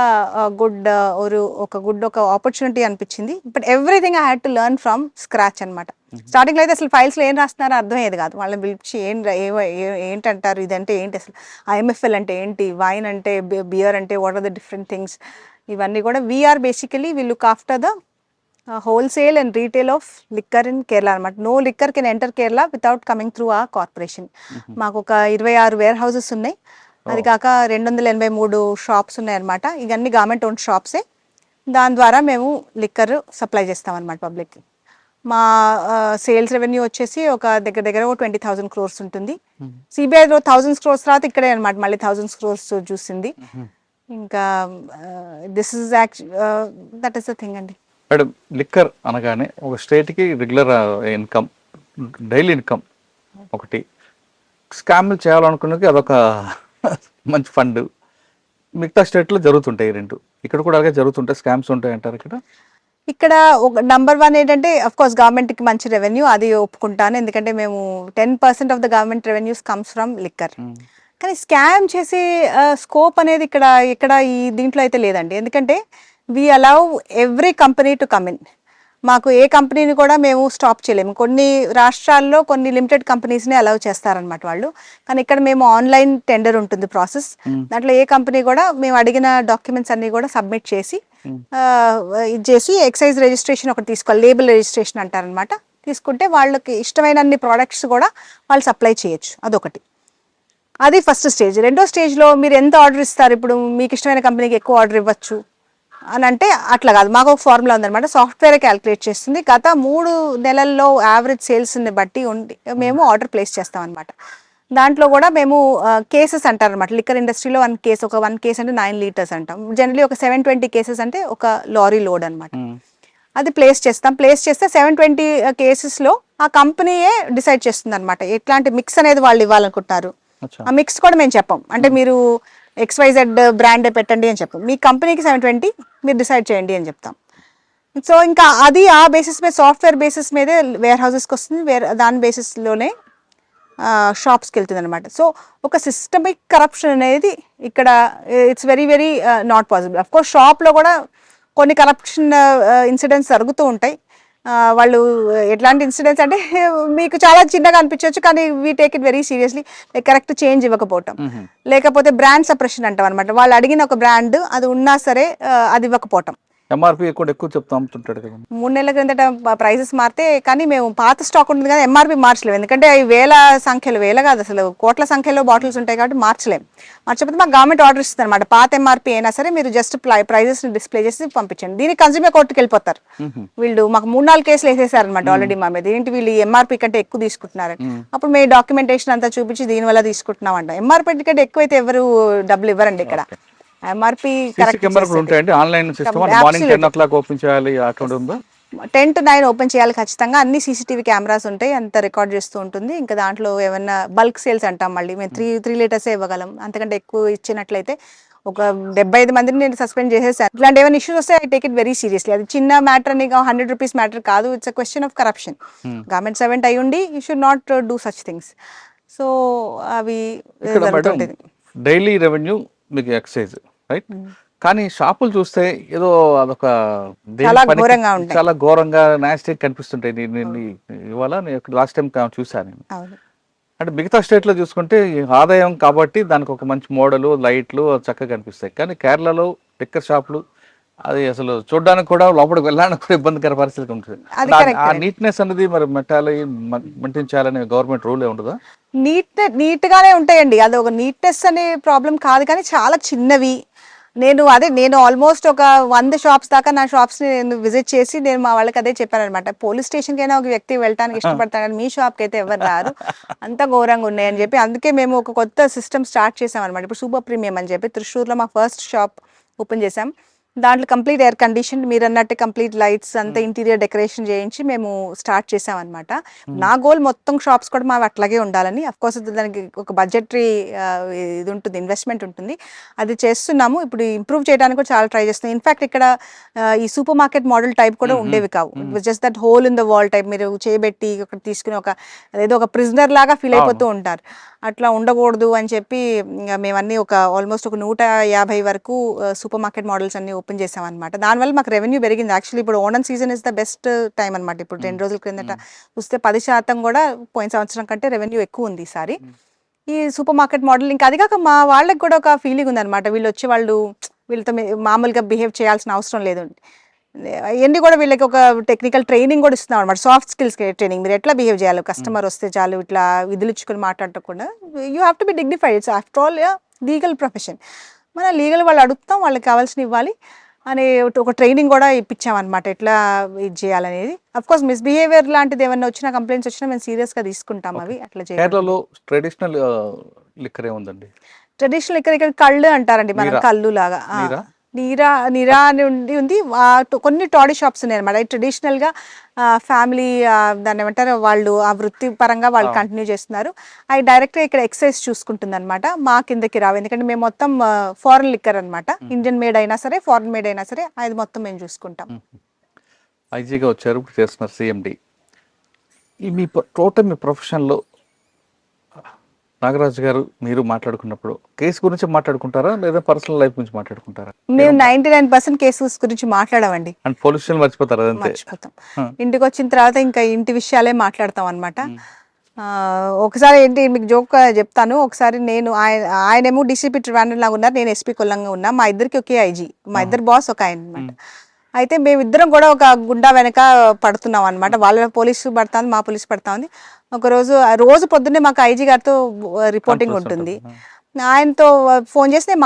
ఒక ఆపర్చునిటీ అనిపించింది. But everything I had to learn from scratch అనమాట. స్టార్టింగ్లో అయితే అసలు ఫైల్స్లో ఏం రాస్తున్నారో అర్థమయ్యేది కాదు. వాళ్ళని పిలిచి ఏంటంటారు, ఇదంటే ఏంటి, అసలు ఐఎంఎఫ్ఎల్ అంటే ఏంటి, వైన్ అంటే బియర్ అంటే what are the different things, ఇవన్నీ కూడా we are basically we look after the wholesale and retail of liquor in Kerala అనమాట. No liquor can enter Kerala without coming through ఆ కార్పొరేషన్. మాకు ఒక 26 వేర్ హౌసెస్ ఉన్నాయి. అది కాక 283 షాప్స్ ఉన్నాయి అనమాట. ఇవన్నీ గవర్నమెంట్ ఓన్ షాప్సే. దాని ద్వారా మేము లిక్కర్ సప్లై చేస్తాం అనమాట పబ్లిక్కి. మా సేల్స్ రెవెన్యూ వచ్చేసి ఒక దగ్గర 20,000 crores ఉంటుంది. సిబిఐలో 1,000 crores తర్వాత ఇక్కడే అనమాట మళ్ళీ 1,000 crores చూసింది. ఇంకా this is that is the thing అండి. మేడం, లిక్కర్ అనగానే ఒక స్టేట్కి రెగ్యులర్ ఇన్కమ్, డైలీ ఇన్కమ్ ఒకటి, స్కామ్లు చేయాలనుకున్నది అదొక మంచి ఫండ్. మిగతా స్టేట్లో జరుగుతుంటాయి రెండు, ఇక్కడ కూడా అలాగే జరుగుతుంటాయి, స్కామ్స్ ఉంటాయి అంటారు. ఇక్కడ ఒక నంబర్ 1 ఏంటంటే అఫ్ కోర్స్ గవర్నమెంట్కి మంచి రెవెన్యూ, అది ఒప్పుకుంటాను. ఎందుకంటే మేము 10% of the government revenues comes from liquor. కానీ స్కామ్ చేసే స్కోప్ అనేది ఇక్కడ ఈ దీంట్లో అయితే లేదండి. ఎందుకంటే we allow every company to come in. మాకు ఏ కంపెనీని కూడా మేము స్టాప్ చేయలేము. కొన్ని రాష్ట్రాల్లో కొన్ని లిమిటెడ్ కంపెనీస్ని అలౌ చేస్తారనమాట వాళ్ళు. కానీ ఇక్కడ మేము ఆన్లైన్ టెండర్ ఉంటుంది ప్రాసెస్. దాంట్లో ఏ కంపెనీ కూడా మేము అడిగిన డాక్యుమెంట్స్ అన్నీ కూడా సబ్మిట్ చేసి ఇది చేసి ఎక్సైజ్ రిజిస్ట్రేషన్ ఒకటి తీసుకోవాలి, లేబుల్ రిజిస్ట్రేషన్ అంటారనమాట. తీసుకుంటే వాళ్ళకి ఇష్టమైన అన్ని ప్రోడక్ట్స్ కూడా వాళ్ళు సప్లై చేయొచ్చు. అదొకటి, అది ఫస్ట్ స్టేజ్. రెండో స్టేజ్లో మీరు ఎంత ఆర్డర్ ఇస్తారు, ఇప్పుడు మీకు ఇష్టమైన కంపెనీకి ఎక్కువ ఆర్డర్ ఇవ్వచ్చు అని అంటే అట్లా కాదు. మాకు ఒక ఫార్ములా ఉందన్నమాట, సాఫ్ట్వేర్ క్యాలిక్యులేట్ చేస్తుంది. గత 3 నెలల్లో యావరేజ్ సేల్స్ని బట్టి మేము ఆర్డర్ ప్లేస్ చేస్తాం అనమాట. దాంట్లో కూడా మేము కేసెస్ అంటారనమాట. లిక్కర్ ఇండస్ట్రీలో వన్ కేస్ అంటే 9 లీటర్స్ అంటాం. జనరలీ ఒక 720 కేసెస్ అంటే ఒక లారీ లోడ్ అనమాట. అది ప్లేస్ చేస్తాం. ప్లేస్ చేస్తే 720 కేసెస్లో ఆ కంపెనీయే డిసైడ్ చేస్తుంది అనమాట ఎట్లాంటి మిక్స్ అనేది వాళ్ళు ఇవ్వాలనుకుంటున్నారు. ఆ మిక్స్ కూడా మేము చెప్పం, అంటే మీరు XYZ బ్రాండే పెట్టండి అని చెప్పం. మీ కంపెనీకి 720 మీరు డిసైడ్ చేయండి అని చెప్తాం. సో ఇంకా అది ఆ బేసిస్ మీద, సాఫ్ట్వేర్ బేసిస్ మీదే వేర్ హౌసెస్కి వస్తుంది. దాని బేసిస్లోనే షాప్స్కి వెళ్తుంది అనమాట. సో ఒక సిస్టమిక్ కరప్షన్ అనేది ఇక్కడ it's very very not possible. Of course షాప్లో కూడా కొన్ని కరప్షన్ ఇన్సిడెంట్స్ జరుగుతూ ఉంటాయి. వాళ్ళు ఎట్లాంటి ఇన్సిడెంట్స్ అంటే మీకు చాలా చిన్నగా అనిపించవచ్చు, కానీ we take it very seriously. Correct change ఇవ్వకపోవటం, లేకపోతే బ్రాండ్ సప్రెషన్ అంటాం అనమాట. వాళ్ళు అడిగిన ఒక బ్రాండ్ అది ఉన్నా సరే అది ఇవ్వకపోవటం. ఎంఆర్పి కూడా ఎక్కువ చెప్తా అమ్ముతుంటాడు కదా. 3 నెలల క్రిందట ప్రైజెస్ మారితే, కానీ మేము పాత స్టాక్ ఉంటుంది కానీ ఎంఆర్పి మార్చలేము. ఎందుకంటే అవి వేల కాదు, అసలు కోట్ల సంఖ్యలో బాటిల్స్ ఉంటాయి కాబట్టి మార్చలేము. మార్చకపోతే మాకు గవర్నమెంట్ ఆర్డర్ ఇస్తుంది అనమాట, పాత ఎంఆర్పి అయినా సరే మీరు జస్ట్ ప్రైజెస్ డిస్ప్లే చేసి పంపించండి. దీనికి కన్స్యూమర్ కోర్టుకి వెళ్ళిపోతారు వీళ్ళు. మాకు 3-4 కేసులు వేసేసారనమాట ఆల్రెడీ మా మీద. ఏంటి వీళ్ళు ఎంఆర్పి కంటే ఎక్కువ తీసుకుంటున్నారని. అప్పుడు మేము డాక్యుమెంటేషన్ అంతా చూపించి దీనివల్ల తీసుకుంటున్నాం అంట. ఎంఆర్పి కంటే ఎక్కువైతే ఎవరు డబ్బులు ఇవ్వరండి ఇక్కడ. ఎంఆర్పి ఉంటాయండి. Online system morning 10 o'clock open చేయాలి, అకౌంట్ ఉందా? 10 to 9 ఓపెన్ చేయాలి ఖచ్చితంగా. అన్ని CCTV కెమెరాస్ ఉంటాయి, అంత రికార్డ్ చేస్తూ ఉంటుంది. ఇంకా దాంట్లో ఏమన్నా బల్క్ సేల్స్ అంటాం, మళ్ళీ మేము 3 లీటర్సే ఇవ్వగలం. అంతకంటే ఎక్కువ ఇచ్చినట్లయితే ఒక 75 మందిని నేను సస్పెండ్ చేసేసాను. ఇట్లాంటి ఏమైనా ఇష్యూస్ వస్తే I take it very seriously. అది చిన్న మ్యాటర్ అని 100 రూపీస్ మ్యాటర్ కాదు. It's a question of corruption. Government servant అయి ఉండి you should not do such things. So అవి డైలీ రెవెన్యూ మీకు ఎక్సైజ్ రైట్. కానీ షాపులు చూస్తే ఏదో అదొక చాలా ఘోరంగా నాస్టిక్ కనిపిస్తుంటాయి. నేను ఇవాళ లాస్ట్ టైం చూసాను నేను. అంటే మిగతా స్టేట్లో చూసుకుంటే ఆదాయం కాబట్టి దానికి ఒక మంచి మోడలు, లైట్లు చక్కగా కనిపిస్తాయి. కానీ కేరళలో లిక్కర్ షాపులు అది అసలు చూడడానికి కూడా లోపలికి వెళ్ళడానికి కూడా ఇబ్బందికర పరిస్థితి ఉంటుంది. ఆ నీట్నెస్ అనేది మరి మెయింటించాలనే గవర్నమెంట్ రూల్ ఉండదా? నీట్ గానే ఉంటాయండి. అది ఒక నీట్నెస్ అనే ప్రాబ్లం కాదు, కానీ చాలా చిన్నవి. నేను ఆల్మోస్ట్ ఒక 100 షాప్స్ దాకా నా షాప్స్ని నేను విజిట్ చేసి నేను మా వాళ్ళకి అదే చెప్పాను అనమాట. పోలీస్ స్టేషన్కి అయినా ఒక వ్యక్తి వెళ్ళడానికి ఇష్టపడతాను, కానీ మీ షాప్కి అయితే ఎవరు రారు, అంత ఘోరంగా ఉన్నాయని చెప్పి. అందుకే మేము ఒక కొత్త సిస్టమ్ స్టార్ట్ చేసాం అనమాట. ఇప్పుడు సూపర్ ప్రీమియం అని చెప్పి త్రిశూర్లో మా ఫస్ట్ షాప్ ఓపెన్ చేసాం. దాంట్లో కంప్లీట్ ఎయిర్ కండిషన్, మీరు అన్నట్టు కంప్లీట్ లైట్స్ అంతా ఇంటీరియర్ డెకరేషన్ చేయించి మేము స్టార్ట్ చేసామన్నమాట. నా గోల్ మొత్తం షాప్స్ కూడా మావి అట్లాగే ఉండాలని. అఫ్కోర్స్ దానికి ఒక బడ్జెటరీ ఇది ఉంటుంది, ఇన్వెస్ట్మెంట్ ఉంటుంది, అది చేస్తున్నాము. ఇప్పుడు ఇంప్రూవ్ చేయడానికి కూడా చాలా ట్రై చేస్తున్నాం. ఇన్ఫాక్ట్ ఇక్కడ ఈ సూపర్ మార్కెట్ మోడల్ టైప్ కూడా ఉండేవి కావు. It was just that whole in the wall type. మీరు చేయబెట్టి ఒక తీసుకుని ఏదో ఒక ప్రిజనర్ లాగా ఫీల్ అయిపోతూ ఉంటారు. అట్లా ఉండకూడదు అని చెప్పి మేమన్నీ ఆల్మోస్ట్ ఒక 150 వరకు సూపర్ మార్కెట్ మోడల్స్ అన్ని ఓపెన్ చేసాం అనమాట. దానివల్ల మాకు రెవెన్యూ పెరిగింది. యాక్చువల్లీ ఇప్పుడు Onam season is the best time అనమాట. ఇప్పుడు 2 రోజుల క్రిందట చూస్తే 10% కూడా పోయిన సంవత్సరం కంటే రెవెన్యూ ఎక్కువ ఉంది ఈసారి ఈ సూపర్ మార్కెట్ మోడల్. ఇంకా అది కాక మా వాళ్ళకి కూడా ఒక ఫీలింగ్ ఉందన్నమాట, వీళ్ళతో మామూలుగా బిహేవ్ చేయాల్సిన అవసరం లేదు. ఇవన్నీ కూడా వీళ్ళకి ఒక టెక్నికల్ ట్రైనింగ్ కూడా ఇస్తున్నాం అనమాట, సాఫ్ట్ స్కిల్స్ ట్రైనింగ్. మీరు ఎట్లా బిహేవ్ చేయాలి, కస్టమర్ వస్తే చాలు ఇట్లా విధులిచ్చుకొని మాట్లాడకుండా, you have to be dignified. It's after all legal profession. మన లీగల్ వాళ్ళు అడుగుతాం, వాళ్ళకి కావాల్సిన ఇవ్వాలి అనే ఒక ట్రైనింగ్ కూడా ఇప్పించామన్నమాట, ఎట్లా ఇది చేయాలనేది. అఫ్కోర్స్ మిస్బిహేవియర్ లాంటిది ఏమన్నా వచ్చినా, కంప్లైంట్స్ వచ్చినా మేము సీరియస్గా తీసుకుంటాం. అవి అట్లా చేయాలి. ట్రెడిషనల్ లిక్కర్ ఏముందండి? ట్రెడిషనల్ లిక్కర్ ఇక్కడ కళ్ళు అంటారండి, మనం కళ్ళు లాగా. నీరా అని ఉంది. కొన్ని టాడీ షాప్స్ ఉన్నాయి అనమాట. ట్రెడిషనల్గా ఫ్యామిలీ దాన్ని ఏమంటారు, వాళ్ళు ఆ వృత్తి పరంగా వాళ్ళు కంటిన్యూ చేస్తున్నారు. అవి డైరెక్ట్గా ఇక్కడ ఎక్సైజ్ చూసుకుంటుంది అనమాట, మా కిందకి రావు. ఎందుకంటే మేము మొత్తం ఫారెన్ లిక్కర్ అనమాట. ఇండియన్ మేడ్ అయినా సరే, ఫారెన్ మేడ్ అయినా సరే, అది మొత్తం మేము చూసుకుంటాం. ఐజీగా వచ్చారు, చేస్తున్నారు CMD. మీ టోటల్ మీ ప్రొఫెషన్లో నాగరాజు గారు మీరు మాట్లాడుకున్నప్పుడు కేసు గురించి మాట్లాడుకుంటారా లేదా పర్సనల్ లైఫ్ గురించి మాట్లాడుకుంటారా? మేము 99% కేసెస్ గురించి మాట్లాడమండి, అండ్ పోలీస్ స్టేషన్ మర్చిపోతారు అదంతే. మర్చిపోతాం. ఇంటికి వచ్చిన తర్వాత ఇంకా ఇంటి విషయాలే మాట్లాడతాం అనమాట. ఒకసారి ఏంటి మీకు జోక్ చెప్తాను. ఒకసారి నేను ఆయనేమో డీసీపీ ట్రివాండ్రం లాగా ఉన్నారు, నేను ఎస్పీ కొల్లంగా ఉన్నా. మా ఇద్దరికి ఒకే ఐజీ, మా ఇద్దరు బాస్ ఒక ఆయన అనమాట. అయితే మేమిద్దరం కూడా ఒక గుండా వెనక పడుతున్నాం అనమాట. వాళ్ళ పోలీసు పడతా ఉంది, మా పోలీసు పడతా ఉంది. రోజు పొద్దున్నే మాకు ఐజీ గారితో రిపోర్టింగ్ ఉంటుంది. ఆయనతో ఫోన్ చేసి నేను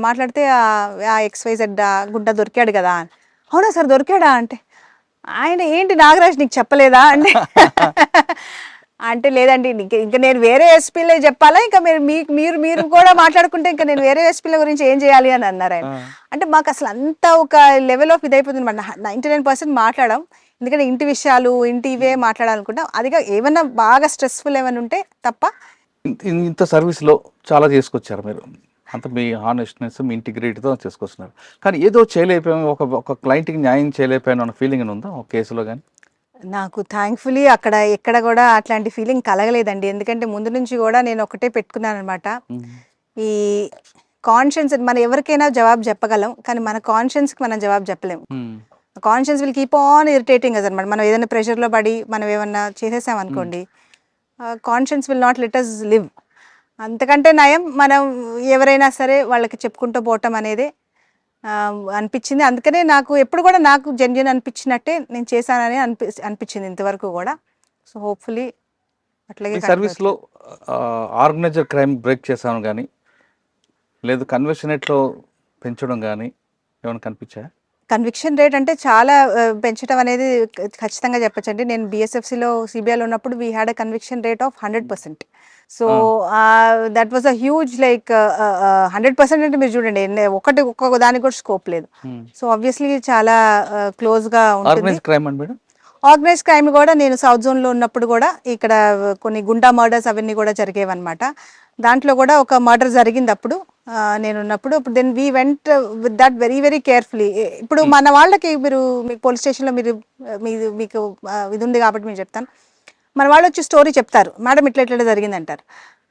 మాట్లాడితే ఆ XYZ గుండా దొరికాడు కదా. అవునా సార్ దొరికాడా అంటే, ఆయన ఏంటి నాగరాజ్ నీకు చెప్పలేదా అంటే అంటే లేదండి ఇంకా నేను వేరే ఎస్పీలే చెప్పాలా, ఇంకా మీరు కూడా మాట్లాడుకుంటే ఇంకా నేను వేరే ఎస్పీల గురించి ఏం చేయాలి అని అన్నారు ఆయన. అంటే మాకు అసలు అంత ఒక లెవెల్ ఆఫ్ ఇదైపోతుంది అనమాట. 99% మాట్లాడడం, ఎందుకంటే ఇంటి విషయాలు ఇవే మాట్లాడాలనుకుంటాం. అదిగా ఏమన్నా బాగా స్ట్రెస్ఫుల్ ఏమైనా ఉంటే తప్ప. ఇంత సర్వీస్లో చాలా చేసుకొచ్చారు మీరు, అంత మీ హానెస్ట్నెస్ మీ ఇంటిగ్రిటీతో చేసుకొస్తున్నారు. కానీ ఏదో చేయలేకపోయాము, ఒక క్లయింట్కి న్యాయం చేయలేకపోయాను అన్న ఫీలింగ్ ఉందా ఒక కేసులో? కానీ నాకు థ్యాంక్ఫుల్లీ అక్కడ ఎక్కడ కూడా అట్లాంటి ఫీలింగ్ కలగలేదండి. ఎందుకంటే ముందు నుంచి కూడా నేను ఒకటే పెట్టుకున్నాను అనమాట, ఈ కాన్షియన్స్. మనం ఎవరికైనా జవాబు చెప్పగలం, కానీ మన కాన్షియన్స్కి మనం జవాబు చెప్పలేము. Conscience will keep on irritating us అనమాట. మనం ఏదైనా ప్రెషర్లో పడి మనం ఏమన్నా చేసేసాం అనుకోండి, conscience will not let us live. అంతకంటే నయం మనం ఎవరైనా సరే వాళ్ళకి చెప్పుకుంటూ పోవటం అనేది అనిపించింది. అందుకనే నాకు ఎప్పుడు కూడా నాకు జెన్యున్ అనిపించినట్టే నేను చేశానని అనిపించింది ఇంతవరకు కూడా. సో హోప్ఫుల్లీ అట్లాగే సర్వీస్లో ఆర్గనైజర్ క్రైమ్ బ్రేక్ చేశాను కానీ లేదు కన్వర్షన్ రేట్లో పెంచడం కానీ ఏమైనా కనిపించాయా? కన్విక్షన్ రేట్ అంటే చాలా పెంచడం అనేది ఖచ్చితంగా చెప్పచ్చండి. నేను BSFCలో CBIలో ఉన్నప్పుడు we had a conviction rate of 100%. So that was a huge like 100% అంటే మీరు చూడండి ఒక్కొక్క దానికి కూడా స్కోప్ లేదు. సో ఆబ్వియస్లీ చాలా క్లోజ్గా ఉంటుంది. ఆర్గనైజ్ క్రైమ్ కూడా నేను సౌత్ జోన్లో ఉన్నప్పుడు కూడా ఇక్కడ కొన్ని గుండా మర్డర్స్ అవన్నీ కూడా జరిగేవన్నమాట. దాంట్లో కూడా ఒక మర్డర్ జరిగింది అప్పుడు నేను ఉన్నప్పుడు. Then we went with that very very carefully. ఇప్పుడు మన వాళ్ళకి మీకు పోలీస్ స్టేషన్లో మీకు ఇది ఉంది కాబట్టి మీరు చెప్తాను. మన వాళ్ళు వచ్చి స్టోరీ చెప్తారు, మేడం ఇట్లా ఇట్లా జరిగింది అంటారు.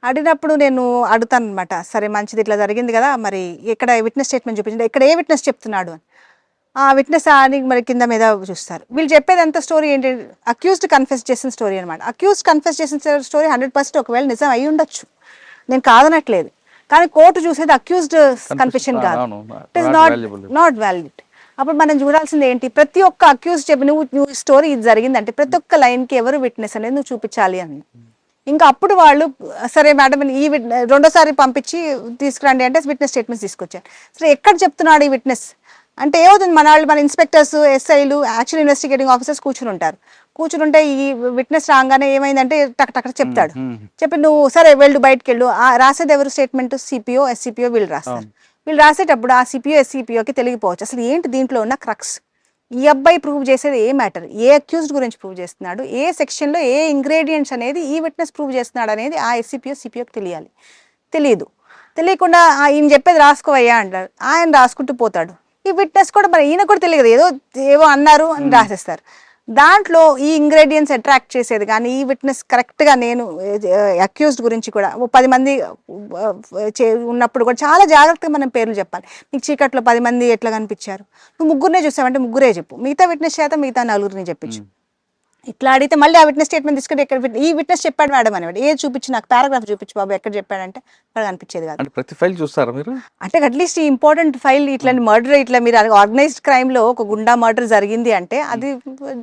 అడిగినప్పుడు నేను అడుగుతాను అనమాట, సరే మంచిది ఇట్లా జరిగింది కదా, మరి ఇక్కడ విట్నెస్ స్టేట్మెంట్ చూపించండి, ఇక్కడ ఏ విట్నెస్ చెప్తున్నాడు అని. ఆ విట్నెస్ అని మరి కింద మీద చూస్తారు. వీళ్ళు చెప్పేదంతా స్టోరీ ఏంటి, అక్యూజ్డ్ కన్ఫెస్ చేసిన స్టోరీ అనమాట. అక్యూజ్డ్ కన్ఫెస్ చేసిన స్టోరీ 100% ఒకవేళ నిజం అయి ఉండొచ్చు, నేను కాదనట్లేదు. కానీ కోర్టు చూసేది అక్యూజ్డ్ కన్ఫెషన్ కాదు, ఇట్ ఈస్ నాట్ వ్యాలిడ్. అప్పుడు మనం చూడాల్సింది ఏంటి, ప్రతి ఒక్క అక్యూజ్ చెప్పి నువ్వు స్టోరీ ఇది జరిగిందంటే ప్రతి ఒక్క లైన్కి ఎవరు విట్నెస్ అనేది నువ్వు చూపించాలి అని. ఇంకా అప్పుడు వాళ్ళు సరే మేడం రెండోసారి పంపించి తీసుకురండి అంటే విట్నెస్ స్టేట్మెంట్స్ తీసుకొచ్చారు. సరే ఎక్కడ చెప్తున్నాడు ఈ విట్నెస్ అంటే ఏమవుతుంది, మన ఇన్స్పెక్టర్స్ ఎస్ఐలు యాక్చువల్ ఇన్వెస్టిగేటింగ్ ఆఫీసర్స్ కూర్చుంటే ఈ విట్నెస్ రాగానే ఏమైందంటే టక్ చెప్తాడు. చెప్పి నువ్వు సరే వెళ్ళు బయటకు వెళ్ళు. రాసేది ఎవరు స్టేట్మెంట్, CPO SCPO వీళ్ళు రాస్తారు. వీళ్ళు రాసేటప్పుడు ఆ CPO SCPOకి తెలియకపోవచ్చు అసలు ఏంటి దీంట్లో ఉన్న క్రక్స్. ఈ అబ్బాయి ప్రూవ్ చేసేది ఏ మ్యాటర్, ఏ అక్యూజ్డ్ గురించి ప్రూవ్ చేస్తున్నాడు, ఏ సెక్షన్లో ఏ ఇంగ్రీడియంట్స్ అనేది ఈ విట్నెస్ ప్రూవ్ చేస్తున్నాడు అనేది ఆ SCPO CPOకి తెలియకుండా ఈయన చెప్పేది రాసుకోవయ్యా అంటారు. ఆయన రాసుకుంటూ పోతాడు. ఈ విట్నెస్ కూడా మరి ఈయన కూడా తెలియదు, ఏవో అన్నారు అని రాసేస్తారు. దాంట్లో ఈ ఇంగ్రీడియంట్స్ అట్రాక్ట్ చేసేది కానీ ఈ విట్నెస్ కరెక్ట్గా నేను అక్యూజ్డ్ గురించి కూడా 10 మంది ఉన్నప్పుడు కూడా చాలా జాగ్రత్తగా మనం పేర్లు చెప్పాలి. నీకు చీకట్లో 10 మంది ఎట్లా కనిపించారు, నువ్వు ముగ్గురునే చూసావంటే ముగ్గురే చెప్పు, మిగతా విట్నెస్ చేత మిగతా 4గురిని చెప్పించు. ఇట్లా అడిగితే మళ్ళీ ఆ విట్నెస్ స్టేట్మెంట్ తీసుకుంటే ఎక్కడ ఈ విట్నెస్ చెప్పాడు మేడం అనేవాడు, ఏ చూపించి నాకు పారాగ్రాఫ్ చూపించు బాబు ఎక్కడ చెప్పాడంటే అక్కడ కనిపించేది కాదు. ప్రతి ఫైల్ చూస్తారా మీరు? అంటే అట్లీస్ట్ ఈ ఇంపార్టెంట్ ఫైల్ ఇట్లాంటి మర్డర్ ఇట్లా మీరు ఆర్గనైజ్డ్ క్రైమ్లో ఒక గుండా మర్డర్ జరిగింది అంటే అది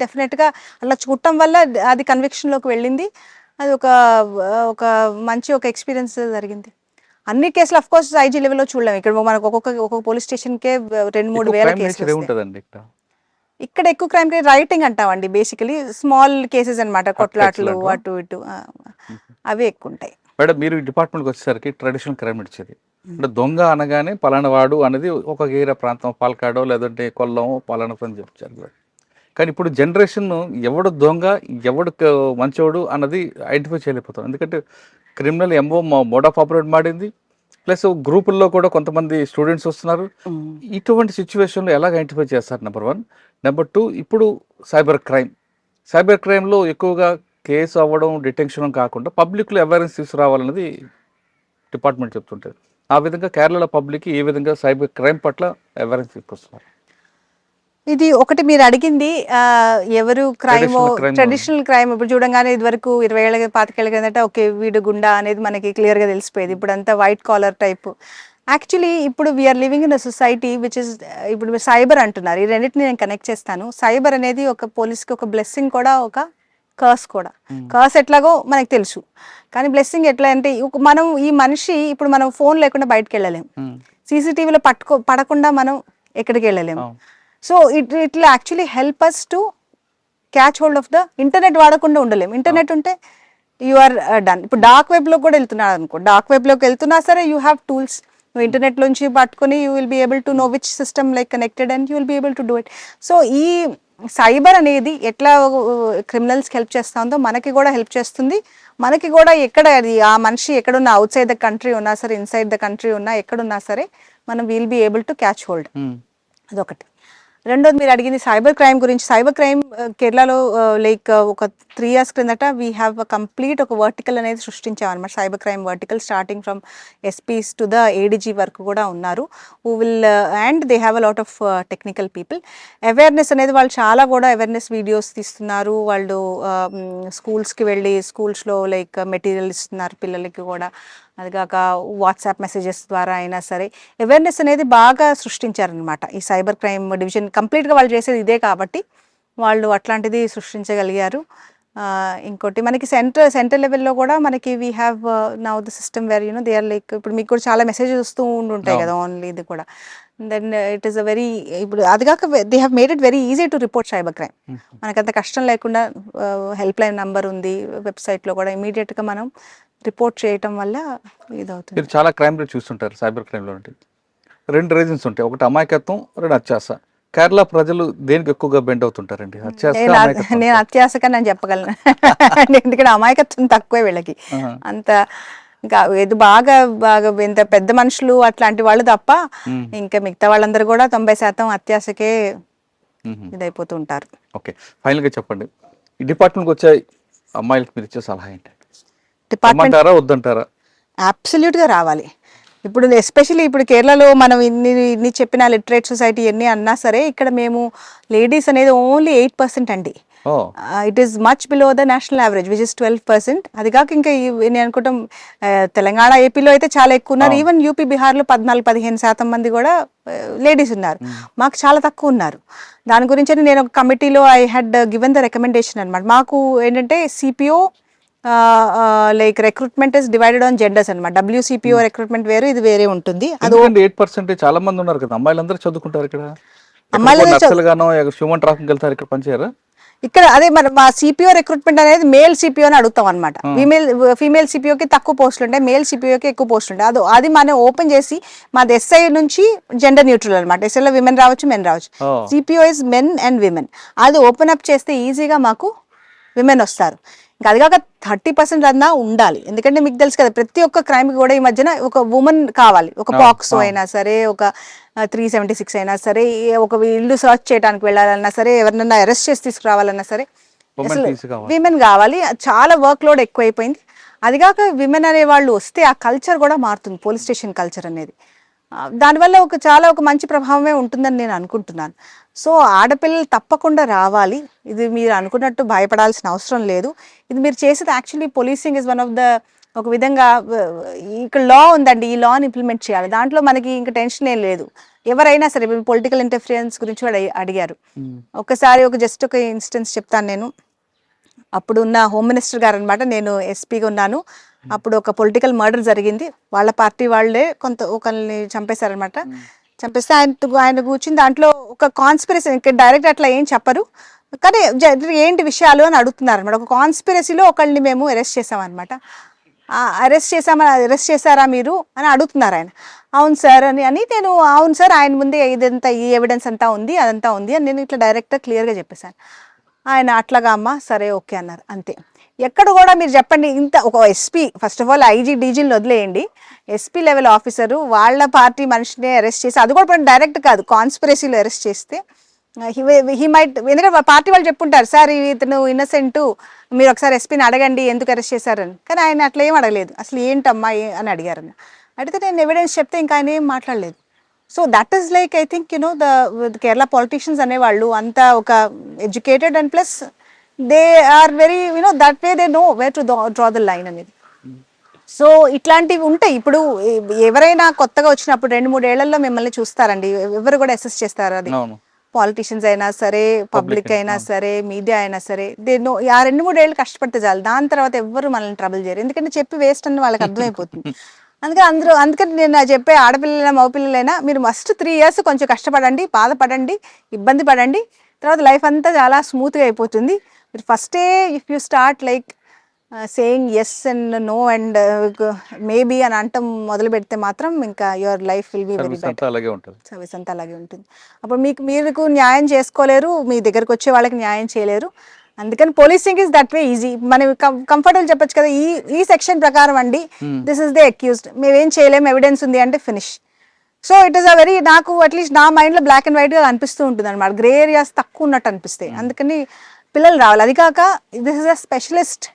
డెఫినెట్గా అలా చూడటం వల్ల అది కన్విక్షన్లోకి వెళ్ళింది. అది ఒక మంచి ఒక ఎక్స్పీరియన్స్ జరిగింది. అన్ని కేసులు అఫ్ కోర్స్ IG లెవెల్లో చూడలేము. ఇక్కడ మనకు ఒక్కొక్క పోలీస్ స్టేషన్కే 2-3 వేల కేసులు ఉంటుందండి. ఇక్కడ ఎక్కువ క్రైమ్ రైటింగ్ అంటామండి, బేసికలీ స్మాల్ కేసెస్ అనమాట, కొట్లాట్లు అటు ఇటు అవి ఎక్కువ ఉంటాయి. మేడం మీరు డిపార్ట్మెంట్కి వచ్చేసరికి ట్రెడిషనల్ క్రైమ్ నడిచేది అంటే దొంగ అనగానే పలానవాడు అనేది ఒక గేర ప్రాంతం, పాలకాడో లేదంటే కొల్లం పలానా అని చెప్తారు. కానీ ఇప్పుడు జనరేషన్ ఎవడు దొంగ ఎవడు మంచోడు అన్నది ఐడెంటిఫై చేయలేకపోతాం. ఎందుకంటే క్రిమినల్ మోడ్ ఆఫ్ ఆపరేట్ మాడింది, ప్లస్ గ్రూపుల్లో కూడా కొంతమంది స్టూడెంట్స్ వస్తున్నారు. ఇటువంటి సిచ్యువేషన్లో ఎలాగ ఐడెంటిఫై చేస్తారు నెంబర్ 1. నెంబర్ 2 ఇప్పుడు సైబర్ క్రైమ్లో ఎక్కువగా కేసు అవ్వడం డిటెన్షన్ కాకుండా పబ్లిక్లో అవేర్నెస్ తీసుకురావాలన్నది డిపార్ట్మెంట్ చెప్తుంటుంది. ఆ విధంగా కేరళలో పబ్లిక్కి ఏ విధంగా సైబర్ క్రైమ్ పట్ల అవేర్నెస్ తీసుకొస్తున్నారు? ఇది ఒకటి మీరు అడిగింది ఎవరు crime Traditional crime. Traditional crime ఇప్పుడు చూడంగానే ఇది వరకు 20 ఏళ్ళ 25 ఏళ్ళ కిందట ఓకే వీడు గుండా అనేది మనకి క్లియర్గా తెలిసిపోయేది. ఇప్పుడు అంతా వైట్ కాలర్ టైప్. యాక్చువల్లీ ఇప్పుడు we are living in a society which is ఇప్పుడు మీరు సైబర్ అంటున్నారు, ఈ రెండింటిని నేను కనెక్ట్ చేస్తాను. సైబర్ అనేది ఒక పోలీస్కి ఒక బ్లెస్సింగ్ కూడా, ఒక కర్స్ కూడా. కర్స్ ఎట్లాగో మనకు తెలుసు, కానీ బ్లెస్సింగ్ ఎట్లా అంటే మనం ఈ మనిషి ఇప్పుడు మనం ఫోన్ లేకుండా బయటకు వెళ్ళలేం, సీసీటీవీలో పడకుండా మనం ఎక్కడికి వెళ్ళలేము. So it will actually help us to catch hold of the internet. వాడకుండా ఉండలేము. ఇంటర్నెట్ ఉంటే యు ఆర్ డన్. ఇప్పుడు డార్క్ వెబ్లో కూడా వెళ్తున్నాడు అనుకో, డార్క్ వెబ్లోకి వెళ్తున్నా సరే యూ హ్యావ్ టూల్స్. నువ్వు ఇంటర్నెట్ నుంచి పట్టుకొని you will be able to know which system like connected and you will be able to do it. So ఈ సైబర్ అనేది ఎట్లా క్రిమినల్స్కి హెల్ప్ చేస్తుందో మనకి కూడా హెల్ప్ చేస్తుంది. మనకి కూడా ఎక్కడ అది ఆ మనిషి ఎక్కడున్నా, అవుట్ సైడ్ ద కంట్రీ ఉన్నా సరే, ఇన్సైడ్ ద కంట్రీ ఉన్నా, ఎక్కడున్నా సరే మనం will be able to catch hold. అదొకటి. రెండోది మీరు అడిగింది సైబర్ క్రైమ్ గురించి. సైబర్ క్రైమ్ కేరళలో లైక్ ఒక 3 years క్రిందట వీ హ్యావ్ కంప్లీట్ ఒక వర్టికల్ అనేది సృష్టించామన్నమాట. Cyber crime vertical starting from SPs to the ADG వరకు కూడా ఉన్నారు. Who will and they have a lot of technical people. Awareness అనేది వాళ్ళు చాలా కూడా అవేర్నెస్ వీడియోస్ తీస్తున్నారు. వాళ్ళు స్కూల్స్కి వెళ్ళి స్కూల్స్లో లైక్ మెటీరియల్ ఇస్తున్నారు పిల్లలకి కూడా. అది కాక వాట్సాప్ మెసేజెస్ ద్వారా అయినా సరే అవేర్నెస్ అనేది బాగా సృష్టించారనమాట. ఈ సైబర్ క్రైమ్ డివిజన్ కంప్లీట్గా వాళ్ళు చేసేది ఇదే కాబట్టి వాళ్ళు అట్లాంటిది సృష్టించగలిగారు. ఇంకోటి మనకి సెంటర్ లెవెల్లో కూడా మనకి we have now the system where they are like ఇప్పుడు మీకు కూడా చాలా మెసేజెస్ వస్తూ ఉంటుంటాయి కదా ఓన్లీ ఇది కూడా. Then it is a very ఇప్పుడు అది కాక they have made it very easy to report cyber crime. మనకంత కష్టం లేకుండా హెల్ప్ లైన్ నంబర్ ఉంది వెబ్సైట్లో కూడా, ఇమీడియట్గా మనం రిపోర్ట్ చేయటం వల్ల ఇదవుతుంది. మీరు చాలా క్రైమ్ రేట్ చూస్తుంటారు సైబర్ క్రైమ్లో. అంటే 2 రీజన్స్ ఉంటాయి, ఒకటి అమాయకత్వం, 2 అత్యాస. కేరళ ప్రజలు దేనికి ఎక్కువగా బెండ్ అవుతుంటారండి? నేను అత్యాసగా నేను చెప్పగలను ఎందుకంటే అమాయకత్వం తక్కువే వీళ్ళకి. అంత ఇంకా ఏదో బాగా బాగా ఇంత పెద్ద మనుషులు అట్లాంటి వాళ్ళు తప్ప ఇంకా మిగతా వాళ్ళందరూ కూడా 90% అత్యాసకే ఇదైపోతూ ఉంటారు. ఓకే, ఫైనల్గా చెప్పండి, ఈ డిపార్ట్మెంట్కి వచ్చే అమ్మాయిలకి మీరు ఇచ్చే సలహా ఏంటి? డిపార్ట్మెంట్ వద్దంటారా? అబ్సల్యూట్గా రావాలి. ఇప్పుడు ఎస్పెషల్లీ ఇప్పుడు కేరళలో మనం ఇన్ని చెప్పిన లిటరేట్ సొసైటీ ఎన్ని అన్నా సరే ఇక్కడ మేము లేడీస్ అనేది ఓన్లీ 8% అండి. It is much below the national average which is 12%. అది కాక ఇంకా నేను అనుకుంటాం తెలంగాణ ఏపీలో అయితే చాలా ఎక్కువ ఉన్నారు. ఈవెన్ యూపీ బీహార్లో 14-15% మంది కూడా లేడీస్ ఉన్నారు. మాకు చాలా తక్కువ ఉన్నారు. దాని గురించి నేను ఒక కమిటీలో I had given the recommendation అనమాట. మాకు ఏంటంటే CPO like recruitment is divided on genders అనమాట. WCPO రిక్రూట్మెంట్ వేరు, ఇది వేరే ఉంటుంది. అది 8% చాలా మంది ఉన్నారు కదా, అమ్మాయిలందరూ చదువుకుంటారు ఇక్కడ. హ్యూమన్ ట్రాఫిక్ వెళ్తారు, ఇక్కడ పనిచేయరు. ఇక్కడ అదే మా సిపిఓ రిక్రూట్మెంట్ అనేది మేల్ సిపిఓ అని అడుగుతాం అనమాట. ఫీమేల్ సిపిఓకి తక్కువ పోస్టులు ఉంటాయి, మేల్ సిపిఓకి ఎక్కువ పోస్టులు ఉంటాయి. అది మనం ఓపెన్ చేసి మాది SI నుంచి జెండర్ న్యూట్రల్ అనమాట. SIలో విమెన్ రావచ్చు, మెన్ రావచ్చు. CPO is men and women. అది ఓపెన్ అప్ చేస్తే ఈజీగా మాకు విమెన్ వస్తారు. ఇంకా అది కాక 30% అన్నా ఉండాలి. ఎందుకంటే మీకు తెలుసు కదా ప్రతి ఒక్క క్రైమ్ కూడా ఈ మధ్యన ఒక ఉమెన్ కావాలి. ఒక పాక్సో అయినా సరే, ఒక 376 అయినా సరే, ఒక ఇల్లు సర్చ్ చేయడానికి వెళ్ళాలన్నా సరే, ఎవరినన్నా అరెస్ట్ చేసి తీసుకురావాలన్నా సరే విమెన్ కావాలి. చాలా వర్క్ లోడ్ ఎక్కువైపోయింది. అది కాక విమెన్ అనే వాళ్ళు వస్తే ఆ కల్చర్ కూడా మారుతుంది, పోలీస్ స్టేషన్ కల్చర్ అనేది. దానివల్ల ఒక మంచి ప్రభావమే ఉంటుందని నేను అనుకుంటున్నాను. సో ఆడపిల్లలు తప్పకుండా రావాలి. ఇది మీరు అనుకున్నట్టు భయపడాల్సిన అవసరం లేదు. ఇది మీరు చేసేది actually policing is one of the ఒక విధంగా ఇక్కడ లా ఉందండి, ఈ లాని ఇంప్లిమెంట్ చేయాలి. దాంట్లో మనకి ఇంకా టెన్షన్ ఏం లేదు. ఎవరైనా సరే పొలిటికల్ ఇంటర్ఫిరెన్స్ గురించి కూడా అడిగారు. ఒకసారి జస్ట్ ఒక ఇన్స్టెన్స్ చెప్తాను నేను. అప్పుడు ఉన్న హోమ్ మినిస్టర్ గారు అనమాట, నేను ఎస్పీగా ఉన్నాను. అప్పుడు ఒక పొలిటికల్ మర్డర్ జరిగింది. వాళ్ళ పార్టీ వాళ్ళే ఒకరిని చంపేశారనమాట. చంపేస్తే ఆయన కూర్చుని దాంట్లో ఒక కాన్స్పిరసీ, డైరెక్ట్ అట్లా ఏం చెప్పరు కానీ ఏంటి విషయాలు అని అడుగుతున్నారు అనమాట. ఒక కాన్స్పిరసీలో ఒకళ్ళని మేము అరెస్ట్ చేసామన్నమాట. అరెస్ట్ చేశారా మీరు అని అడుగుతున్నారు ఆయన. అవును సార్ అని నేను అవును సార్ ఆయన ముందే ఇదంతా ఈ ఎవిడెన్స్ అంతా ఉంది, అదంతా ఉంది అని నేను ఇట్లా డైరెక్ట్గా క్లియర్గా చెప్పేశాను. ఆయన అట్లాగా అమ్మ సరే ఓకే అన్నారు. అంతే. ఎక్కడ కూడా మీరు చెప్పండి ఇంత ఒక SP, first of all IG డీజీని వదిలేయండి, ఎస్పీ లెవెల్ ఆఫీసరు వాళ్ళ పార్టీ మనిషిని అరెస్ట్ చేసి, అది కూడా డైరెక్ట్ కాదు కాన్స్పిరసీలో అరెస్ట్ చేస్తే హీ మైట్, ఎందుకంటే పార్టీ వాళ్ళు చెప్పుంటారు సార్ ఇతను ఇన్నసెంట్ మీరు ఒకసారి ఎస్పీని అడగండి ఎందుకు అరెస్ట్ చేశారని. కానీ ఆయన అట్లా ఏం అడగలేదు. అసలు ఏంటమ్మా అని అడిగారని. అడిగితే నేను ఎవిడెన్స్ చెప్తే ఇంకా ఆయన ఏం మాట్లాడలేదు. So that is like I think the Kerala politicians అనేవాళ్ళు అంతా ఒక educated and plus they are very that way they know where to draw the line అనేది. సో ఇట్లాంటివి ఉంటాయి. ఇప్పుడు ఎవరైనా కొత్తగా వచ్చినప్పుడు 2-3 ఏళ్లలో మిమ్మల్ని చూస్తారండి, ఎవరు కూడా అసెస్ చేస్తారు. అది పాలిటీషియన్స్ అయినా సరే, పబ్లిక్ అయినా సరే, మీడియా అయినా సరే, ఆ 2-3 ఏళ్ళు కష్టపడితే చాలు. దాని తర్వాత ఎవ్వరు మనల్ని ట్రబుల్ చేయరు, ఎందుకంటే చెప్పి వేస్ట్ అని వాళ్ళకి అర్థమైపోతుంది. అందుకని నేను చెప్పే ఆడపిల్లలైనా మగపిల్లలైనా మీరు మస్ట్ 3 years కొంచెం కష్టపడండి, బాధపడండి, ఇబ్బంది పడండి, తర్వాత లైఫ్ అంతా చాలా స్మూత్గా అయిపోతుంది. మీరు ఫస్టే if you start like saying yes and no and maybe అని అంటాం మొదలు పెడితే మాత్రం ఇంకా your life will be very better. అలాగే ఉంటుంది, సర్వీస్ అంతా అలాగే ఉంటుంది. అప్పుడు మీకు న్యాయం చేసుకోలేరు, మీ దగ్గరకు వచ్చే వాళ్ళకి న్యాయం చేయలేరు. అందుకని policing is that way easy. మనం కంఫర్టబుల్ చెప్పొచ్చు కదా, ఈ సెక్షన్ ప్రకారం అండి దిస్ ఇస్ ద అక్యూజ్డ్, మేమేం చేయలేము, ఎవిడెన్స్ ఉంది అంటే finish. So it is a very, నాకు అట్లీస్ట్ నా మైండ్లో బ్లాక్ అండ్ వైట్గా అనిపిస్తూ ఉంటుంది అనమాట, గ్రే ఏరియాస్ తక్కువ ఉన్నట్టు అనిపిస్తాయి. అందుకని పిల్లలు రావాలి. అది కాక this is a specialist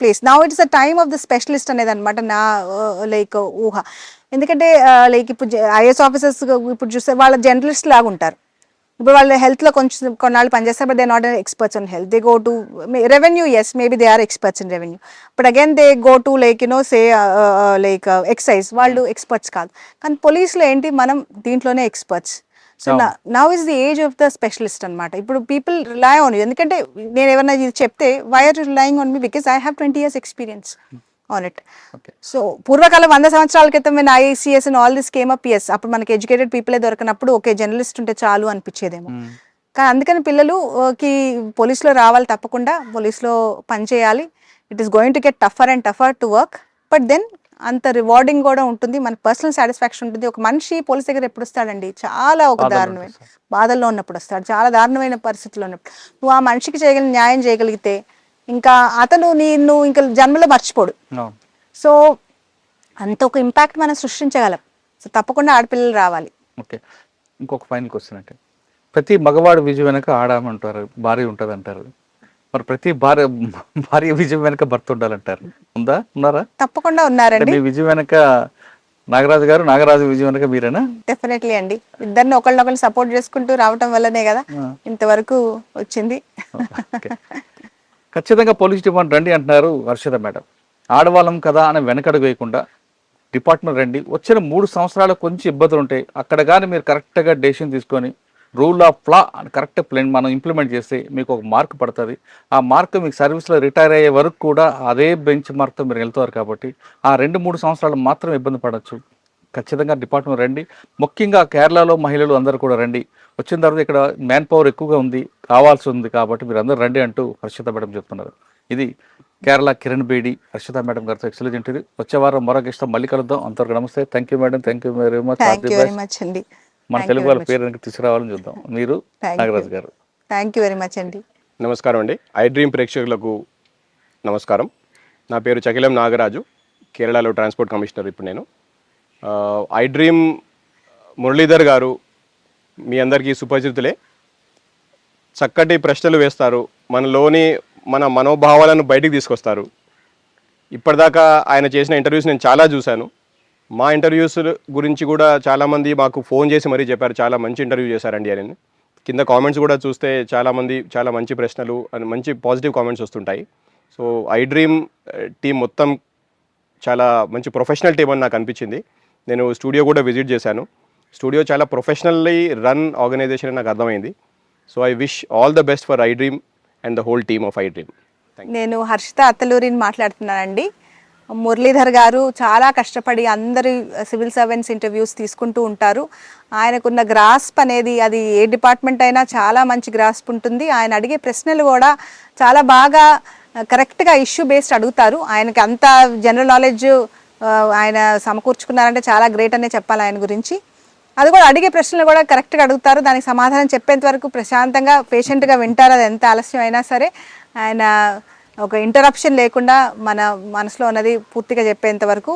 place. Now it's a time of the specialist అనేది అనమాట నా లైక్ ఊహ. ఎందుకంటే లైక్ ఇప్పుడు ఐఏఎస్ ఆఫీసర్స్ ఇప్పుడు చూస్తే వాళ్ళ జర్నలిస్ట్ లాగా ఉంటారు. ఇప్పుడు వాళ్ళు హెల్త్లో కొంచెం కొన్నాళ్ళు పనిచేస్తారు, but they not experts on health. They go to revenue, yes maybe they are experts in revenue, but again they go to like say like excise, వాళ్ళు ఎక్స్పర్ట్స్ కాదు. కానీ పోలీస్లో ఏంటి, మనం దీంట్లోనే experts. So now is the age of the specialist అనమాట. ఇప్పుడు people rely on you. ఎందుకంటే నేను ఏమన్నా ఇది చెప్తే why are relying on me, because I have 20 years experience on it. So పూర్వకాలం 100 సంవత్సరాల క్రితం IACS and all this came up, as అప్పుడు మనకి ఎడ్యుకేటెడ్ పీపులే దొరకనప్పుడు ఓకే జర్నలిస్ట్ ఉంటే చాలు అనిపించేదేమో. కానీ అందుకని పిల్లలుకి పోలీస్లో రావాలి, తప్పకుండా పోలీస్లో పనిచేయాలి. It is going to get tougher and tougher to work, but then అంత రివార్డింగ్ కూడా ఉంటుంది, మన పర్సనల్ సాటిస్ఫాక్షన్ ఉంటుంది. ఒక మనిషి పోలీస్ దగ్గర ఎప్పుడు వస్తాడండి, చాలా ఒక దారుణమైన బాధల్లో ఉన్నప్పుడు వస్తాడు, చాలా దారుణమైన పరిస్థితుల్లో ఉన్నప్పుడు. నువ్వు ఆ మనిషికి న్యాయం చేయగలిగితే ఇంకా అతను నిన్ను ఇంకా జన్మలో మర్చిపోడు. సో అంత ఒక ఇంపాక్ట్ మనం సృష్టించగలం. సో తప్పకుండా ఆడపిల్లలు రావాలి. ఓకే, ఇంకొక ఫైనల్ క్వశ్చన్ అంటే, ప్రతి మగవాడు విజయం వెనక ఆడమంటారు, భార్య ఉంటుంది అంటారు. మరి ప్రతి భార్య విజయం వెనక భర్త ఉండాలంటారు, ఉన్నారా? తప్పకుండా ఉన్నారండి. మీ విజయం వెనక నాగరాజు గారు, నాగరాజు విజయం వెనక మీరేనా? డెఫినెట్లీ అండి. ఇద్దరిని ఒకళ్ళనొకళ్ళు సపోర్ట్ చేసుకుంటూ రావటం వల్లనే కదా ఇంతవరకు వచ్చింది. ఖచ్చితంగా పోలీస్ డిపార్ట్మెంట్ రండి అంటున్నారు హర్షిత మేడం. ఆడవాళ్ళం కదా అని వెనకడుగు వేయకుండా డిపార్ట్మెంట్ రండి. వచ్చిన 3 సంవత్సరాలు కొంచెం ఇబ్బందులు ఉంటాయి, అక్కడ కానీ మీరు కరెక్ట్గా డెసిషన్ తీసుకొని rule of law correct plan మనం ఇంప్లిమెంట్ చేస్తే మీకు ఒక మార్క్ పడుతుంది. ఆ మార్క్ మీకు సర్వీస్లో రిటైర్ అయ్యే వరకు కూడా అదే బెంచ్ మార్క్తో మీరు వెళ్తారు. కాబట్టి ఆ 2-3 సంవత్సరాలు మాత్రం ఇబ్బంది పడవచ్చు. ఖచ్చితంగా డిపార్ట్మెంట్ రండి. ముఖ్యంగా కేరళలో మహిళలు అందరూ కూడా రండి. వచ్చిన తర్వాత ఇక్కడ మ్యాన్ పవర్ ఎక్కువగా ఉంది, కావాల్సి ఉంది, కాబట్టి మీరు అందరూ రండి అంటూ హర్షిత మేడం చెప్తున్నారు. ఇది కేరళ కిరణ్ బేడి హర్షిత మేడం గారితో ఎక్సలెంట్ ఇంటర్వ్యూ. వచ్చే వారం మరొక ఇష్టం మళ్ళీ కలుద్దాం. అంతవరకు నమస్తే. Thank you madam, thank you very much అండి. మన తెలుగు వాళ్ళ పేరు తీసుకురావాలని చూద్దాం. మీరు నాగరాజు గారు. థ్యాంక్ యూ వెరీ మచ్ అండి. నమస్కారం అండి. ఐ డ్రీమ్ ప్రేక్షకులకు నమస్కారం. నా పేరు చకిలం నాగరాజు, కేరళలో ట్రాన్స్పోర్ట్ కమిషనర్ ఇప్పుడు నేను. ఐ డ్రీమ్ మురళీధర్ గారు మీ అందరికీ సుపరిచితులే. చక్కటి ప్రశ్నలు వేస్తారు, మన మనోభావాలను బయటికి తీసుకొస్తారు. ఇప్పటిదాకా ఆయన చేసిన ఇంటర్వ్యూస్ నేను చాలా చూశాను. మా ఇంటర్వ్యూస్ గురించి కూడా చాలామంది మాకు ఫోన్ చేసి మరీ చెప్పారు, చాలా మంచి ఇంటర్వ్యూ చేశారండి అని. కింద కామెంట్స్ కూడా చూస్తే చాలామంది చాలా మంచి ప్రశ్నలు అండ్ మంచి పాజిటివ్ కామెంట్స్ వస్తుంటాయి. సో ఐ డ్రీమ్ టీం మొత్తం చాలా మంచి ప్రొఫెషనల్ టీం అని నాకు అనిపించింది. నేను స్టూడియో కూడా విజిట్ చేశాను. స్టూడియో చాలా ప్రొఫెషనల్లీ రన్ ఆర్గనైజేషన్ అని నాకు అర్థమైంది. So I wish all the best for I dream and the whole team of I dream. నేను హర్షిత అత్తలూరిని మాట్లాడుతున్నానండి. మురళీధర్ గారు చాలా కష్టపడి అందరి సివిల్ సర్వెంట్స్ ఇంటర్వ్యూస్ తీసుకుంటూ ఉంటారు. ఆయనకున్న గ్రాస్ప్ అనేది, అది ఏ డిపార్ట్మెంట్ అయినా చాలా మంచి గ్రాస్ప్ ఉంటుంది. ఆయన అడిగే ప్రశ్నలు కూడా చాలా బాగా కరెక్ట్గా ఇష్యూ బేస్డ్ అడుగుతారు. ఆయనకి అంత జనరల్ నాలెడ్జ్ ఆయన సమకూర్చుకున్నారంటే చాలా గ్రేట్ అనే చెప్పాలి ఆయన గురించి. అది కూడా అడిగే ప్రశ్నలు కూడా కరెక్ట్గా అడుగుతారు, దానికి సమాధానం చెప్పేంత వరకు ప్రశాంతంగా పేషెంట్గా వింటారు. అది ఎంత ఆలస్యం అయినా సరే ఆయన ఒక ఇంటరప్షన్ లేకుండా మన మనసులో ఉన్నది పూర్తిగా చెప్పేంత వరకు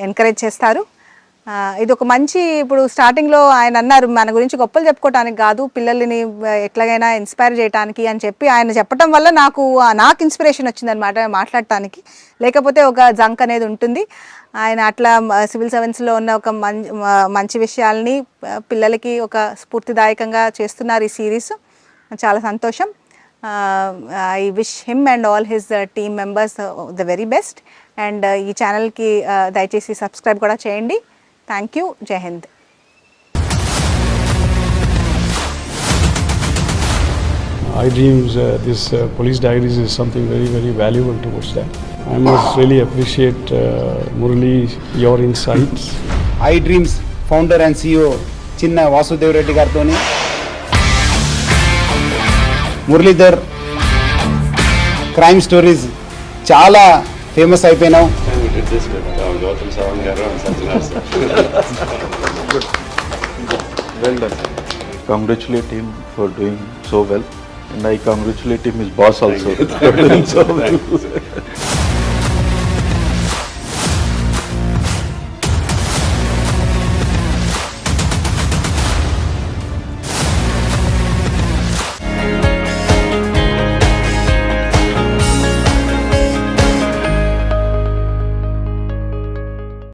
ఎంకరేజ్ చేస్తారు. ఇది ఒక మంచి, ఇప్పుడు స్టార్టింగ్లో ఆయన అన్నారు మన గురించి గొప్పలు చెప్పుకోవటానికి కాదు, పిల్లల్ని ఎట్లాగైనా ఇన్స్పైర్ చేయడానికి అని చెప్పి ఆయన చెప్పడం వల్ల నాకు ఇన్స్పిరేషన్ వచ్చిందనమాట మాట్లాడటానికి. లేకపోతే ఒక జంక్ అనేది ఉంటుంది. ఆయన అట్లా సివిల్ సర్వీస్లో ఉన్న ఒక మంచి విషయాల్ని పిల్లలకి ఒక స్ఫూర్తిదాయకంగా చేస్తున్నారు ఈ సిరీస్. చాలా సంతోషం. I wish him and all his team members the very best. And ఈ ఛానల్కి దయచేసి సబ్స్క్రైబ్ కూడా చేయండి. Thank you. జై Hind. iDreams, this police diaries is something very, very valuable towards that. I must really appreciate Murali, your insights. iDreams founder and CEO చిన్న వాసుదేవ్ రెడ్డి గారితో Muralidhar crime stories చాలా famous అయిపోయినావు. Well done. Congratulate him for doing so well, and I congratulate him, his boss also for doing so well.